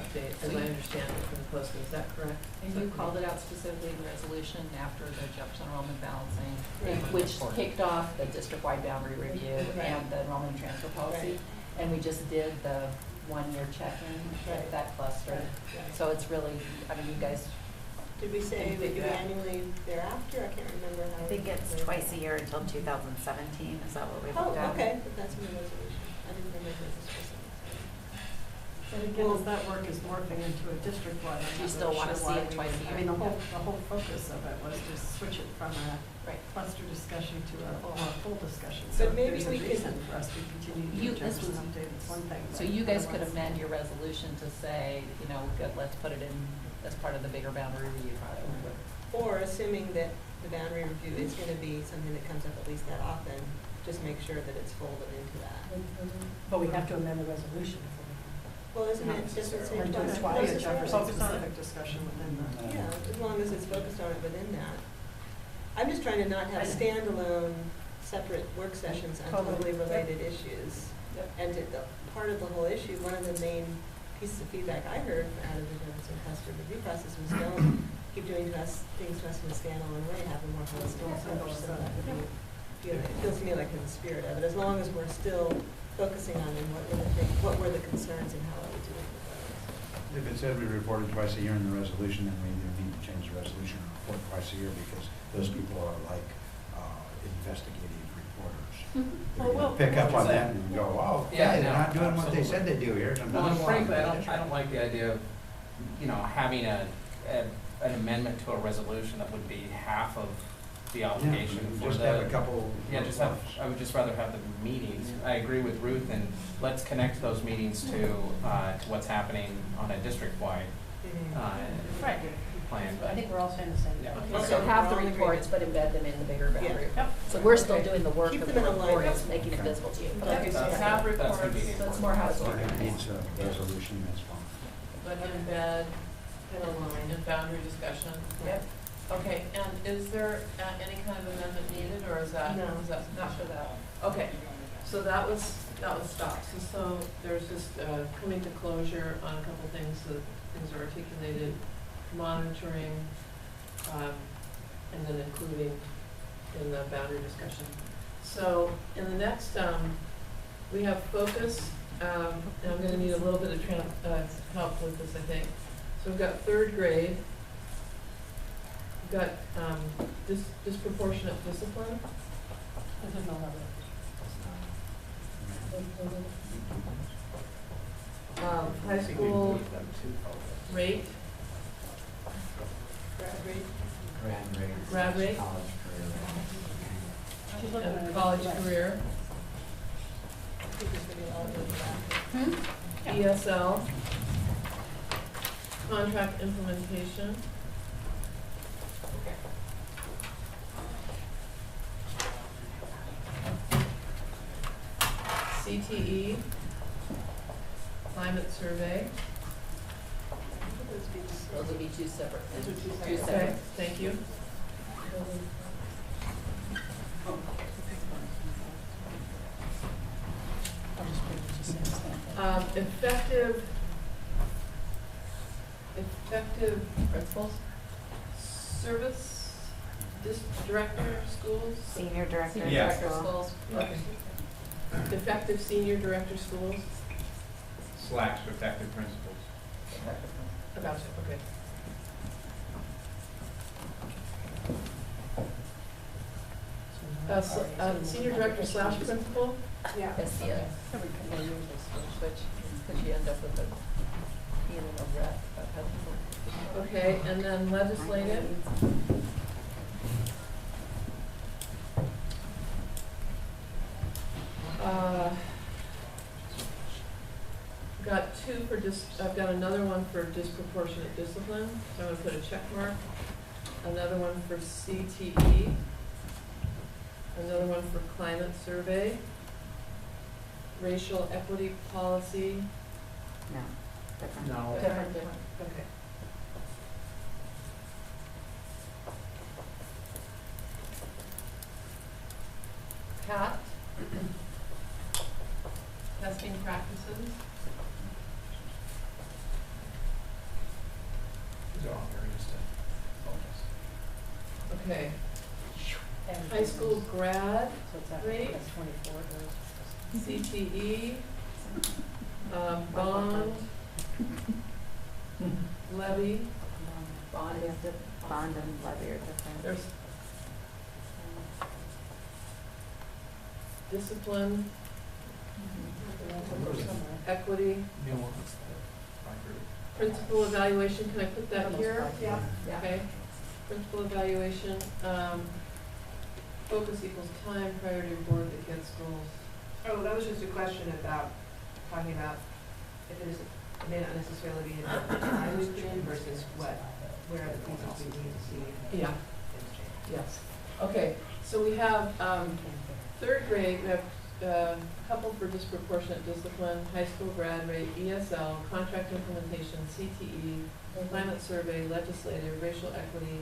update, as I understand it from the posting, is that correct? And you called it out specifically in the resolution after the Jefferson enrollment balancing, Right. which kicked off the district-wide boundary review and the enrollment and transfer policy. And we just did the one-year check-in Right. with that cluster. Right. So it's really, I mean, you guys, Did we say we do Yeah. annually thereafter? I can't remember how. I think it's twice a year until 2017, is that what we looked at? Oh, okay, but that's in the resolution. I didn't remember the specifics. And again, as that work is morphing into a district-wide, I'm You not still really wanna sure see why it we twice a would- I year. mean, the whole focus of it was to switch it from a right. cluster discussion to a full discussion. But So if maybe there's a we could- reason for us to continue to You- do this Jefferson was- update, it's one thing. So but you guys could otherwise- amend your resolution to say, you know, good, let's put it in as part of the bigger boundary review project. Or assuming that the boundary review is gonna be something that comes up at least that often, just make sure that it's folded into that. But we have to amend the resolution. Well, isn't it just the same? Or do twice? twice a Focus Jefferson on it. specific discussion within the. Yeah, as long as it's focused on it within that. I'm just trying to not have I know. standalone, separate work sessions on Totally. totally related issues. Yep. And part of the whole issue, one of the main pieces of feedback I heard out of the Jefferson cluster review process was don't keep doing things to us in a standalone way, have a more holistic approach. So that would be, it feels to me like in the spirit of it, as long as we're still focusing on them, what were the concerns and how are we doing with those? If it said we reported twice a year in the resolution, then we either need to change the resolution or report twice a year, because those people are like investigative reporters. Well, we'll- pick up on that and go, oh, Yeah, yeah, they're no, not doing what they absolutely. said they do, here's Well, another and one. frankly, I don't like the idea of, having an amendment to a resolution that would be half of the obligation Yeah, for just the. have a couple. Yeah, I would just rather have the meetings. I agree with Ruth, and let's connect those meetings to what's happening on a district-wide, Right. plan. I think we're all saying the same thing. Yeah. Okay, so have the reports, but embed them in the bigger boundary. Yep. So we're still Okay. doing the work Keep of the them in report, alignment. is making it visible to you. Okay, so That's- have That's reports, gonna be That's important. more how it's If it organized. needs a resolution, that's fine. but embed And align. in boundary discussion. Yep. Okay, and is there any kind of amendment needed, or is that? No. Is that not for that? Okay, so that was stopped. So there's just coming to closure on a couple things, so that things are articulated, monitoring, and then including in the boundary discussion. So in the next, we have focus, and I'm gonna need a little bit of help with this, I think. So we've got third grade. We've got disproportionate discipline. This is no level. High school rate, Grad rate. College career. and college career. ESL, contract implementation. CTE, climate survey. Those would be two separate things. Two Okay, separate. thank you. Effective principals, service, director of schools. Senior director. Senior Yeah. director of schools, okay. Effective senior director of schools, / effective principals. about it, okay. Senior director / principal, Yeah. SCS. Switch, because you end up with a feeling of rep. okay, and then legislative. Got two for I've got another one for disproportionate discipline, so I'm gonna put a check mark. Another one for CTE. Another one for climate survey. Racial equity policy. No, different. No. Different. Okay. PAT. Testing practices. These are all areas to focus. Okay. High school grad, So it's that, Rate. that's 24. CTE, bond, levy. Bond is bond and levy are different. There's discipline, equity, Nuance by group. principal evaluation, can I put that here? Yeah. Okay, principal evaluation, focus equals time, priority board that gets goals. Oh, that was just a question about, talking about if it is, it may not necessarily be a time restriction versus where are the pieces we need to see. Yeah. Yes. Okay, so we have, third grade, we have a couple for disproportionate discipline, high school grad rate, ESL, contract implementation, CTE, climate survey, legislative, racial equity,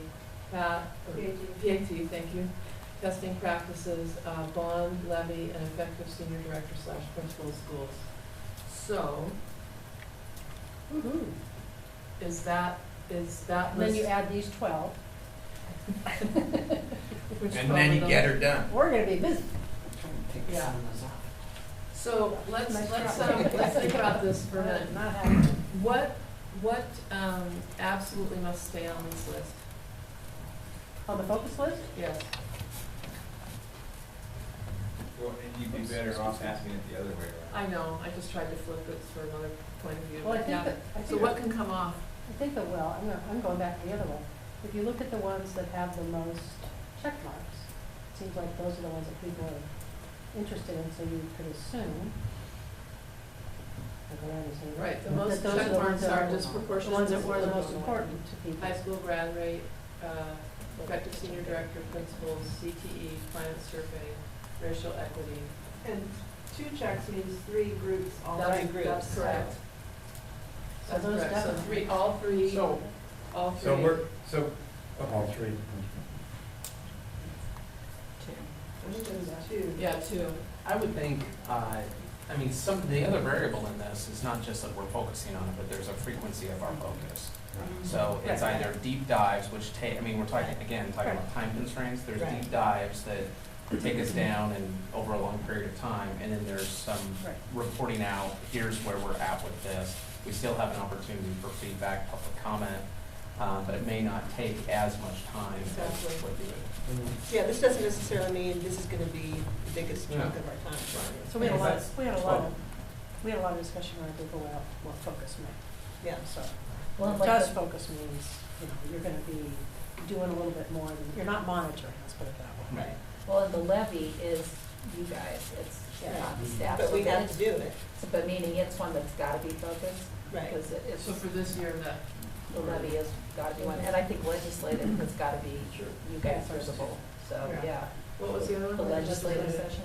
PAT, thank you, testing practices, bond, levy, and effective senior director / principal of schools. So, is that And then you list? add these 12. Which And then you twelve of get them? her done. We're gonna be busy. Take Yeah. some of those off. So let's Nice let's think about this for a minute. Not having. What absolutely must stay on this list? On the focus list? Yes. Well, you'd be better off asking it the other way around. I know, I just tried to flip it for another point of view. Well, I but think yeah. that, I So think, what can come off? I think that, well, I'm going back to the other one. If you look at the ones that have the most check marks, it seems like those are the ones that people are interested in, so you could assume. like Around the same Right, the that most those check the ones marks that are The disproportionate. ones that were the most important to people. High school grad rate, effective senior director, principals, CTE, climate survey, racial equity. And 2 checks means 3 groups, all That's- 3 groups. That's correct. So That's those correct, so definitely- all three, So, all three. All three. I think there's 2. Yeah, 2. I would think, I mean, the other variable in this is not just that we're focusing on it, but there's a frequency of our focus. So it's Right. either deep dives, which take, I mean, we're talking, again, talking about time constraints, there's deep dives that take us down and over a long period of time, and then there's some Right. reporting out, here's where we're at with this. We still have an opportunity for feedback, public comment, but it may not take as much time as Exactly. what you would. Yeah, this doesn't necessarily mean this is gonna be the biggest chunk Yeah. of our time. So we had a lot, That's- we had a lot of, we had a lot of discussion around Google out what focus meant. Yeah. So, Well, what like does the- focus means, you know, you're gonna be doing a little bit more than, you're not monitoring, let's put it that way. Right. Well, and the levy is you guys, it's not the staff. But So we then have to it's- do it, so- But meaning it's one that's gotta be focused, right. because it's, So for this year, that, the levy has gotta be one, and I think legislative has gotta be you guys visible, so, Yeah. yeah. what was the other one? The legislative session.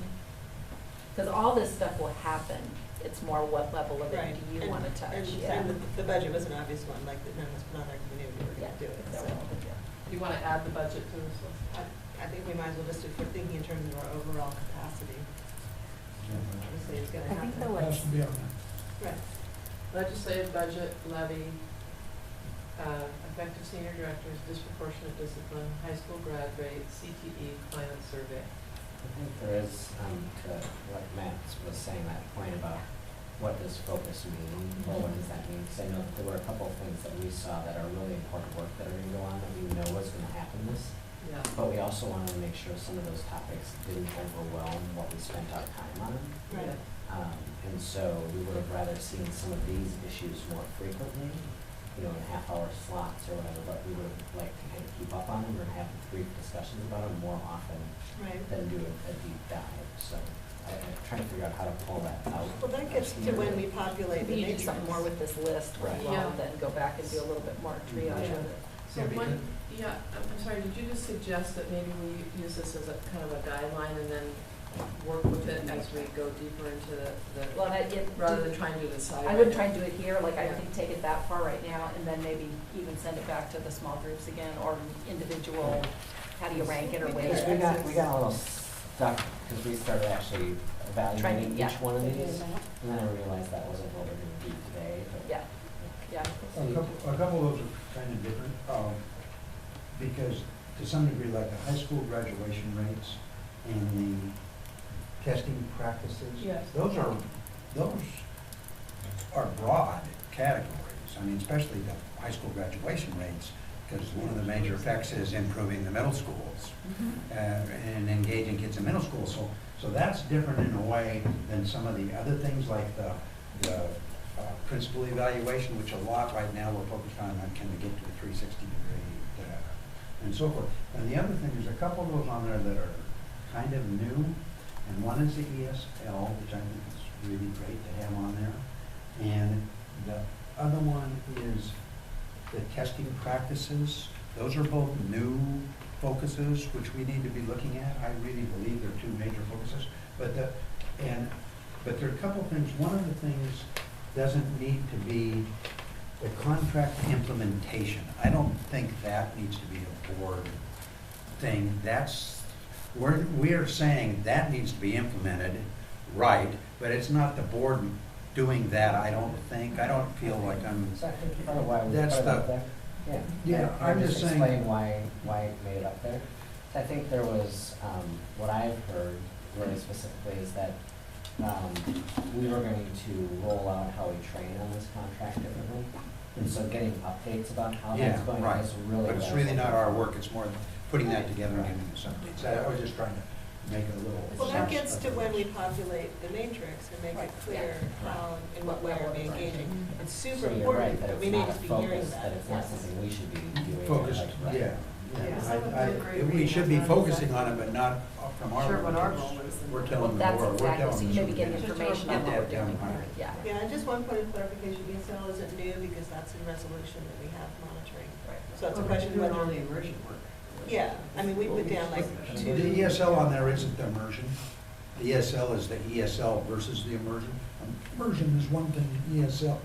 Because all this stuff will happen, it's more what level of it Right. do you And- wanna touch, and- yeah. And the budget was an obvious one, like, that none of us, we knew we were Yeah, gonna do it, so, so. yeah. Do you want to add the budget to this list? I think we might as well just, if we're thinking in terms of our overall capacity, obviously it's gonna I happen. think the legs. Be on that. Right. Legislative budget, levy, effective senior directors, disproportionate discipline, high school grad rate, CTE, climate survey. I think there is, to what Matt was saying, that point about what does focus mean, or what does that mean? Because I know that there were a couple of things that we saw that are really important work that are gonna go on that we know is gonna happen this. Yeah. But we also wanted to make sure some of those topics didn't overwhelm what we spent our time on. Right. And so we would have rather seen some of these issues more frequently, you know, in half-hour slots or whatever, but we would have liked to kind of keep up on them and have brief discussions about them more often Right. than do a deep dive. So I'm trying to figure out how to pull that out. Well, that gets to when we populate the Maybe you do matrix. something more with this list, Right. rather than go back and do a little bit more triage of it. So one, I'm sorry, did you just suggest that maybe we use this as a kind of a guideline and then work with it as we go deeper into Well, and rather than trying to decide? I wouldn't try and do it here, like, I Yeah. think take it that far right now, and then maybe even send it back to the small groups again, or individual, how do you rank it or weight Because it? we got a little stuck because we started actually evaluating yeah. each one of these, and then I realized that wasn't what we're going to do today. But Yeah, yeah. A couple of those are kind of different, because to some degree, like the high school graduation rates and the testing practices. Yes. Those are broad categories. I mean, especially the high school graduation rates, because one of the major effects is improving the middle schools and engaging kids in middle school. So that's different in a way than some of the other things like the principal evaluation, which a lot right now we're focused on can we get to a 360-degree and so forth. And the other thing, there's a couple of those on there that are kind of new, and one is the ESL, which I think is really great to have on there. And the other one is the testing practices. Those are both new focuses, which we need to be looking at. I really believe they're two major focuses. But there are a couple of things. One of the things doesn't need to be the contract implementation. I don't think that needs to be a board thing. We're saying that needs to be implemented, right, but it's not the board doing that, I don't think. I don't feel like I'm, So I think part of why we put That's it up the- there. Yeah. Yeah, Can I I'm just saying- explain why it made it up there. So I think there was, what I've heard really specifically is that we were going to roll out how we train on this contract differently. And so getting updates about how yeah, that's going right. is really. But it's what I was really not looking our for. work, it's more putting that together and giving us updates. I was just trying to make a little. Well, that gets to when we populate the matrix and make it clear how, in what way are we engaging. It's super So you're right, important, that but it's we need not to a be hearing focus, that. that it's not something we should be doing. Focused, like, right. yeah. Yeah. We should be focusing on it, but not from our. Sure what our perspective. role is. We're Well, telling the that's board, we're exactly, telling so the you may be getting superintendent. information on Get what we're that down doing high. here, yeah. Yeah, and just one point of clarification, ESL isn't new because that's in resolution that we have monitoring. So it's a question of Doing all whether, the immersion work. yeah, I mean, we put down like two. The ESL on there isn't the immersion. The ESL is the ESL versus the immersion. Immersion is one thing, ESL.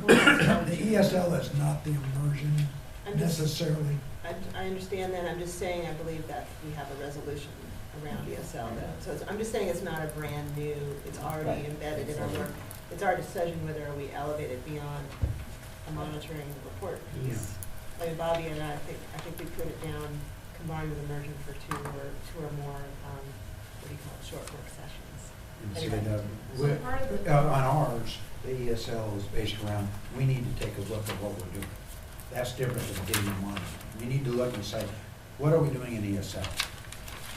The ESL is not the immersion I'm just- necessarily. I understand that, I'm just saying, I believe that we have a resolution around ESL though. So I'm just saying it's not a brand new, it's already Right. embedded in our work. It's our decision whether we elevate it beyond a monitoring report piece. I mean, Bobby and I think we put it down, combined with immersion for two or more, what do you call it, short work sessions. And so Anyway. on ours, the ESL is based around, we need to take a look at what we're doing. That's different than getting the money. We need to look and say, what are we doing in ESL?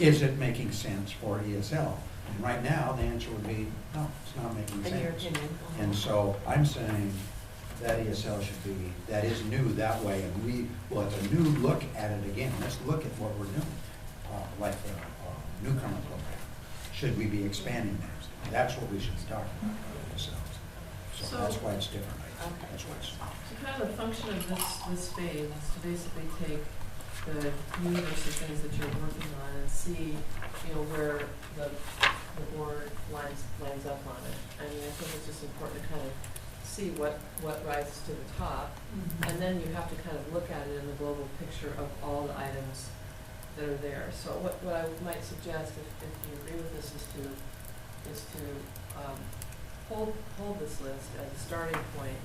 Is it making sense for ESL? And right now, the answer would be, no, it's not making sense. In your opinion. And so I'm saying that ESL should be, that is new that way, and we will have a new look at it again. Let's look at what we're doing, like the newcomer program. Should we be expanding that? That's what we should be talking about for ESL. So that's why it's different. Okay. That's why it's. So kind of the function of this phase is to basically take the universe of things that you're working on and see, where the board lines up on it. I mean, I think it's just important to kind of see what rises to the top, and then you have to kind of look at it in the global picture of all the items that are there. So what I might suggest, if you agree with this, is to hold this list as a starting point,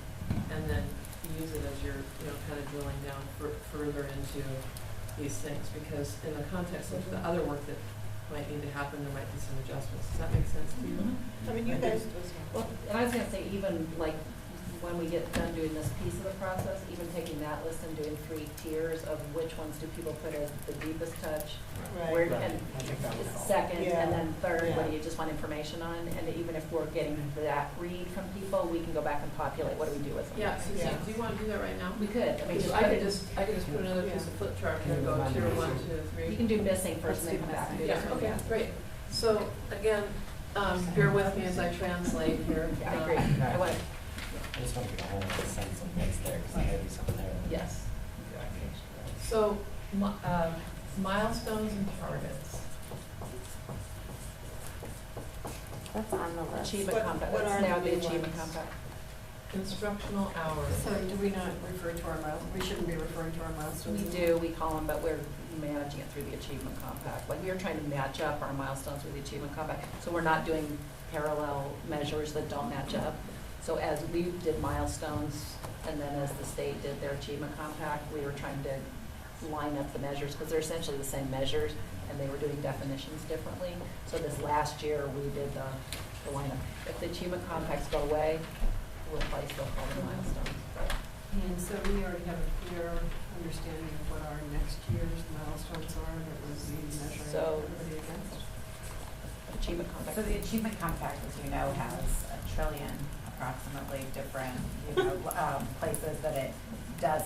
and then use it as you're, kind of drilling down further into these things, because in the context of the other work that might need to happen, there might be some adjustments. Does that make sense to you? I mean, you guys, Well, and I was gonna say, even like, when we get done doing this piece of the process, even taking that list and doing 3 tiers of which ones do people put as the deepest touch, where, right, and I think that would help. second, Yeah. and then third, what Yeah. do you just want information on? And even if we're getting that read from people, we can go back and populate, what do we do with them? Yeah, so Yeah. do you want to do that right now? We could, I mean, just I put could it, just put another piece of flip chart here and go tier 1, 2, 3. you can do missing first and then come back and do Yeah, this. okay, great. So again, bear with me as I translate here. Yeah, I agree. I want, I just want to get a whole sense of what's there, because there may be something there. yes. So, milestones and targets. That's on the list. Achievement What- compact, what that's are now the the new achievement ones? compact. Instructional hours. So do we not refer to our we shouldn't be referring to our milestones? We do, we call them, but we're managing it through the achievement compact. Like, we are trying to match up our milestones with the achievement compact, so we're not doing parallel measures that don't match up. So as we did milestones, and then as the state did their achievement compact, we were trying to line up the measures, because they're essentially the same measures, and they were doing definitions differently. So this last year, we did the lineup. If the achievement compacts go away, we'll replace those all the milestones. And so we already have a clear understanding of what our next year's milestones are that we'll be measuring So- everybody against. Achievement compact. So the Achievement Compact, as you know, has 1 trillion approximately different, places that it does.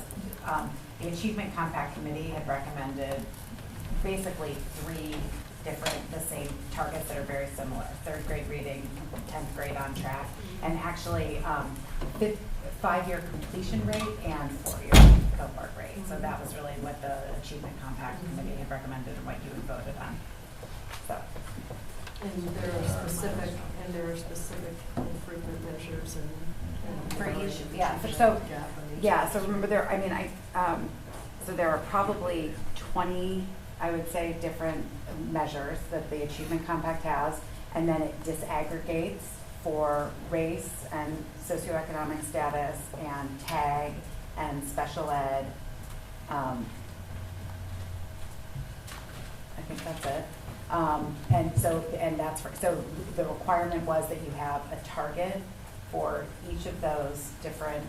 The Achievement Compact Committee had recommended basically 3 different, the same targets that are very similar. 3rd grade reading, 10th grade on track, and actually 5-year completion rate and 4-year cohort rate. So that was really what the Achievement Compact Committee had recommended and what you had voted on. So. And there are specific improvement measures and. For each, and yeah, gap so, on each yeah, of so those. remember there, I mean, so there are probably 20, I would say, different measures that the Achievement Compact has, and then it disaggregates for race and socioeconomic status and TAG and special ed. I think that's it. And that's so the requirement was that you have a target for each of those different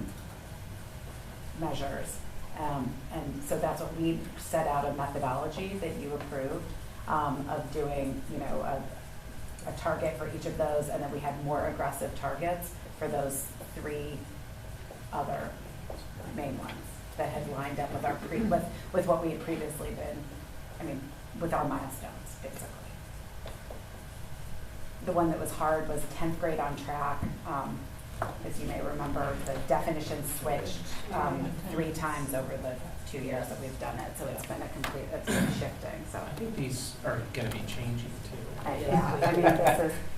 measures. And so that's what we set out a methodology that you approved. of doing, a target for each of those, and then we had more aggressive targets for those 3 other main ones that had lined up with our with what we had previously been, with our milestones, basically. The one that was hard was 10th grade on track. As you may remember, the definition switched 3 times over the 2 years that we've done it, so it's been shifting, so. I think these are gonna be changing too.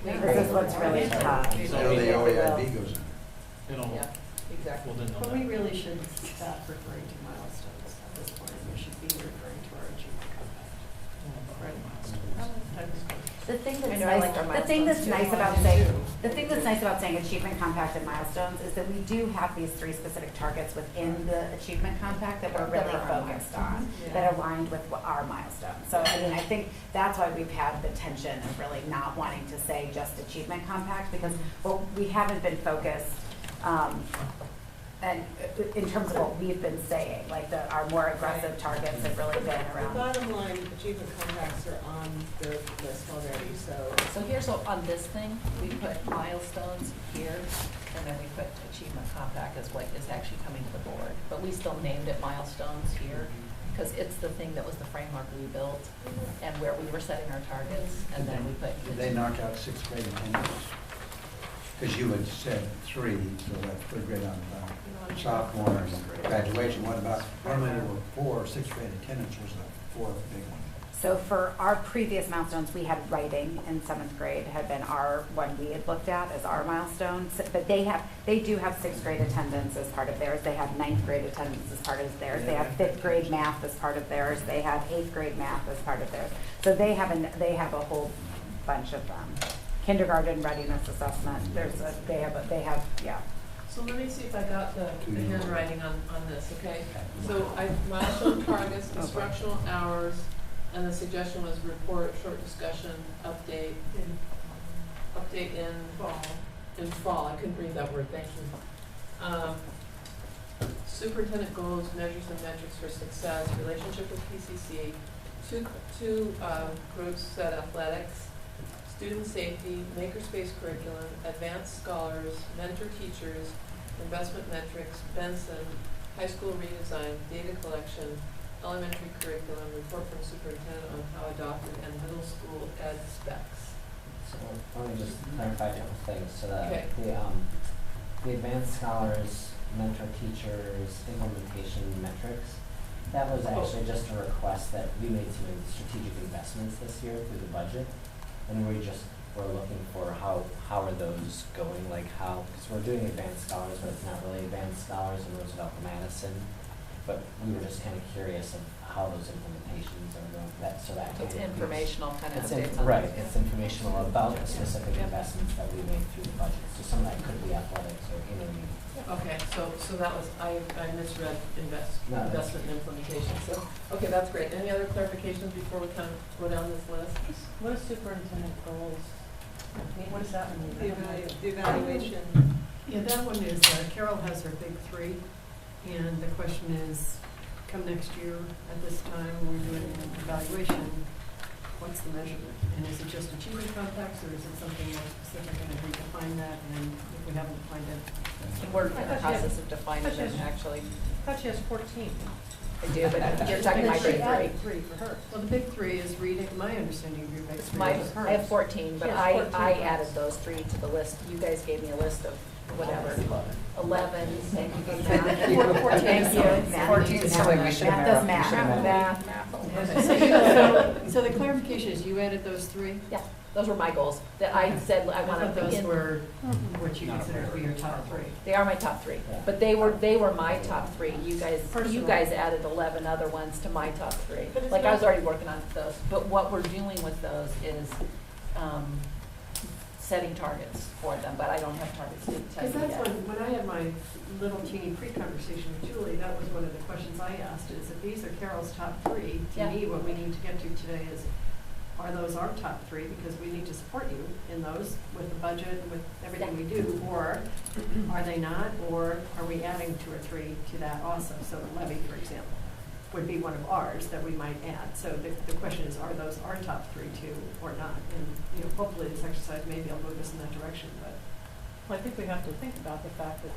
This is what's really tough. So the OEIB goes in. It'll, Yeah, exactly. well, then But they'll. we really should stop referring to milestones at this point. We should be referring to our achievement compact. The thing I that's know, I like our nice, the thing that's milestones nice too. about I do saying, too. the thing that's nice about saying achievement compact and milestones is that we do have these 3 specific targets within the achievement compact that we're really focused on, that are aligned with our milestones. So, I think that's why we've had the tension of really not wanting to say just achievement compact, because we haven't been focused, and in terms of what we've been saying, like our more aggressive targets have really been The around. bottom line, achievement compacts are on the list already, so. So here's, on this thing, we put milestones here, and then we put achievement compact as what is actually coming to the board. But we still named it milestones here, because it's the thing that was the framework we built, and where we were setting our targets, and then we put. Did they knock out 6th grade attendance? Because you had said 3, so that's 3rd grade on sophomore and graduation. What about, normally there were 4, 6th grade attendance was the 4th big one. So for our previous milestones, we had writing in 7th grade had been our one we had looked at as our milestone. But they do have 6th grade attendance as part of theirs. They have 9th grade attendance as part of theirs. They have 5th grade math as part of theirs. They have 8th grade math as part of theirs. So they have a whole bunch of them. Kindergarten readiness assessment. They have. So let me see if I got the handwriting on this, okay? So milestone targets, instructional hours, and the suggestion was report, short discussion, update in fall. I couldn't read that word, thank you. Superintendent goals, measures and metrics for success, relationship with PCC, two groups set athletics, student safety, makerspace curriculum, advanced scholars, mentor teachers, investment metrics, Benson, high school redesign, data collection, elementary curriculum, report from superintendent on how adopted, and middle school ed specs. So let me just clarify a couple things. So that Okay. the advanced scholars, mentor teachers, implementation metrics, that was actually just a request that we made some strategic investments this year through the budget. And we're looking for how are those going, because we're doing advanced scholars, but it's not really advanced scholars in Roosevelt and Madison. But we were just kind of curious of how those implementations are going. So it's informational kind of It's updates on. right, it's informational about the specific investments that we made through the budget. So some of that could be athletics or intermediate. Okay, so that was, I misread No, that's- investment and implementation, so, okay, that's great. Any other clarifications before we kind of go down this list? What is superintendent goals? What does that mean? The evaluation. Yeah, that one is, Carol has her big 3, and the question is, come next year at this time, we're doing an evaluation, what's the measurement? And is it just achievement compacts, or is it something more specific, and if we define that, and if we haven't defined it? We're in the process of defining them, actually. I thought she has 14. I do, but you're talking my big 3. 3 for her. Well, the big 3 is reading, my understanding of your big 3 is hers. I have 14, but She has 14 I points. added those 3 to the list. You guys gave me a list of whatever. 11, thank you for Thank that. you. 14 is something we should Math does Math. So the clarification is you added those 3? Yeah, those were my goals. That I said I I wanted thought to those begin. were what you consider to be your top 3. They are my top 3, Yeah. but they were my top 3. You Personal. guys added 11 other ones to my top 3. But it's Like I was not- already working on those, but what we're doing with those is setting targets for them. But I don't have targets to tell Because you that's yet. when I had my little teeny pre-conversation with Julie, that was one of the questions I asked, is if these are Carol's top 3, to Yeah. me, what we need to get to today is, are those our top 3? Because we need to support you in those with the budget, with everything we do, or are they not? Or are we adding 2 or 3 to that also? So the levy, for example. would be one of ours that we might add. So the question is, are those our top 3 too, or not? And, you know, hopefully this exercise maybe will move us in that direction, but. Well, I think we have to think about the fact that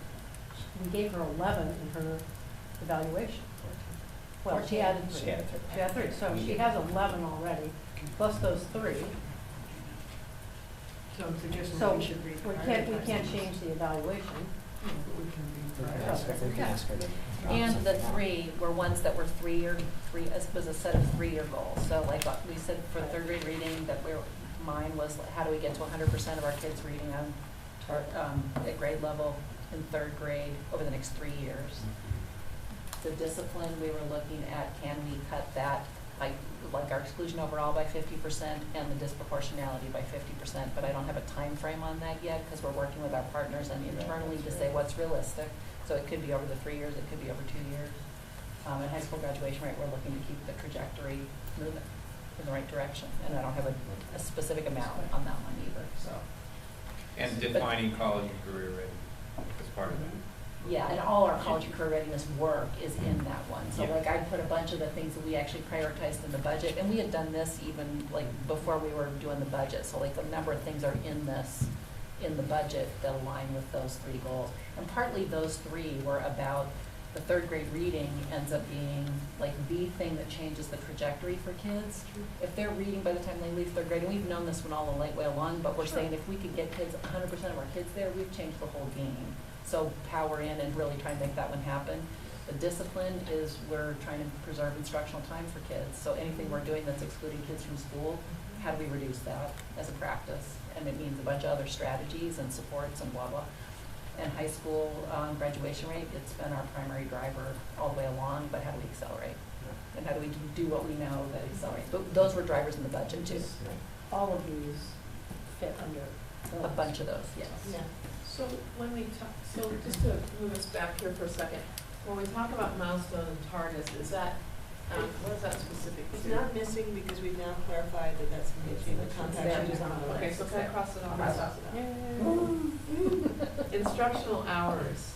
we gave her 11 in her evaluation. Well, she added 3. She added 3. She added 3, so she has 11 already, plus those 3. So I'm suggesting So we should read. we can't change the evaluation. We can We can read. ask her, we can ask her to drop And the something off. 3 were ones that were was a set of 3-year goals. So like what we said for third grade reading, mine was how do we get to 100% of our kids reading at grade level in third grade over the next 3 years. The discipline, we were looking at, can we cut that, like our exclusion overall by 50% and the disproportionality by 50%, but I don't have a time frame on that yet because we're working with our partners and internally to say what's realistic. So it could be over the 3 years, it could be over 2 years. At high school graduation rate, we're looking to keep the trajectory moving in the right direction, and I don't have a specific amount on that one either, so. And defining college and career ready as part of that. Yeah, and all our college and career readiness work is in that one. So Yeah. like I put a bunch of the things that we actually prioritized in the budget, and we had done this even like before we were doing the budget. So like a number of things are in the budget that align with those 3 goals. And partly those 3 were about the third grade reading ends up being like the thing that changes the trajectory for kids. If they're reading by the time they leave third grade, and we've known this one all the way along, but we're saying if we could get kids, 100% of our kids there, we've changed the whole game. So power in and really try and make that one happen. The discipline is we're trying to preserve instructional time for kids. So anything we're doing that's excluding kids from school, how do we reduce that as a practice? And it means a bunch of other strategies and supports and blah, blah. And high school graduation rate, it's been our primary driver all the way along, but how do we accelerate? And how do we do what we know that accelerates? But those were drivers in the budget too. All of these fit under A bunch of those, yes. Yeah. So when we talk, so just to move us back here for a second, when we talk about milestone and targets, is that, what is that specific to? It's not missing because we've now clarified that that's in the compact. there. changes on the Okay, list. so can I cross it off? Cross it Instructional hours.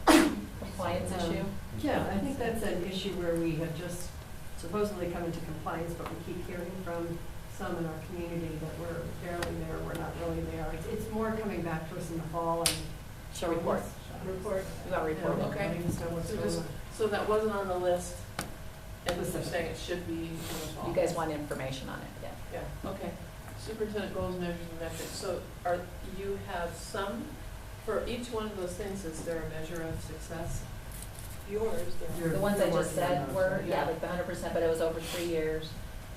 Compliance issue? Yeah, I think that's an issue where we have just supposedly come into compliance, but we keep hearing from some in our community that we're barely there, we're not really there. It's more coming back to us in the fall and. So report. Report. We got a report. Okay. Letting us know what's So going just, on. so that wasn't on the list, and we're saying it should be in the fall. You guys want information on it, yeah. Yeah, okay. Superintendent goals, measures, and metrics. So you have some, for each one of those things, is there a measure of success? Yours, You're- The ones I you're just working on said those, were, right? yeah, like the 100%, but it was over 3 years,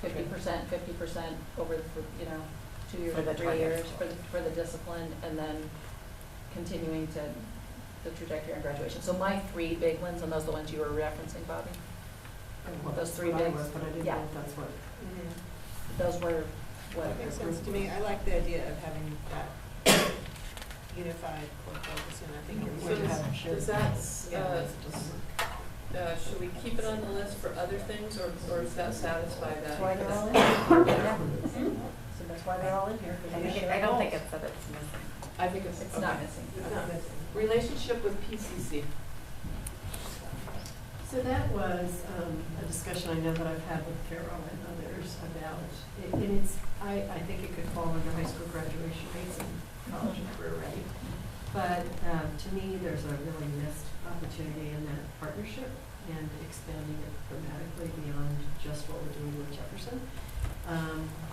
50%, 50% over, 2 years, For the 3 target. years for the discipline, and then continuing to the trajectory on graduation. So my 3 big ones, and those are the ones you were referencing, Bobby? Well, Those that's 3 what I bigs. was, but I didn't Yeah. know if that's what. Those were what? That makes sense to me. I like the idea of having that unified core focus, and I think you're So going to does- have Does that, Yeah. should we keep it on the list for other things, or does that satisfy that? That's why they're all in here. Yeah. So that's why they're all in here. 'cause we share I don't think goals. it's that it's missing. I think it's. It's not okay. missing. It's not missing. Relationship with PCC. So that was a discussion I know that I've had with Carol and others about, and it's, I think it could fall under high school graduation rates and college and career ready. But to me, there's a really missed opportunity in that partnership and expanding it dramatically beyond just what we're doing with Jefferson.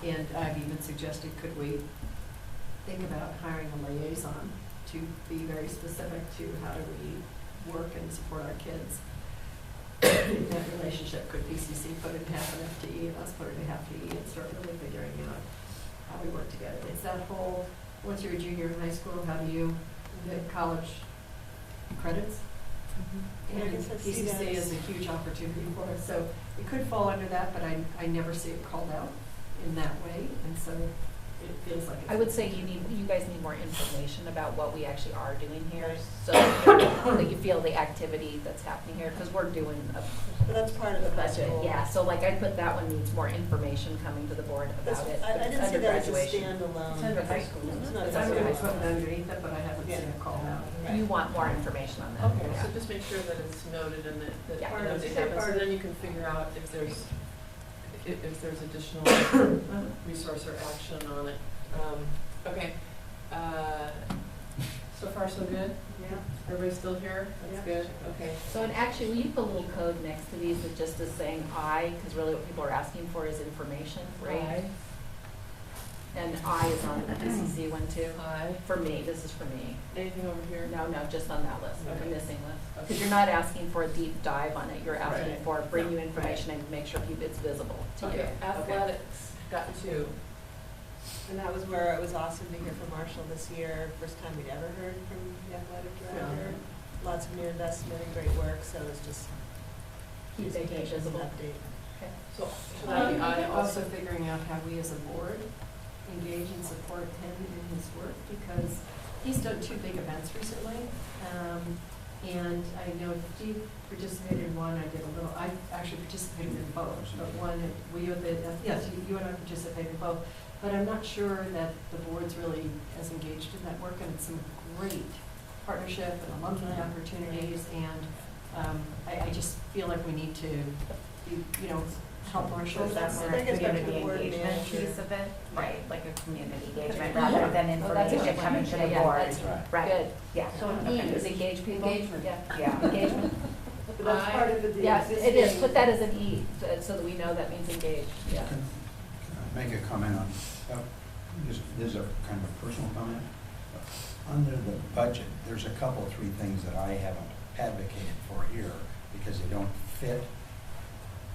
And I've even suggested, could we think about hiring a liaison to be very specific to how do we work and support our kids in that relationship? Could PCC put in half an FTE and us put in half FTE and start really figuring out how we work together? It's that whole, once you're a junior in high school, how do you get college credits? Yeah, I And guess I see PCC that is a huge opportunity for us, so it could fall under that, but I never see it called out in that way, and so it feels like it's. I would say you guys need more information about what we actually are doing here, so that you feel the activity that's happening here, because we're doing a But that's part of the budget, budget. yeah, so like I put that one needs more information coming to the board That's- about it. I didn't see Under that as a graduation. standalone. It's under high school, isn't It's it? not It's a under, standalone. it's put underneath it, but I haven't seen it called out. Right. You want more information on that. Okay, yeah. so just make sure that it's noted and that Yeah. part of it happens, and then you can figure out if there's additional resource or action on it. Okay, so far so good? Yeah. Everybody still here? That's Yeah. good, okay. So, and actually, we put a little code next to these that just is saying I, because really what people are asking for is information, right? And I is on the PCC one too. Aye. For me, this is for me. Anything over here? No, just on that list, the Okay. missing list. Okay. Because you're not asking for a deep dive on it, you're asking Right. for bring you information and make sure it's visible to you. Okay, athletics, got two. And that was where it was awesome to hear from Marshall this year, first time we'd ever heard from the athletic director. Lots of new investment and great work, so it's just Keep making it presentations and visible. update. Okay. So should I be also figuring out how we as a board engage and support him in his work? Because he's done two big events recently. And I know Steve participated in one, I did a little, I actually participated in both. But one, were you at the, yes, you and I participated in both. But I'm not sure that the board's really as engaged in that work, and it's some great partnership and alumni opportunities, and I just feel like we need to, help Marshall with that That's work. more I think it's back to community the board engagement manager. piece of it, right, like a community engagement Yeah. rather than Oh, that's a information good coming one. to the Yeah, board. that's Right, Good. yeah. So an E is engage people? Engagement. Yeah, engagement. But that's part of the Yes, existing. it is, put that as an E, so that we know that means engaged, yeah. Can I make a comment on, this is a kind of a personal comment. Under the budget, there's a couple, three things that I haven't advocated for here because they don't fit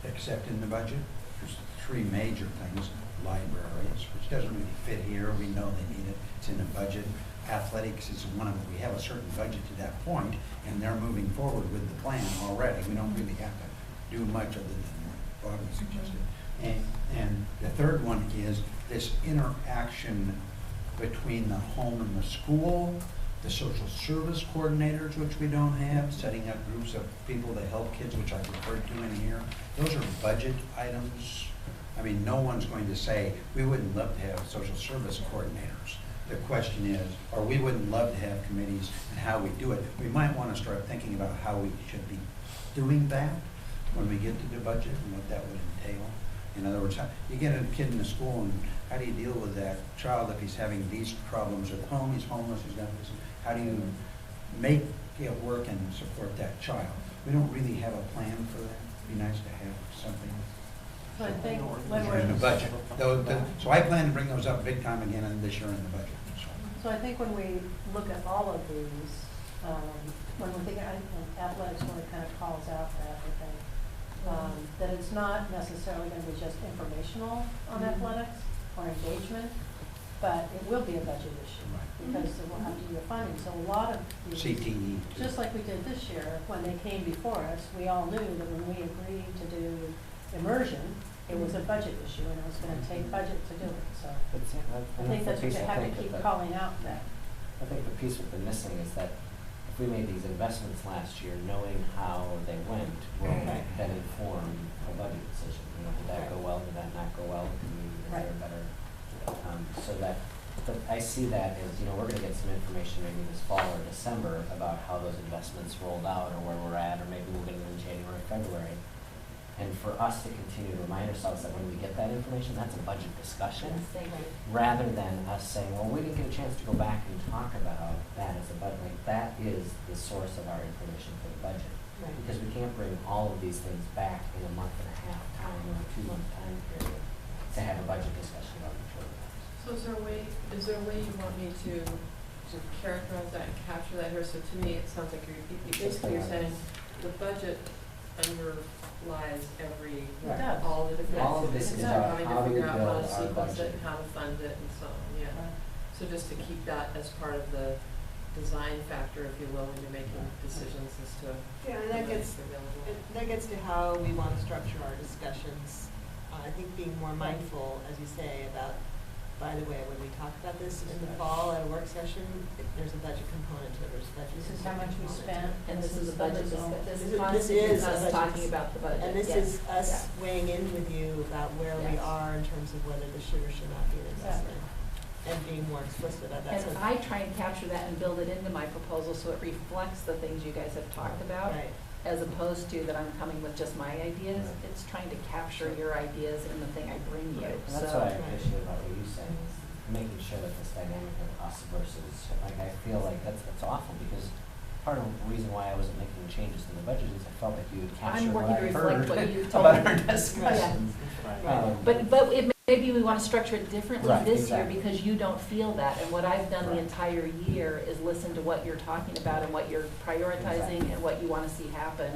except in the budget. There's three major things. Libraries, which doesn't really fit here, we know they need it, it's in the budget. Athletics is one of them, we have a certain budget to that point, and they're moving forward with the plan already. We don't really have to do much other than what Autumn suggested. And the third one is this interaction between the home and the school, the social service coordinators, which we don't have, setting up groups of people to help kids, which I've referred to in here. Those are budget items. I mean, no one's going to say, we wouldn't love to have social service coordinators. The question is, or we wouldn't love to have committees and how we do it. We might want to start thinking about how we should be doing that when we get to the budget and what that would entail. In other words, you get a kid in the school and how do you deal with that child if he's having these problems at home, he's homeless, he's got this. How do you make it work and support that child? We don't really have a plan for that. It'd be nice to have something. So I think when In the we're, budget. So I plan to bring those up big time again this year in the budget. so I think when we look at all of these, when we're thinking, I think athletics really kind of calls out that, I think, that it's not necessarily going to be just informational on athletics or engagement, but it will be a budget issue because we'll have to do the funding. So a lot of these, CTE. just like we did this year, when they came before us, we all knew that when we agreed to do immersion, it was a budget issue and it was going to take budget to do it. So I think that's what they have to keep calling out that. I think the piece we've been missing is that if we made these investments last year, knowing how they went will Right. then inform a budget decision. You know, did that go well, did that not go well? Is there a better, so that, but I see that as, we're gonna get some information maybe this fall or December about how those investments rolled out or where we're at, or maybe we'll get it in January, February. And for us to continue to remind ourselves that when we get that information, that's a budget discussion, rather than us saying, well, we didn't get a chance to go back and talk about that as a budget. Like, that is the source of our information for the budget. Right. Because we can't bring all of these things back in a month and a half time or a 2-month time period to have a budget discussion about each one of those. So is there a way you want me to characterize that and capture that here? So to me, it sounds like basically you're saying the budget underlies Right. all the different. All of this is about having how to do we figure out how build to our sequence budget. it, and how to fund it, and so on, yeah. Right. So just to keep that as part of the design factor, if you will, when you're making decisions as to. Yeah, and that gets, that gets to how we want to structure our discussions. I think being more mindful, as you say, about by the way, when we talk about this in the fall at a work session, there's a budget component to it, there's a budget. This is how much we component. spent. And this is a budget, This this is- is this is us a budget. talking about the budget. And this yes. is us weighing in with you about where we Yes. are in terms of whether this should or should not be an investment. And being more explicit about that. And I try and capture that and build it into my proposal so it reflects the things you guys have talked about. Right. As opposed to that I'm coming with just my ideas, it's trying to capture your ideas in the thing I bring you. And that's So- what I appreciate about what you say, is making sure that this dynamic of us versus, like, I feel like that's awful, because part of the reason why I wasn't making changes to the budget is I felt like you had captured what working I to reflect heard what you told about me. our discussions. Right. But maybe we want to structure it differently Right, this year exactly. because you don't feel that. And what I've done the Right. entire year is listen to what you're talking about and what you're prioritizing and what you want to see happen.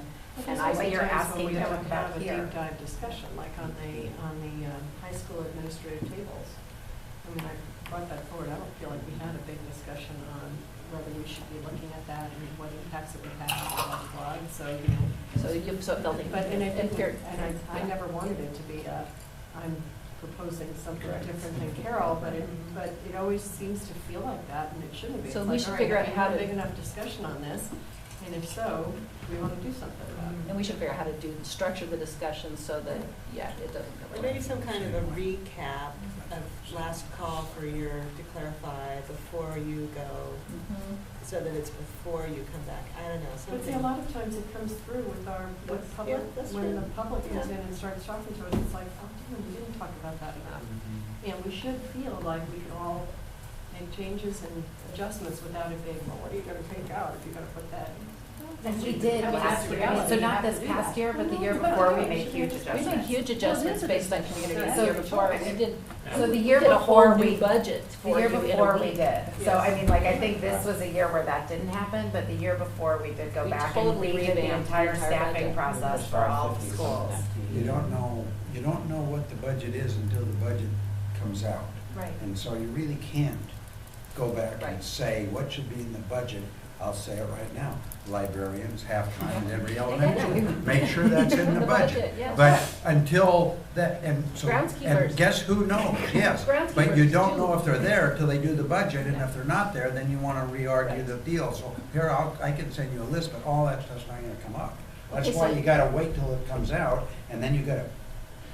And I What say you're asking we to have talk a about kind of a here. deep dive discussion, like on the high school administrative tables. I mean, I brought that forward. I don't feel like we had a big discussion on whether we should be looking at that and what impacts it would have, blah, blah, blah. And so, you know. So building. But, and it didn't, fair- and I yeah. never wanted it to be I'm proposing something Correct. different than Carol, but it always seems to feel like that, and it shouldn't be. So It's we like, should all right, figure out we how had a to- big enough discussion on this, and if so, we want to do something about it. And we should figure out how to structure the discussion so that, it doesn't Or go maybe some kind of a recap of last call for your, to clarify before you go, Mhm. so that it's before you come back. I don't know, But something. see, a lot of times it comes through with That's- public, yeah, that's when true. the public comes Yeah. in and starts talking to us, it's like, oh, damn, we didn't talk about that enough. And we should feel like we can all make changes and adjustments without it being, well, what are you gonna take out if you're gonna put that in? And we did Well, last that's year, reality. so You not have to this do past that. year, but the year But before, we yeah, made we should huge make- We made adjustments. huge adjustments based on community the So- year before. We did. So the year did a whole before new we, budget the for year you in a before we week. did. So I Yes. mean, like, I think this was a year where that didn't happen, but the year before we did go We back and totally redid the revamped entire the entire staffing budget. process for all the schools. You don't know what the budget is until the budget comes out. Right. And so you really can't go back Right. and say, what should be in the budget? I'll say it right now, librarians, half-time in every elementary. Make sure that's in the The budget. budget, yes. But until that, and so, Groundskeepers. and guess who knows? Yes. But you Groundskeepers, don't too. know if they're there till they do the budget, and Yeah. if they're not there, then you wanna re-argue Right. the deal. So here, I can send you a list, but all that stuff's not gonna come up. That's Okay, why so- you gotta wait till it comes out, and then you gotta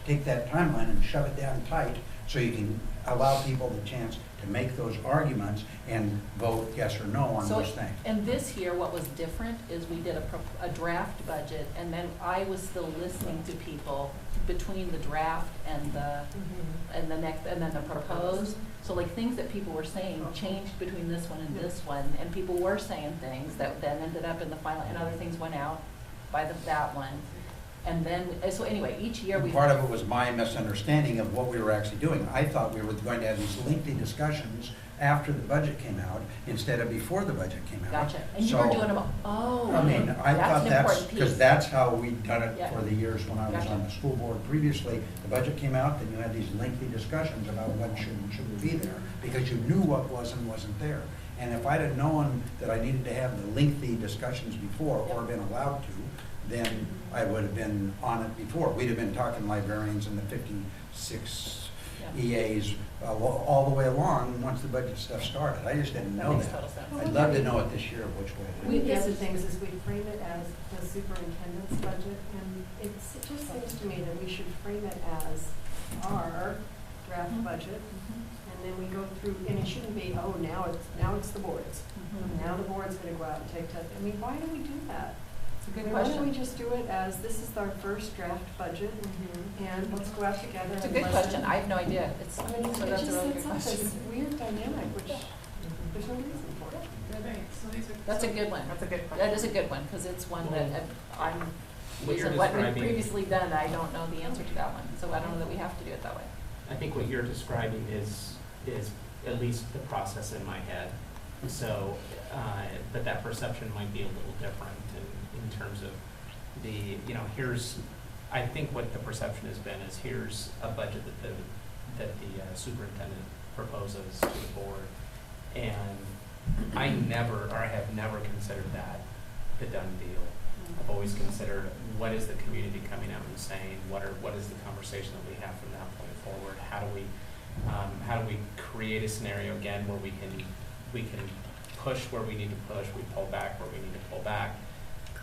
take that timeline and shove it down tight, so you can allow people the chance to make those arguments and vote yes or no on So, those things. and this year, what was different is we did a draft budget, and then I was still listening to people between the draft and the, and then the proposed. So like things that people were saying changed between this one and this one, and people were saying things that then ended up in the final, and other things went out by that one. And then, so anyway, each year we. Part of it was my misunderstanding of what we were actually doing. I thought we were going to have these lengthy discussions after the budget came out instead of before the budget came out. Gotcha, and you were So, doing them, oh. I mean, I thought an that's, important because piece. that's how we'd done it Yeah. for the years when I was Gotcha. on the school board previously. The budget came out, then you had these lengthy discussions about what should and shouldn't be there, because you knew what was and wasn't there. And if I'd have known that I needed to have the lengthy discussions before, or been allowed to, then I would have been on it before. We'd have been talking librarians and the 56 Yeah. EAs all the way along once the budget stuff started. I just didn't That know makes that. total sense. I'd love to know it this year, which way. One of the other things is we frame it as the superintendent's budget, and it just seems to me that we should frame it as our draft Mhm. budget, Mhm. and then we go through, and it shouldn't be, oh, now it's the board's. Mhm. Now the board's gonna go out and take that. I mean, why do we do that? It's a good Why don't we question. just do it as, this is our first draft budget, and let's go out together It's a and good listen. question, I have no idea. It's, I so mean, it that's a just really sets good up this question. weird dynamic, which there's no reason for it. That's a good one. That's a good question. That is a good one, because it's one that I'm, What based you're on what we've describing- previously done, I don't know the answer to that one. So I don't know that we have to do it that way. I think what you're describing is at least the process in my head. So, but that perception might be a little different in terms of the, I think what the perception has been is here's a budget that the superintendent proposes to the board. And I have never considered that the done deal. I've always considered what is the community coming out and saying, what is the conversation that we have from that point forward? How do we, How do we create a scenario again where we can push where we need to push, we pull back where we need to pull back,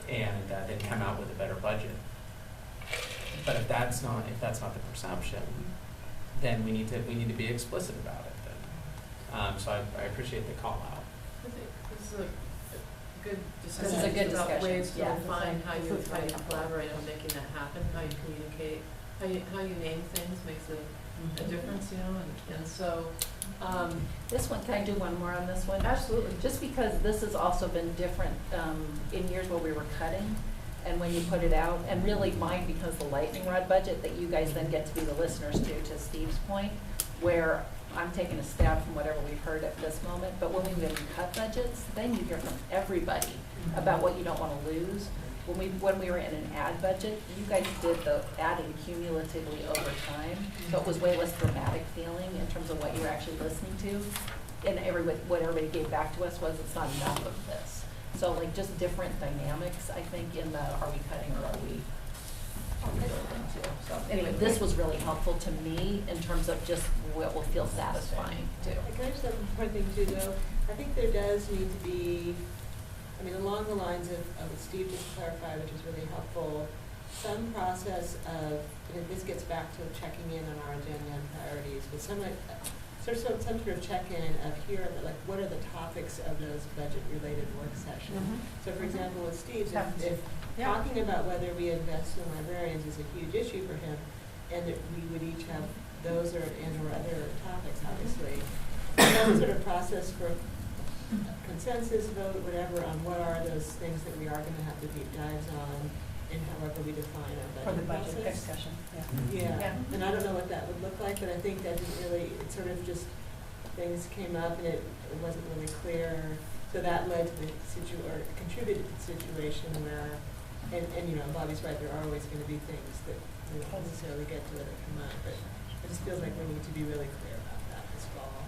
and then come out with a better budget. But if that's not the perception, then we need to be explicit about it then. So I appreciate the call out. I think this is a good This discussion. is a good about discussion, ways to yeah. define how you This is collaborate on making that happen, how you communicate, how you name things makes a difference, you know, and so, This one, can I do one more on this one? absolutely. Just because this has also been different in years where we were cutting and when you put it out, and really mine becomes the lightning rod budget that you guys then get to be the listeners to Steve's point, where I'm taking a stab from whatever we've heard at this moment, but when we cut budgets, then you hear from everybody about what you don't want to lose. When we were in an ad budget, you guys did the adding cumulatively over time, so it was way less dramatic feeling in terms of what you were actually listening to. And what everybody gave back to us was, it's not enough of this. So like just different dynamics, I think, in the are we cutting or are we building too. So anyway, this was really helpful to me in terms of just what will feel satisfying too. Can I just have one more thing too, though? I think there does need to be, I mean, along the lines of what Steve just clarified, which is really helpful, some process of, and this gets back to checking in on our agenda and priorities, but some sort of check-in of here, like, what are the topics of those budget-related work sessions? So, for example, with Steve's, if talking about whether we invest in librarians is a huge issue for him, and that we would each have those or other topics, obviously, some sort of process for consensus vote, whatever, on what are those things that we are going to have to deep dives on, and however we define our budget process. discussion, Yeah, and I don't know what that would look like, but I think that didn't really, it sort of just, things came up and it wasn't really clear. So that led to the contributed to the situation where, and you know, Bobby's right, there are always going to be things that we don't necessarily get to that come up, but it just feels like we need to be really clear about that this fall.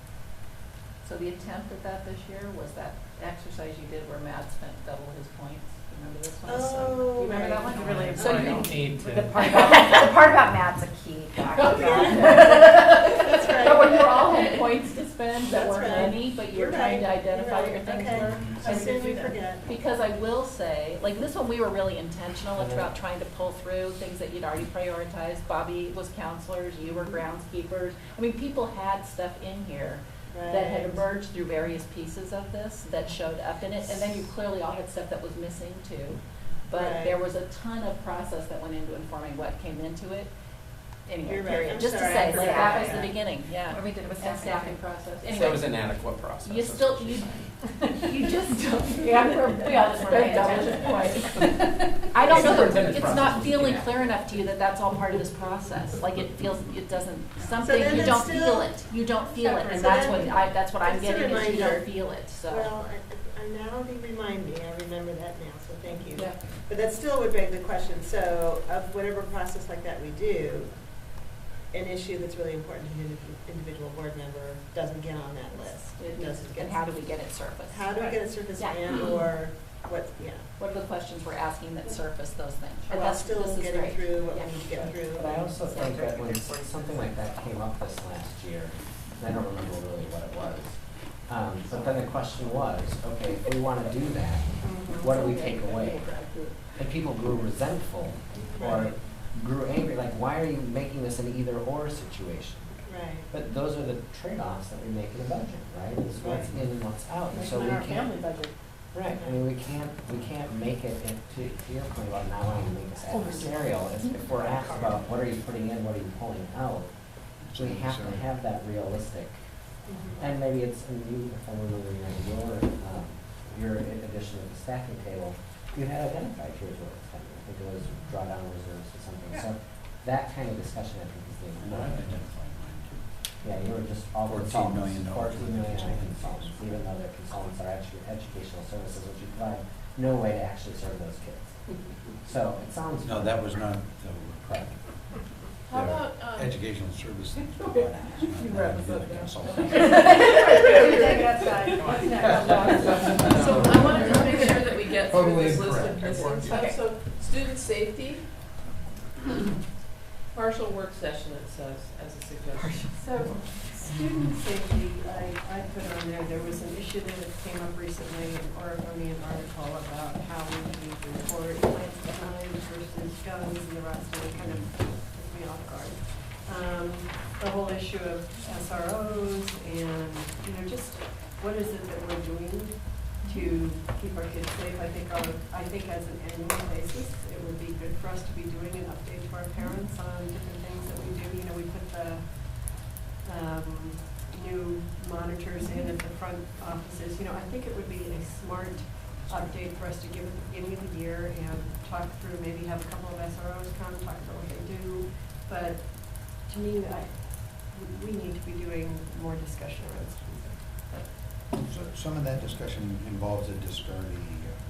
So the attempt at that this year was that exercise you did where Matt spent double his points. Remember this one? Oh, You remember that one? You really So I you don't need to. The part about Matt's a key factor. That's right. But when you all had points to spend that That's weren't right. any, but you were You're trying to right. identify You're what your right. things Okay. were. I and soon we do that. forget. Because I will say, like this one, we were really intentional about trying to pull through things that you'd already prioritized. Bobby was counselors, you were groundskeepers. I mean, people had stuff in here that had Right. emerged through various pieces of this that showed up in it. And then you clearly all had stuff that was missing too. But Right. there was a ton of process that went into informing what came into it. Anyway, You're right. period. I'm Just to sorry, I say, like forgot that was that. the beginning, yeah. What we did was And staffing process. So Anyway, it was an adequate process. you is still, what you're you, saying. you just don't, yeah, We're paying double the point. I don't know, Superintendent's it's process not is feeling inadequate. clear enough to you that that's all part of this process. Like it feels, it doesn't, something, then you it's don't still feel it. You don't feel it, separate. and So that's then what that's what I'm it's a getting is you reminder. don't feel it, so. Well, I now you remind me, I remember that now, so thank you. Yeah. But that still would beg the question, so of whatever process like that we do, an issue that's really important to an individual board member doesn't get on that list. It doesn't get. And how do we get it surfaced? How do we get it surfaced Yeah. and or what, yeah. What are the questions we're asking that surface those things? And While that's, still this is getting great. through what Yeah. we need to get through. But I also think that when something like that came up this last year, and I don't remember really what it was, but then the question was, okay, if we want to do that, what do we take away? And people grew resentful or grew angry, like, why are you making this an either-or situation? Right. But those are the trade-offs that we make in a budget, right? It's what's in and what's out. And so we can't. budget. Right, I mean, we can't make it, to your point about not wanting to make this adversarial, if we're asked about what are you putting in, what are you pulling out, we have to have that realistic. And maybe it's, and you, if I'm remembering right, your addition of the stacking table, you had identified here's what it's spending. I think it was drawdown reserves or something. So that kind of discussion, I think, is the important. Yeah, you were just all $14 million $14 million worth of consultants, even though the consultants are actually educational services, which you provide no way to actually serve those kids. So it sounds. No, that was not the correct. How about, Educational service things were done. You wrap us up now. So I want to just make sure that we get through Totally this list of incorrect. missing stuff. Okay. So student safety, partial work session, it says, as a suggestion. student safety, I put on there was an issue that came up recently, an Oregonian article about how we report plants behind versus guns and the rest, and it kind of took me off guard. The whole issue of SROs and, just what is it that we're doing to keep our kids safe? I think as an annual basis, it would be good for us to be doing an update to our parents on different things that we do. We put the new monitors in at the front offices. I think it would be a smart update for us to give at the beginning of the year and talk through, maybe have a couple of SROs come, talk about what they do. But to me, we need to be doing more discussion around students. So some of that discussion involves the disparity,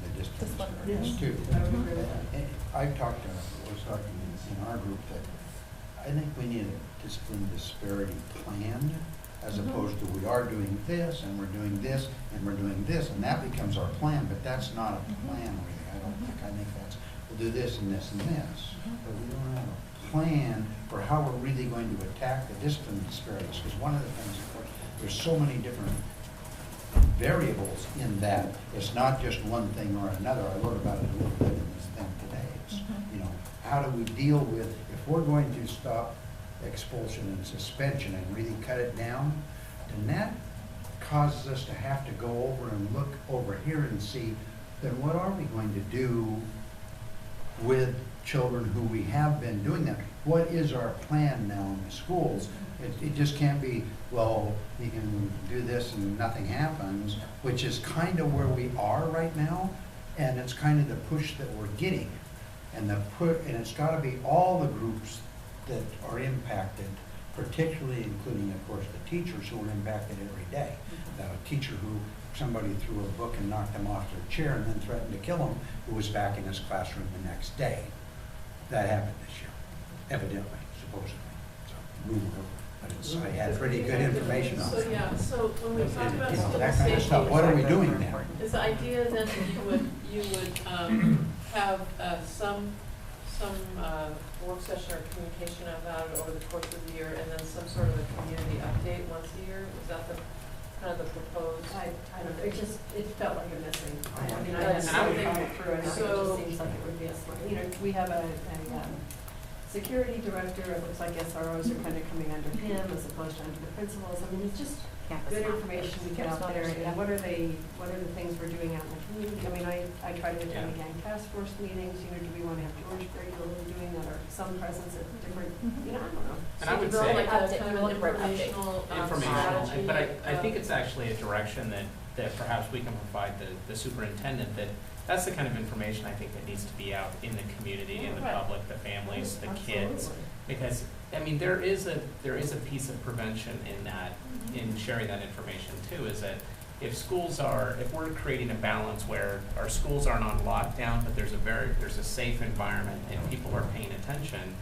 the distance disparities Yes. too. I would agree with that. And I was talking in our group that I think we need a discipline disparity plan as opposed to we are doing this and we're doing this and we're doing this, and that becomes our plan, but that's not a plan really. I don't think. I think that's, we'll do this and this and this, but we don't have a plan for how we're really going to attack the discipline disparities, because one of the things, of course, there's so many different variables in that. It's not just one thing or another. I wrote about it a little bit in this thing today. It's, how do we deal with, if we're going to stop expulsion and suspension and really cut it down, then that causes us to have to go over and look over here and see, then what are we going to do with children who we have been doing that? What is our plan now in the schools? It just can't be, well, you can do this and nothing happens, which is kind of where we are right now, and it's kind of the push that we're getting. And it's got to be all the groups that are impacted, particularly including, of course, the teachers who are impacted every day. A teacher who somebody threw a book and knocked them off their chair and then threatened to kill him, who was back in his classroom the next day. That happened this year, evidently, supposedly. So, rumor, but I had pretty good information on it. So when we talk about student That kind of stuff. What are we doing now? is the idea then that you would have some work session or communication about it over the course of the year, and then some sort of a community update once a year? Was that the kind of the proposed? I don't know, it felt like a missing. I mean, I And had I would to think- follow through, and it so- just seems like it would be a smart, we have a security director. It looks like SROs are kind of coming under him as opposed to under the principals. I mean, it's just Campus good monitors. information to get out there, and what are the things we're doing out in the community? I mean, I try to attend gang task force meetings. Do we want to have George regularly doing that, or some presence at different, I don't know. And I would So say- develop like a Update, kind we're of looking for an update. Informational, strategy, but I think it's actually a direction that perhaps we can provide the superintendent, that's the kind of information I think that needs to be out in the community, in the Right. public, the families, the Absolutely. kids. Because, I mean, there is a piece of prevention in that, in sharing that information too, is that if we're creating a balance where our schools aren't on lockdown, but there's a safe environment and people are paying attention,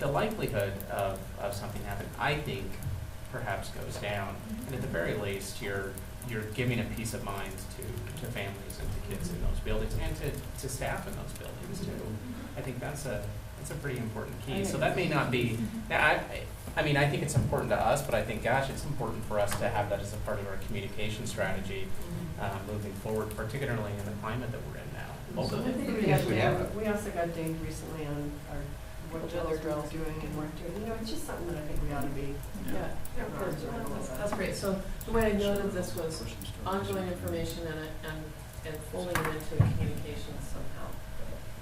the likelihood of something happening, I think, perhaps goes down. And at the very least, you're giving a peace of mind to families and to kids in those buildings and to staff in those buildings too. I think that's a pretty important key. So that may not be, I mean, I think it's important to us, but I think, gosh, it's important for us to have that as a part of our communication strategy moving forward, particularly in the climate that we're in now. So I Locally. think Yes, we have. we also got dinged recently on what other drills doing and weren't doing. It's just something that I think we ought to be. That's great. So the way I noted this was ongoing information and folding it into communication somehow.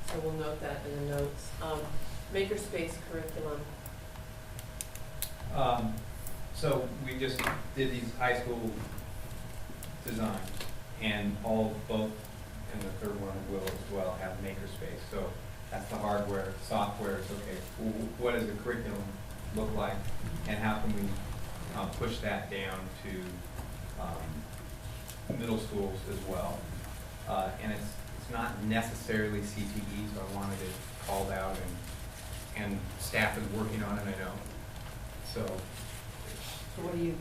So we'll note that in the notes. Makerspace curriculum. So we just did these high school designs, and both, and the third one will as well have makerspace. So that's the hardware. Software is okay. What does the curriculum look like, and how can we push that down to middle schools as well? And it's not necessarily CTE, so I wanted it called out, and staff is working on it, I know. So what are you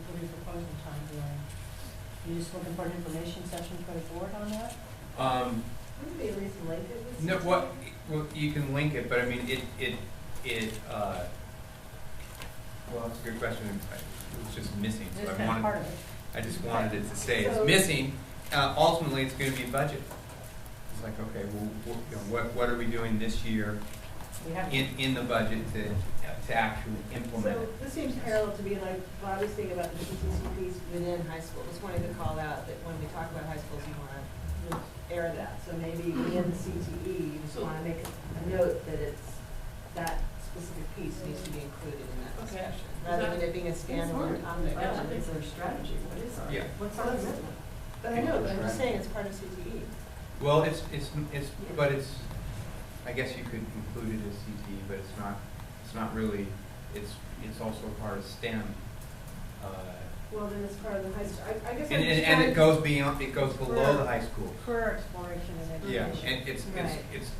proposing, Tom? You just looking for an information session for the board on that? Wouldn't be a reason link it? no, well, you can link it, but I mean, Well, that's a good question. It was just missing, so It's I kind of part wanted, of it. I just wanted it to say it's So- missing. Ultimately, it's gonna be budget. It's like, okay, well, you know, what are we doing this year We have, in the budget to actually implement So it? this seems parallel to me, like, when I was thinking about the PTC piece within high school, just wanted to call out that when we talk about high schools, you want to air that. So maybe within the CTE, you just want to make a note that it's, that specific piece needs to be included in that Okay. discussion, rather than it being a standalone topic. Yeah, I think our strategy, what is our? Yeah. What's our commitment? But I know, I'm just saying it's part of CTE. Well, but it's, I guess you could include it as CTE, but it's not really, it's also part of STEM. Well, then it's part of the high school, I guess. And it goes beyond, it goes below the high school. career exploration and Yeah, education. and it's, Right. it's,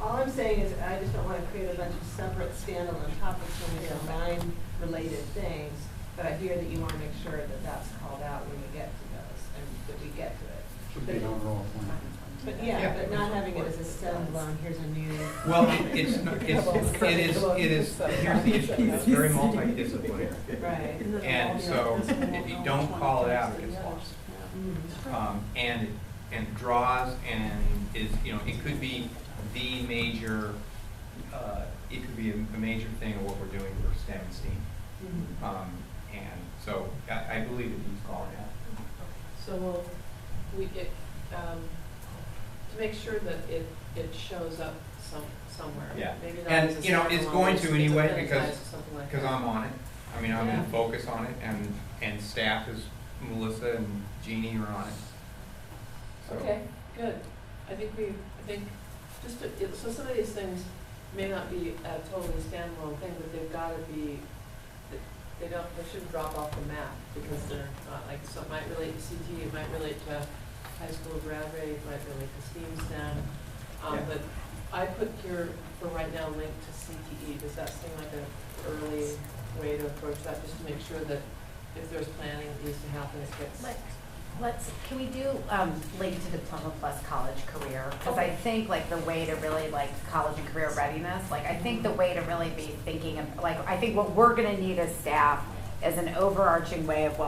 All I'm saying is, I just don't want to create a bunch of separate standalone topics when we combine related things, but I hear that you want to make sure that that's called out when we get to those, and that we get to it. Should be an overall plan. But Yeah. yeah, but not having it as a standalone, here's a new. well, here's the issue, it's very multidisciplinary. Right. And so if you don't call it out, it gets lost. And it draws and is, you know, it could be the major, it could be a major thing of what we're doing for STEM and STEAM. And so I believe it needs calling out. So to make sure that it shows up somewhere. Yeah. Maybe not And, as a you know, it's standalone, going it's to anyway, appendized because- or something like Because that. I'm on it. I mean, I'm Yeah. gonna focus on it, and staff is, Melissa and Jeannie are on it. So- Okay, good. I think so some of these things may not be a totally standalone thing, but they've gotta be, they shouldn't drop off the map, because they're not, like, so it might relate to CT, it might relate to high school grad rate, it might relate to STEAM STEM. Yeah. But I put here, for right now, link to CTE. Does that seem like an early way to approach that, just to make sure that if there's planning that needs to happen, it gets. Can we do, link to Diploma plus college career? Because I think like the way to really like college and career readiness, like I think the way to really be thinking of, like, I think what we're gonna need as staff is an overarching way of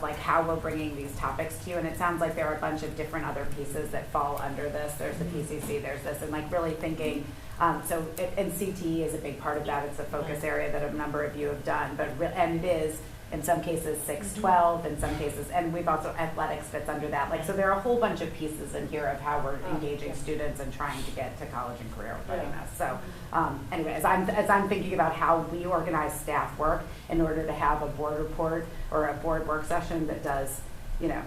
like how we're bringing these topics to you. And it sounds like there are a bunch of different other pieces that fall under this. There's the PCC, there's this, and like really thinking, and CTE is a big part of that. It's a focus area that a number of you have done, and it is, in some cases 6-12, in some cases, and we've also, athletics fits under that. Like, so there are a whole bunch of pieces in here of how we're engaging students and trying to get to college and career readiness. So anyway, as I'm thinking about how we organize staff work in order to have a board report or a board work session that does, you know,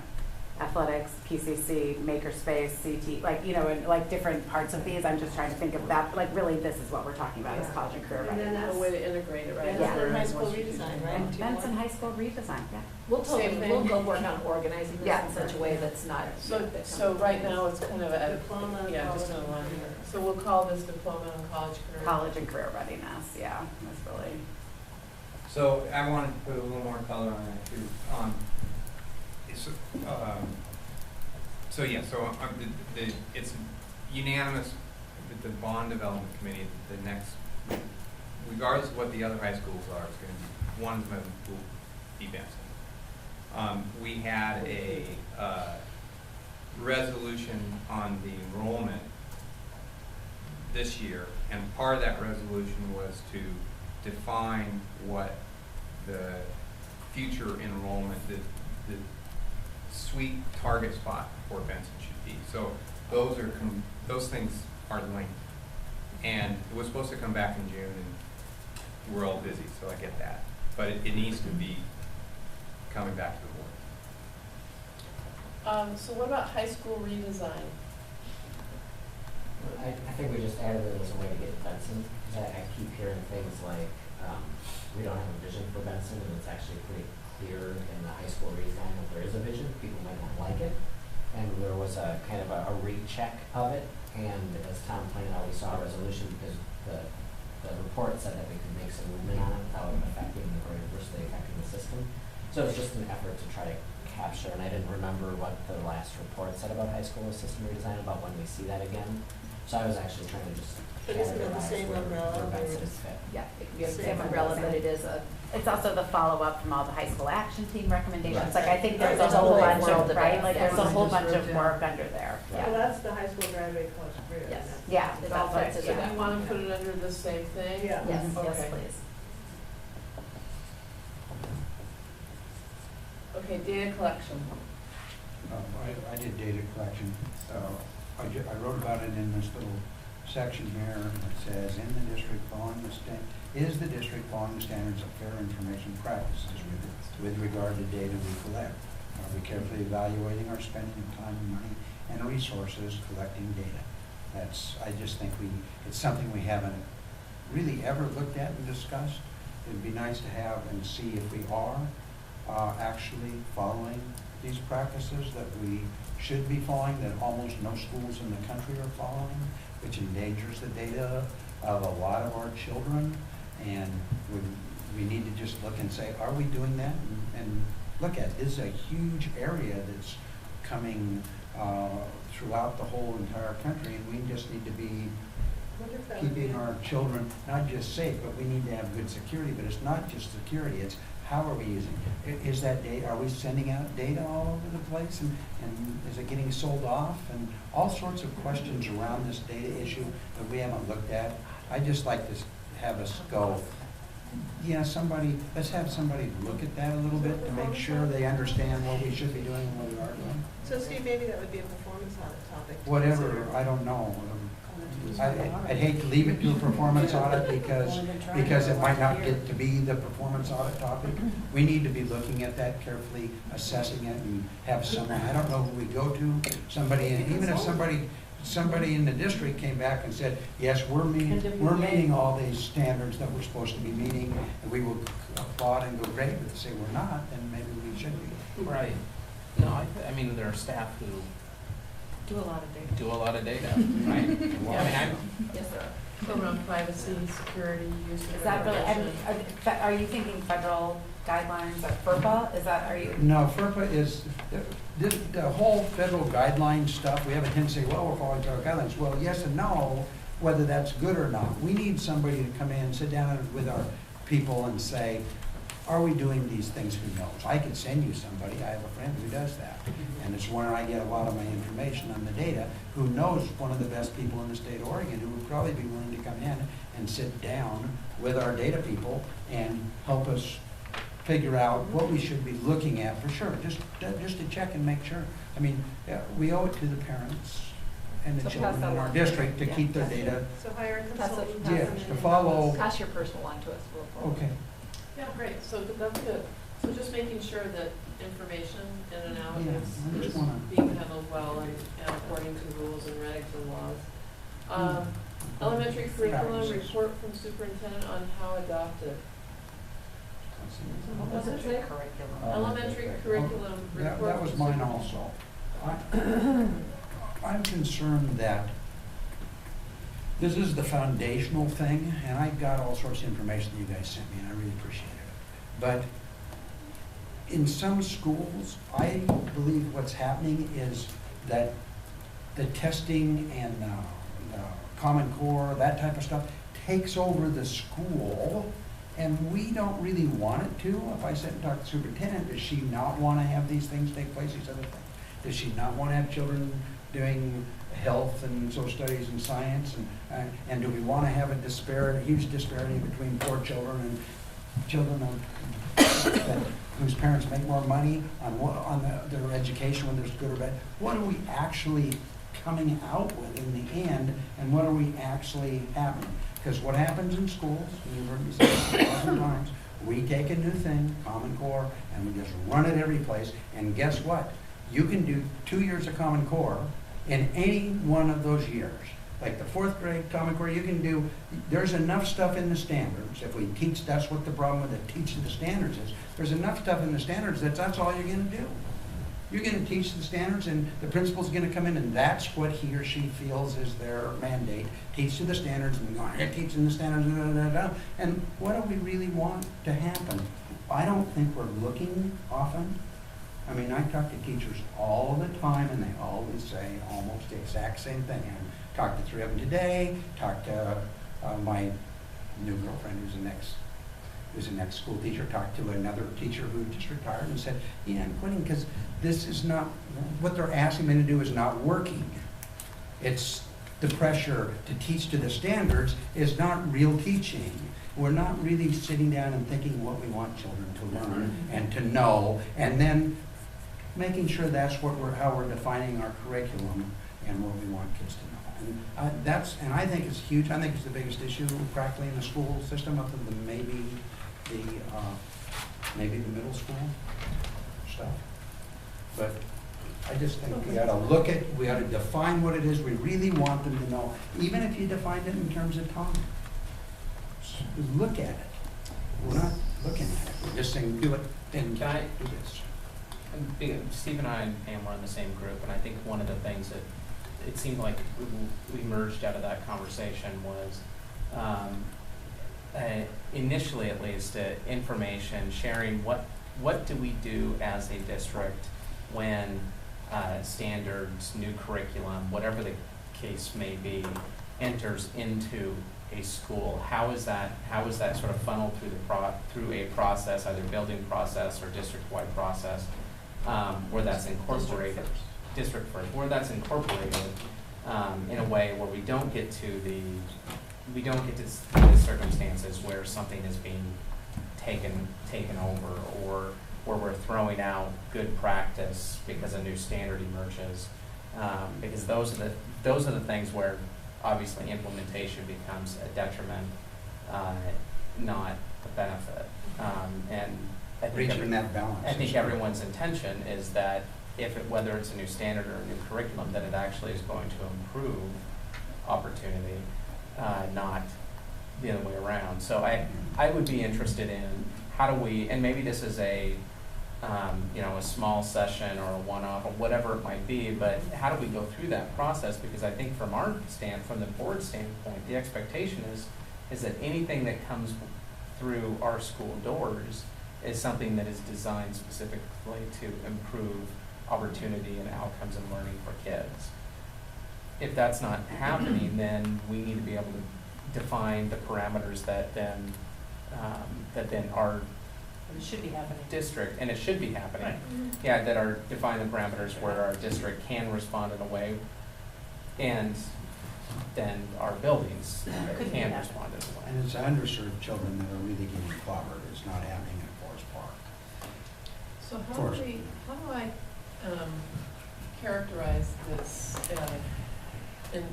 athletics, PCC, makerspace, CT, like, you know, and like different parts of these, I'm just trying to think of that, like really this is what we're talking about, is college and career And then readiness. A way to integrate it, right? Yeah. High school redesign, right? And some high school redesign, yeah. We'll We'll work on organizing this Yeah. in such a way that's not. So right now, it's kind of a. Diploma, Yeah, just a college. one. So we'll call this diploma in college career. College and career readiness, yeah, that's really. So I wanted to put a little more color on that too. It's unanimous that the bond development committee, the next, regardless of what the other high schools are, it's going to be, one of them will be Benson. We had a resolution on the enrollment this year, and part of that resolution was to define what the future enrollment, the sweet target spot for Benson should be. So those things are linked. And it was supposed to come back in June, and we're all busy, so I get that. But it needs to be coming back to the board. So what about high school redesign? I think we just added it as a way to get Benson, because I keep hearing things like, we don't have a vision for Benson, and it's actually pretty clear in the high school redesign that there is a vision. People might not like it. And there was a kind of a recheck of it, and as Tom pointed out, we saw a resolution because the report said that we could make some movement on it without affecting or adversely affecting the system. So it was just an effort to try to capture, and I didn't remember what the last report said about high school system redesign, about when we see that again. So I was actually trying to just But isn't it the categorize same where umbrella? Benson fit. Yeah, it can be the same umbrella, but it is a It's also the follow-up from all the high school action team recommendations. Right. Like, I think there's a There's a whole whole bunch world of, of right? it. Like, there's a Yes. whole bunch of Yeah. work under there. Well, Yeah. that's the high school graduate college career. Yes. Yeah, It that's all right. fits into So that do you one. want to put it under the same thing? Yeah. Yes, yes, Okay. please. Okay, data collection. I did data collection. I wrote about it in this little section here. It says, is the district following the standards of fair information practices with regard to data we collect? Are we carefully evaluating our spending of time and money and resources collecting data? I just think it's something we haven't really ever looked at and discussed. It'd be nice to have and see if we are actually following these practices that we should be following, that almost no schools in the country are following, which endangers the data of a lot of our children. And we need to just look and say, are we doing that? And look at, this is a huge area that's coming throughout the whole entire country, and we just need to be keeping our children not just safe, but we need to have good security. But it's not just security, it's how are we using it? Is that data, are we sending out data all over the place, and is it getting sold off? And all sorts of questions around this data issue that we haven't looked at. I just like to have us go, yeah, let's have somebody look at that a little bit to make sure they understand what we should be doing and what we are doing. So Steve, maybe that would be a performance audit topic. to Whatever, consider. I don't know. I'd hate to leave it to a performance audit because it might not get to be the performance audit topic. We need to be looking at that carefully, assessing it, and have someone, I don't know who we go to, somebody, and even if somebody in the district came back and said, yes, we're meeting all these standards that we're supposed to be meeting, and we will applaud and go great, but if they say we're not, then maybe we should be. Right. No, I mean, there are staff who Do a lot of data. do a lot of data, right? I mean, Yes, sir. So around privacy, security, use of Is that really, information. are you thinking federal guidelines or FERPA? Is that, are you? No, FERPA is, the whole federal guideline stuff, we have a tendency to say, well, we're following federal guidelines. Well, yes and no, whether that's good or not. We need somebody to come in, sit down with our people and say, are we doing these things? Who knows? I could send you somebody. I have a friend who does that. And it's where I get a lot of my information on the data, who knows one of the best people in the state of Oregon, who would probably be willing to come in and sit down with our data people and help us figure out what we should be looking at for sure, just to check and make sure. I mean, we owe it to the parents and the So children pass that in our on. district to Yeah. keep their data, So hire a Pass it- consultant. pass yes, come in to and follow. help us. Pass your personal on to us. We'll Okay. Yeah, great, so that's good. So just making sure that information in and out Yeah, I is just wanna- being handled well and according to rules and regs and laws. Elementary curriculum Practices. report from superintendent on how adopted. What was it say? Curriculum. Elementary curriculum report. That was from mine superintendent. also. I'm concerned that this is the foundational thing, and I got all sorts of information that you guys sent me, and I really appreciate it. But in some schools, I believe what's happening is that the testing and the Common Core, that type of stuff, takes over the school, and we don't really want it to. If I sit and talk to the superintendent, does she not want to have these things take place, these other things? Does she not want to have children doing health and social studies and science? And do we want to have a huge disparity between poor children and children whose parents make more money on their education, whether it's good or bad? What are we actually coming out with in the end, and what are we actually happening? Because what happens in schools, and you've heard me say this 1,000 times, we take a new thing, Common Core, and we just run it every place, and guess what? You can do 2 years of Common Core in any one of those years. Like the 4th grade Common Core, you can do, there's enough stuff in the standards. If we teach, that's what the problem with the teaching the standards is. There's enough stuff in the standards that's all you're going to do. You're going to teach the standards, and the principal's going to come in, and that's what he or she feels is their mandate. Teach to the standards, and go ahead teaching the standards, and what do we really want to happen? I don't think we're looking often. I mean, I talk to teachers all the time, and they always say almost the exact same thing. I talked to 3 of them today, talked to my new girlfriend who's the next who's an ex-school teacher, talked to another teacher who just retired and said, yeah, I'm quitting because this is not, what they're asking me to do is not working. It's the pressure to teach to the standards is not real teaching. We're not really sitting down and thinking what we want children to learn and to know, and then making sure that's what how we're defining our curriculum and what we want kids to know. And I think it's huge. I think it's the biggest issue practically in the school system, other than maybe the middle school stuff. But I just think we ought to we ought to define what it is we really want them to know, even if you defined it in terms of time. Just look at it. We're not looking at it. We're just saying, do it and Can I- do this. Steve and I and Pam were in the same group, and I think one of the things that it seemed like we emerged out of that conversation was, initially at least, information sharing. What do we do as a district when standards, new curriculum, whatever the case may be, enters into a school? How is that sort of funneled through a process, either building process or district-wide process, where that's incorporated, district first, where that's incorporated in a way where we don't get to the circumstances where something is being taken over, or where we're throwing out good practice because a new standard emerges, because those are the things where obviously implementation becomes a detriment, not a benefit. And I think Reaching that balance. I think everyone's intention is that whether it's a new standard or a new curriculum, that it actually is going to improve opportunity, not the other way around. So I would be interested in how do we, and maybe this is a small session or a one-off or whatever it might be, but how do we go through that process? Because I think from the board standpoint, the expectation is that anything that comes through our school doors is something that is designed specifically to improve opportunity and outcomes and learning for kids. If that's not happening, then we need to be able to define the parameters that then our It should be happening. district, and it should be happening. Right. Yeah, that are define the parameters where our district can respond in a way, and then our buildings Could be can happening. respond in a way. And it's underserved children that are really getting clobbered. It's not happening at Forest Park. So how Forrest. do I characterize this in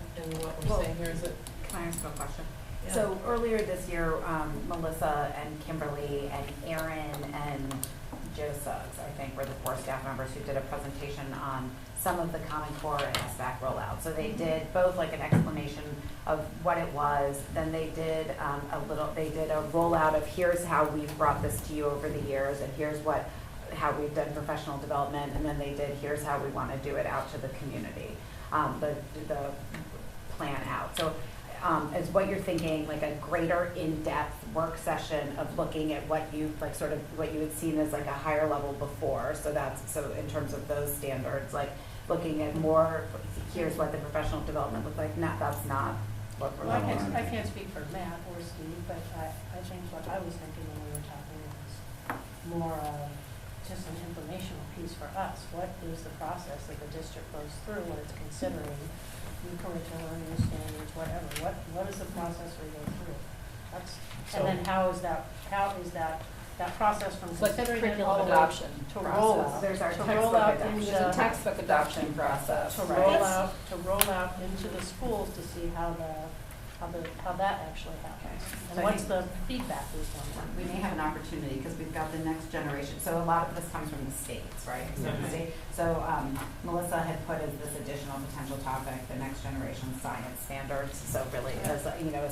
what we're Well, saying here? Is it? Can I ask a question? Yeah. So earlier this year, Melissa and Kimberly and Aaron and Joe Suggs, I think, were the 4 staff members who did a presentation on some of the Common Core and SBAC rollout. So they did both like an explanation of what it was, then they did a rollout of here's how we've brought this to you over the years, and here's how we've done professional development, and then they did here's how we want to do it out to the community, the plan out. So is what you're thinking like a greater in-depth work session of looking at what you what you had seen as like a higher level before? So in terms of those standards, like looking at more, here's what the professional development looked like. That's not what we're Well, looking I at. can't speak for Matt or Steve, but I think what I was thinking when we were talking was more of just an informational piece for us. What is the process that the district goes through when it's considering new curriculum, new standards, whatever? What is the process we go through? And then how is that process from It's like a considering it curriculum all the way adoption to process. roll out? There's our to textbook roll out adoption. into- There's a textbook adoption process. To Right. roll out into the schools to see how that actually happens. So And I what's think- the feedback loop on that? We may have an opportunity because we've got the next generation. So a lot of this comes from the states, right? So Melissa had put as this additional potential topic, the next generation science standards. So really, as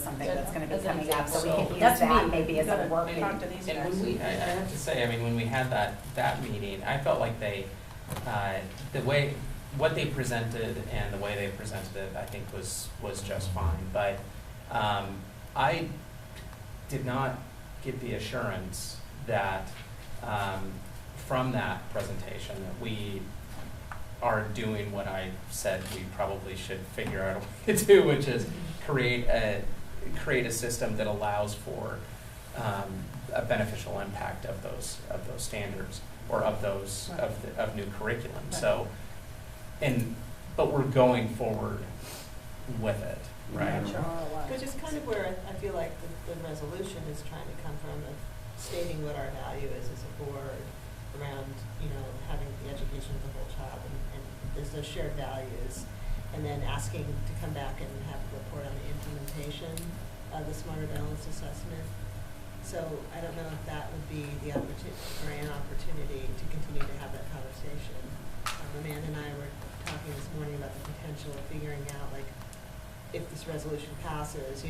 something that's going to be As an coming up. So we example. could use That's that me. maybe as a Gotta working. Talk to these And guys. when I have to say, I mean, when we had that meeting, I felt like what they presented and the way they presented it, I think was just fine. But I did not get the assurance that from that presentation that we are doing what I said we probably should figure out a way to do, which is create a system that allows for a beneficial impact of those standards or of those of new curriculum. Right. So, but we're going forward with it, right? Which is kind of where I feel like the resolution is trying to come from, of stating what our value is as a board around, having the education of the whole child, and there's those shared values, and then asking to come back and have a report on the implementation of the Smarter Balanced Assessment. So I don't know if that would be the an opportunity to continue to have that conversation. Amanda and I were talking this morning about the potential of figuring out, like, if this resolution passes,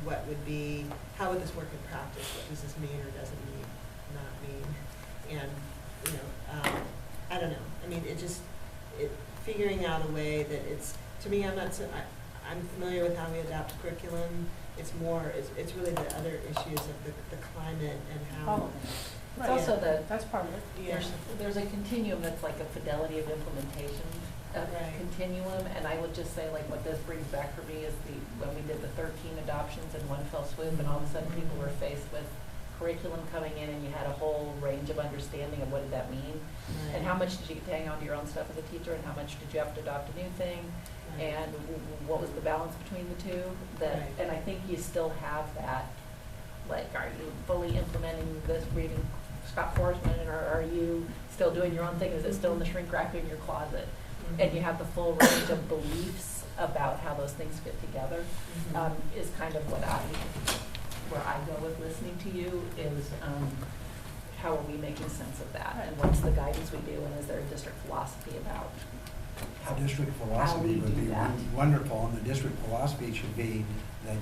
what would be, how would this work in practice? What does this mean or doesn't mean, not mean? And, I don't know. I mean, figuring out a way that to me, I'm familiar with how we adapt curriculum. It's really the other issues of the climate and how. It's also That's part of it. Yeah. there's a continuum that's like a fidelity of implementation Right. continuum, and I would just say, like, what this brings back for me is when we did the 13 adoptions in one fell swoop, and all of a sudden people were faced with curriculum coming in, and you had a whole range of understanding of what did that mean, Right. and how much did you get to hang on to your own stuff as a teacher, and how much did you have to adopt a new thing, Right. and what was the balance between the two? Right. And I think you still have that, like, are you fully implementing this reading Scott Forsman, or are you still doing your own thing? Is it still in the shrink wrap in your closet? And you have the full range of beliefs about how those things fit together, is kind of where I go with listening to you, is how are we making sense of that? And what's the guidance we do, and is there a district philosophy about A district how philosophy we would do be that? wonderful, and the district philosophy should be that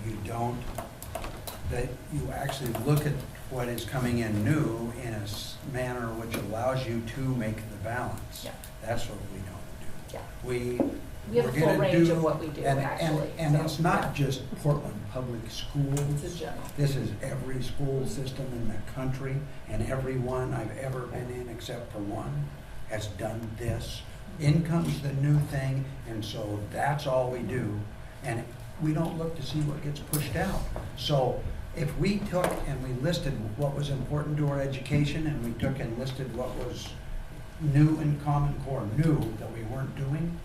that you actually look at what is coming in new in a manner which allows you to make the balance. Yeah. That's what we don't do. Yeah. We have a we're full gonna range do- of what we do, actually. And So, it's not yeah. just Portland Public Schools. It's a general. This is every school system in the country, and every one I've ever been in, except for one, has done this. In comes the new thing, and so that's all we do. And we don't look to see what gets pushed out. So if we took and we listed what was important to our education, and we took and listed what was new in Common Core, new that we weren't doing,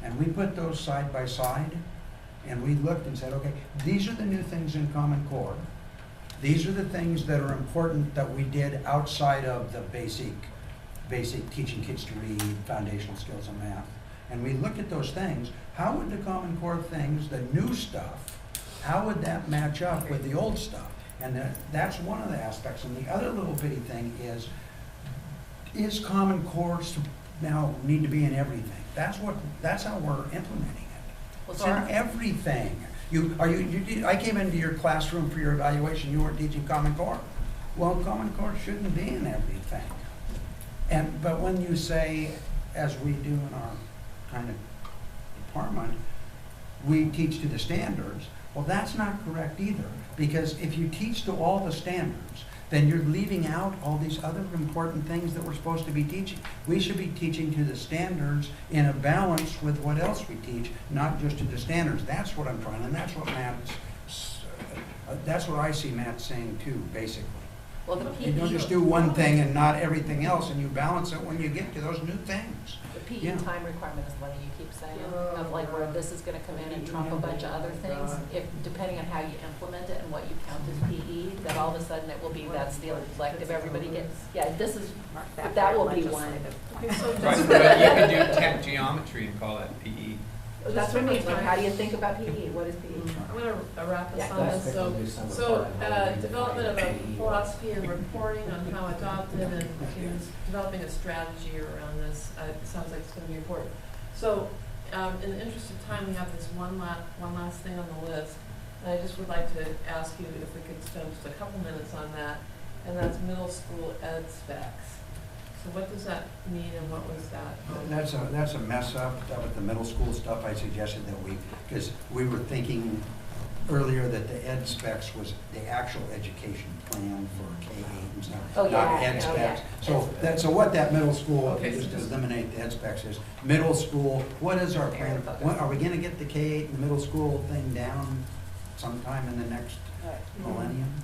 and we put those side by side, and we looked and said, okay, these are the new things in Common Core. These are the things that are important that we did outside of the basic teaching kids to read, foundational skills in math. And we looked at those things. How would the Common Core things, the new stuff, how would that match up with the old stuff? And that's one of the aspects. And the other little bitty thing is Common Core now need to be in everything? That's how we're implementing it. It's in everything. I came into your classroom for your evaluation, you weren't teaching Common Core. Well, Common Core shouldn't be in everything. But when you say, as we do in our kind of department, we teach to the standards, well, that's not correct either. Because if you teach to all the standards, then you're leaving out all these other important things that we're supposed to be teaching. We should be teaching to the standards in a balance with what else we teach, not just to the standards. That's what I'm trying, and that's what I see Matt saying too, basically. Well, the PE. You don't just do one thing and not everything else, and you balance it when you get to those new things. The PE Yeah. time requirement is what you keep saying, of like where this is gonna come in and trump a bunch of other things. If, depending on how you implement it and what you count as PE, that all of a sudden it will be, that's the elective everybody gets. Yeah, this is, that will be one. Okay, so Right, just- but you could do tech geometry and call that PE. That's what I mean, like, how do you think about PE? What is PE? I'm gonna wrap us Yeah, on let's this. pick on December So, part. development of a philosophy and reporting on how adopted, and developing a strategy around this, sounds like it's gonna be important. So, in the interest of time, we have this one last thing on the list, and I just would like to ask you if we could spend just a couple minutes on that, and that's middle school ed specs. So what does that mean, and what was that? That's a mess up with the middle school stuff. I suggested that because we were thinking earlier that the ed specs was the actual education plan for K-8 and stuff, Oh, not yeah. ed Oh, specs. yeah. So what that middle school, Okay, just so to just- eliminate the ed specs, is middle school, what is our plan? When, are we gonna get the K-8 and the middle school thing down sometime in the next millennium?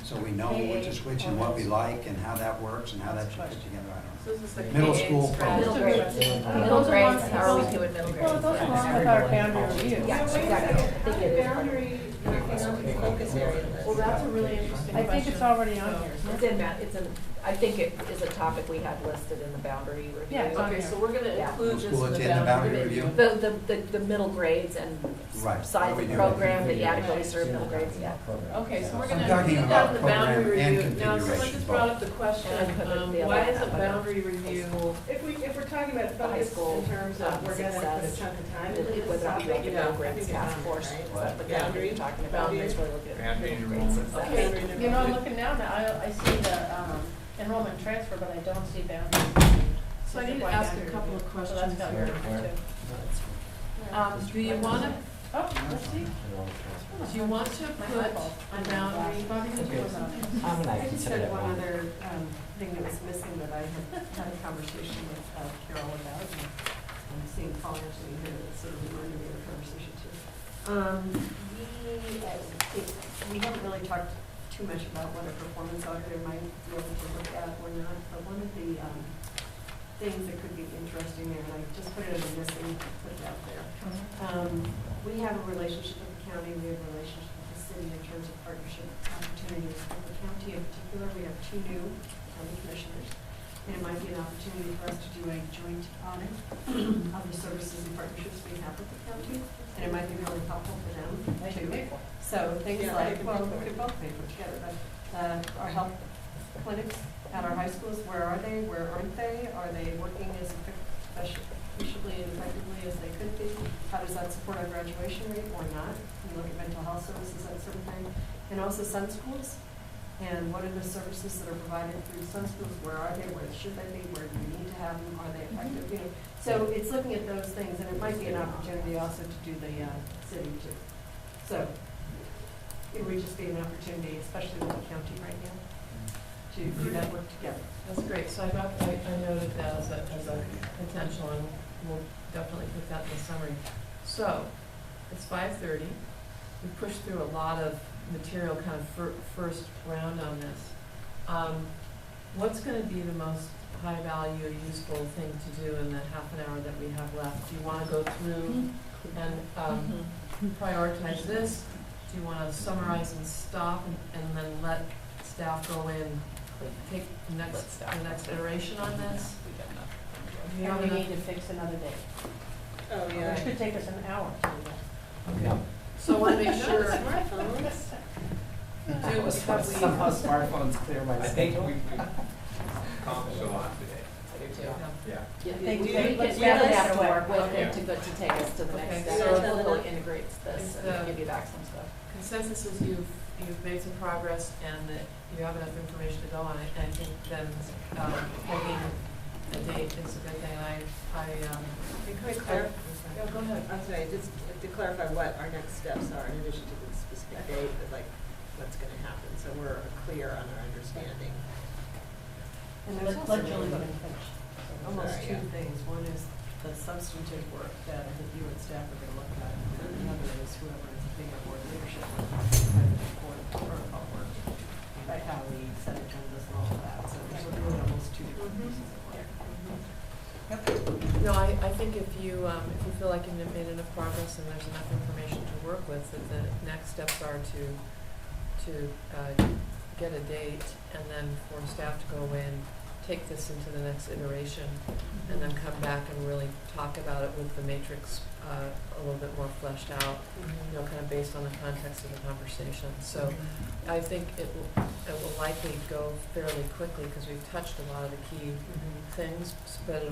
so we know which is which and what we like and how that works and how that should fit together, I So this is the Middle K-8 school strategy. Middle grades. Middle Those are grades, ones- how are we doing middle grades? Well, those are ones with our boundary review. Yeah, exactly. I think it is. Boundary, focus area list. Well, that's a really interesting I question. think it's already on So- here, isn't it? It's in that, I think it is a topic we had listed in the boundary review. Yeah, it's on Okay, here. so we're gonna Yeah. include Middle this school, in it's the in the boundary boundary review. The middle grades and Right. size What we of do. program that you adequately serve middle grades, yeah. Okay, so we're I'm gonna talking include about that in the boundary program and review. Now, someone configuration just brought up both. the question, And put it the why other is a half boundary of review? If we're talking about The high focus school, in terms of we're gonna put a success, chunk of time whether into this it be like topic, a Yeah, middle I grades think task it's force, right? What? the boundary you're talking about, Boundaries. we're looking at. Boundary Okay. You know, I'm looking now, I see the enrollment transfer, but I don't see boundaries. So I need to ask a couple of So questions that's got here. too. Do you wanna, Oh, let's see. do you want to My put eyeball. a boundary? Bobby, did you was on it? I'm gonna I just consider had that one one. other thing that was missing that I had a conversation with Carol about, and I'm seeing Paul actually here that sort of reminded me of the conversation too. We haven't really talked too much about what a performance auditor might be able to look at or not, but one of the things that could be interesting there, and I just put it as a missing, put it out there. We have a relationship with the county, we have a relationship with the city in terms of partnership opportunities. With the county in particular, we have 2 new county commissioners. And it might be an opportunity for us to do a joint audit of the services and partnerships we have with the county. And it might be really helpful for them They should too. pay for it. So things Yeah, like, they can well, pay for we it. could both pay for it together, but our health clinics at our high schools, where are they, where aren't they? Are they working as efficiently and effectively as they could be? How does that support our graduation rate or not? We look at mental health services, that sort of thing. And also Sun Schools, and what are the services that are provided through Sun Schools? Where are they, where should they be, where do we need to have them, are they effective? You know, so it's looking at those things, and it might be an opportunity also to do the city too. So it would just be an opportunity, especially with the county right now, to do that work together. That's great, so I noted that as a potential, and we'll definitely put that in the summary. So, it's 5:30, we pushed through a lot of material kind of first round on this. What's gonna be the most high value, useful thing to do in the half an hour that we have left? Do you wanna go through and prioritize this? Do you wanna summarize and stop and then let staff go in, take the next iteration on this? Do you have And we enough? need to fix another date. Oh, It could take us an hour to do that. Yeah. So I wanna make sure, Smartphones. Somehow smartphones clear my I think schedule. we've accomplished a lot today. Yeah. yeah, Think we we can, can- let's yeah, have that's to what- work with okay. it to take us to the Okay, next so step. it really integrates this It's, and give you back some stuff. Consensus is you've made some progress and that you have enough information to go on it, and I think then, picking a date is a good thing, Can we clarify? Yeah, go ahead. I'm sorry, just to clarify what our next steps are in addition to the specific date, but like what's gonna happen, so we're clear on our understanding. And there's Let also Julie finish. almost Sorry, 2 yeah. things. One is the substantive work that I think you and staff are gonna look at, and then the other is whoever is being our board leadership work, kind of board protocol work, like how we set agendas and all of that. So there's really almost 2 different pieces of work. No, I think if you feel like you've made enough progress and there's enough information to work with, that the next steps are to get a date and then for staff to go in, take this into the next iteration, and then come back and really talk about it with the matrix a little bit more fleshed out, you know, kind of based on the context of the conversation. So I think it will likely go fairly quickly because we've touched a lot of the key things, but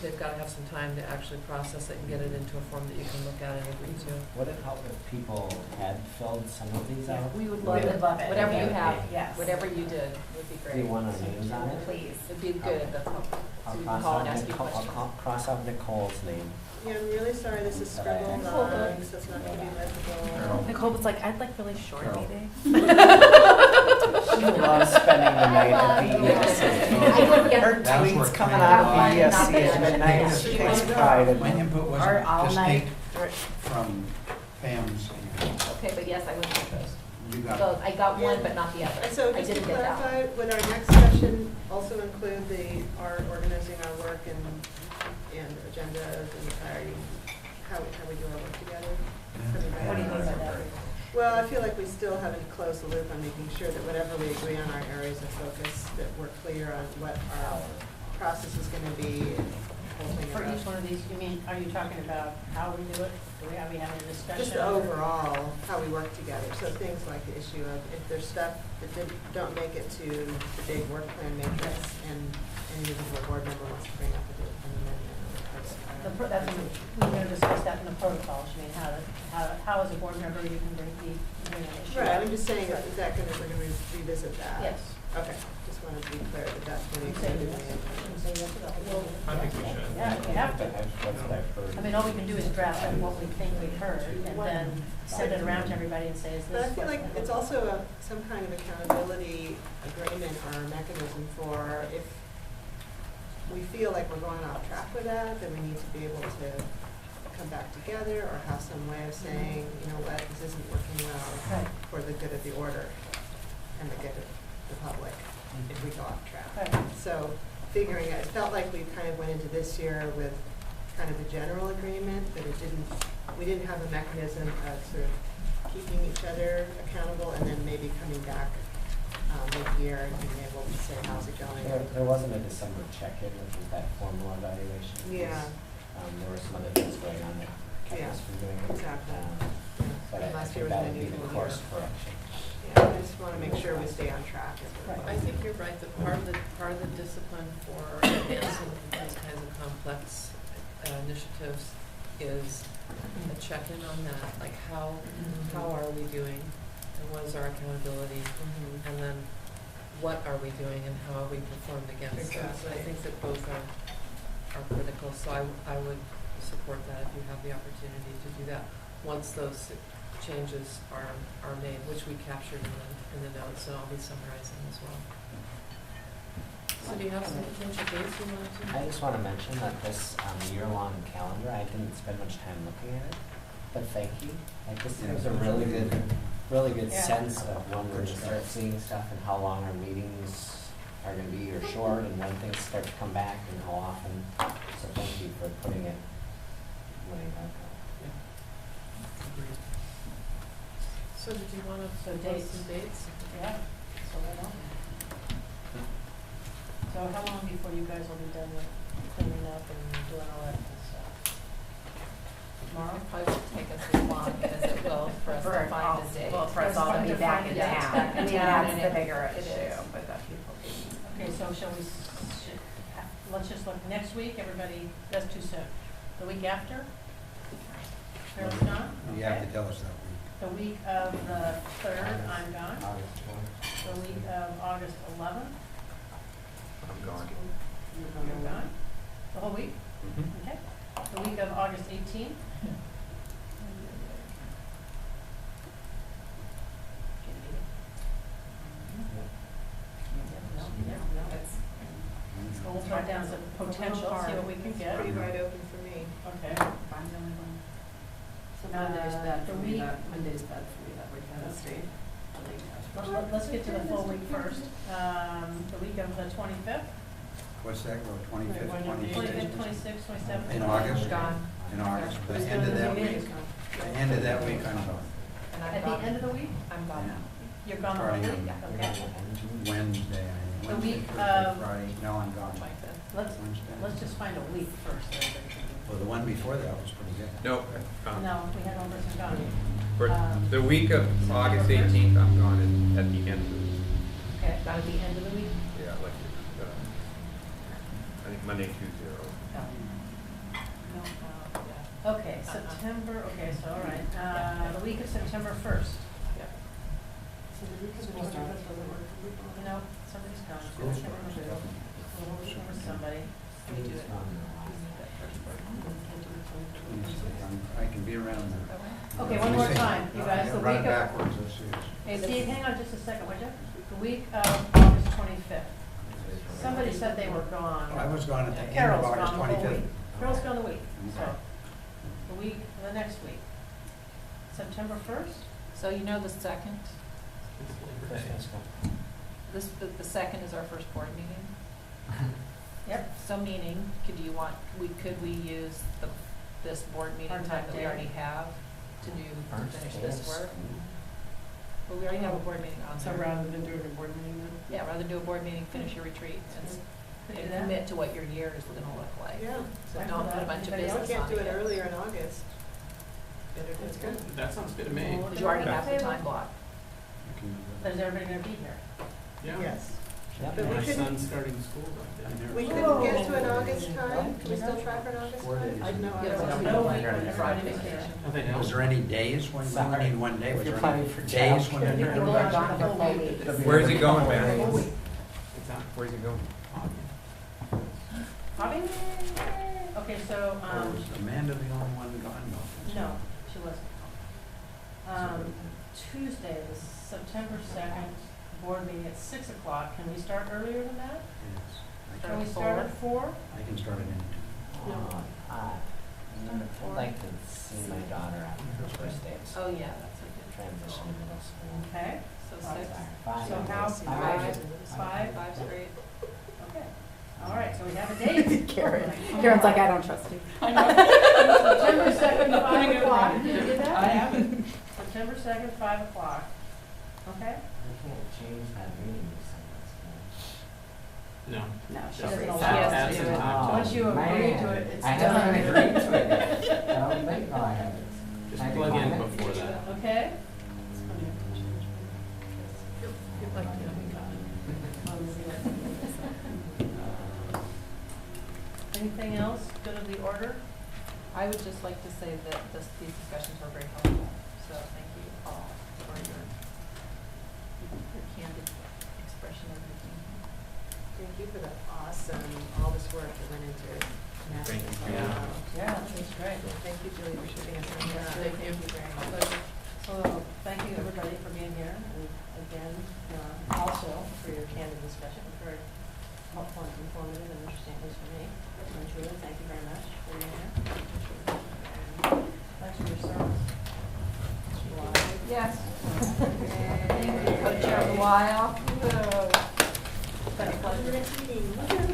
they've got to have some time to actually process it and get it into a form that you can look at and agree to. Would it help if people had filled some of these out? We would love it. Whatever you Okay. have, Yes. whatever you did would be Do great. you want our names on it? Please. It'd be good, that's helpful. I'll So we can cross call out and ask you Nicole, questions. cross out Nicole's name. Yeah, I'm really sorry, this is scribbled Nicole. on, so it's not gonna be legible. Nicole was like, I'd like really short Carol. meetings. She loves spending the night at the I couldn't get Her her That was tweets worth coming trying out to of find. BSC Not at that midnight, I- she Yeah. takes pride in My it. input Or wasn't all night. distinct from Pam's. Okay, but yes, I would propose. You got both. I got one, Yeah. but not the other. And so I just to didn't get that one. clarify, would our next session also include our organizing our work and agendas and priority, how we do our work together? What do you mean by that? Well, I feel like we still haven't closed the loop on making sure that whatever we agree on our areas of focus, that we're clear on what our process is gonna be and whole thing For about. each one of these, you mean, are you talking about how we do it? Are we having a discussion? Just overall, how we work together, so things like the issue of if there's stuff that don't make it to the big work plan matrix and an individual board member wants to bring up an amendment. That's, we're gonna discuss that in the protocols, I mean, how as a board member you can bring an issue. Right, I'm just saying, is that gonna, we're gonna revisit that? Yes. Okay, just wanted to be clear that that's when You you say can do yes. You say yes to the whole. I think we should. Yeah, we have to. That's what I've heard. I mean, all we can do is draft up what we think we've heard, and then send it around to everybody and say, is this? But I feel what's like gonna it's go? also some kind of accountability agreement or mechanism for if we feel like we're going off track with that, then we need to be able to come back together or have some way of saying, you know what, this isn't working well Right. for the good of the order and the good of the public if we go off track. Right. So figuring out, it felt like we kind of went into this year with kind of a general agreement, but we didn't have a mechanism of sort of keeping each other accountable and then maybe coming back mid-year and being able to say, how's it going? There wasn't a December check-in, which was that formal evaluation. Yeah. There were some other things going on that kept Yeah, us from doing it. exactly. But I Last year think was that an would be the unusual course year. correction. Yeah, I just want to make sure we stay on track. Right. I think you're right, that part of the discipline for advancing these kinds of complex initiatives is a check-in on that, like how are we doing, and what is our accountability, and then what are we doing and how have we performed against that. So I Exactly. think that both are critical, so I would support that if you have the opportunity to do that, once those changes are made, which we captured in the notes, and I'll be summarizing as well. So do you have some potential dates you want to? I just want to mention that this year-long calendar, I didn't spend much time looking at it, but thank you. Like this gives a really good Yeah. sense of when we're going to start seeing stuff and how long our meetings are going to be or short and when things start to come back and how often. So thank you for putting it, laying that out. So did you want to So propose dates. some dates? Yeah, so I don't. So how long before you guys will be done with cleaning up and doing all that good stuff? Tomorrow? Probably won't take us as long as it will for us to find a date. Well, for us all to be back in Yeah. town. I mean, Yeah. that's the bigger It is. issue with the people being. Okay, so shall we, let's just look, next week, everybody, that's too soon. The week after? Carol's gone? You have Okay. to tell us that week. The week of the 3rd, I'm gone. August 1. The week of August 11th, I'm gone. you're gone. The whole week? Okay. The week of August 18th? So we'll throw down some potential, see what we can get. Pretty wide open for me. Okay. So Monday's bad the for me, week- Monday's bad for me that week, out of state. Let's get to the full week first. The week of the 25th? What's that, go 25th, 25th, 26th? 26th, 27th? In August? Gone. In August, the Who's end of gonna that be week, meetings? the end of that week, I'm gone. And I'm At the gone. end of the week? I'm gone. You're gone the whole Starting week? on Okay. Wednesday, The Wednesday, week Thursday, of- Friday, no, I'm gone. Let's just find a week first. so everybody can do Well, the one before that was pretty good. No, it. No, we had Oberson gone. for the week of September August 1st? 18th, I'm gone at the end of the week. Okay, not at the end of the week? Yeah, like, I think Monday, Tuesday are open. Okay, September, okay, so all right, the week of September 1st. No, somebody's gone. School's Can't remember who. We'll remember somebody. I can be around there. Okay, one more time, you guys, the Run week it of, backwards, let's see. hey, Steve, hang on just a second, would you? The week of August 25th. Somebody said they were gone. I was gone at the end of Carol's August gone the whole 25th. week. Carol's gone the week, so, Okay. the week, the next week. September 1st? So you know the second The second is our first board meeting. Yep. So meaning, could we use this board meeting Our time that we day. already have to First finish day this of work? school. But we already have a board meeting on So there. rather than doing a board meeting then? Yeah, rather than do a board meeting, finish your retreat Could do and that. commit to what your year is gonna look like. Yeah. So Fine don't for put a that. bunch of Anybody We business can't on do it it. earlier in August. Better do That's it good. then. That sounds good to me. Because you already have the time block. But is everybody gonna be here? Yeah. Yes. Yep. But we My couldn't- son's starting school right there. We couldn't get to an August time? Can we still try for an August 4 time? days. I know, I Gives us don't no know. week Friday. when everybody's here. Oh, they know. Was there any days when, Sorry. I mean, one day, If was you're there any planning for days when childcare. People are gone for 4 weeks. Where's he going, man? Exactly. Where's he going? Bobby? Okay, so, Or was Amanda the only one gone? no, she wasn't. Tuesday, the September 2nd, board meeting at 6 o'clock. Can we start earlier than that? Yes. Can we start at 4? I can start at any time. I'd like to see my daughter after her first day of school. Oh, yeah, that's a good Transition to middle school. Okay. So Five. 6, Five. So how, Five. 5? 5's great. Okay. All right, so we have a date. Karen's like, I don't trust you. September 2nd, 5 o'clock. Did you do that? I haven't. September 2nd, 5 o'clock. Okay? I can't change that meeting No. No, she Just doesn't absent allow us to do it. time. Once you agree to it, it's I haven't done. agreed to it yet. I don't think, oh, I haven't. Just I plug in decline it. before that. Okay? You'd like to. Anything else? Good of the order? I would just like to say that these discussions were very helpful, so thank you all for your candid expression of your thinking. Thank you for that awesome, all this work that went into it. Thank you. Yeah. Yeah, that's great. Thank you, Julie, for shooting us on that. Thank you very much. So, thank you, everybody, for being here, and again, also for your candid discussion. It was very helpful and informative and interesting, at least for me. And Julie, thank you very much for being here. And thanks for your service. Yes. Thank you. Co-chair of the while. Been a pleasure. Next meeting.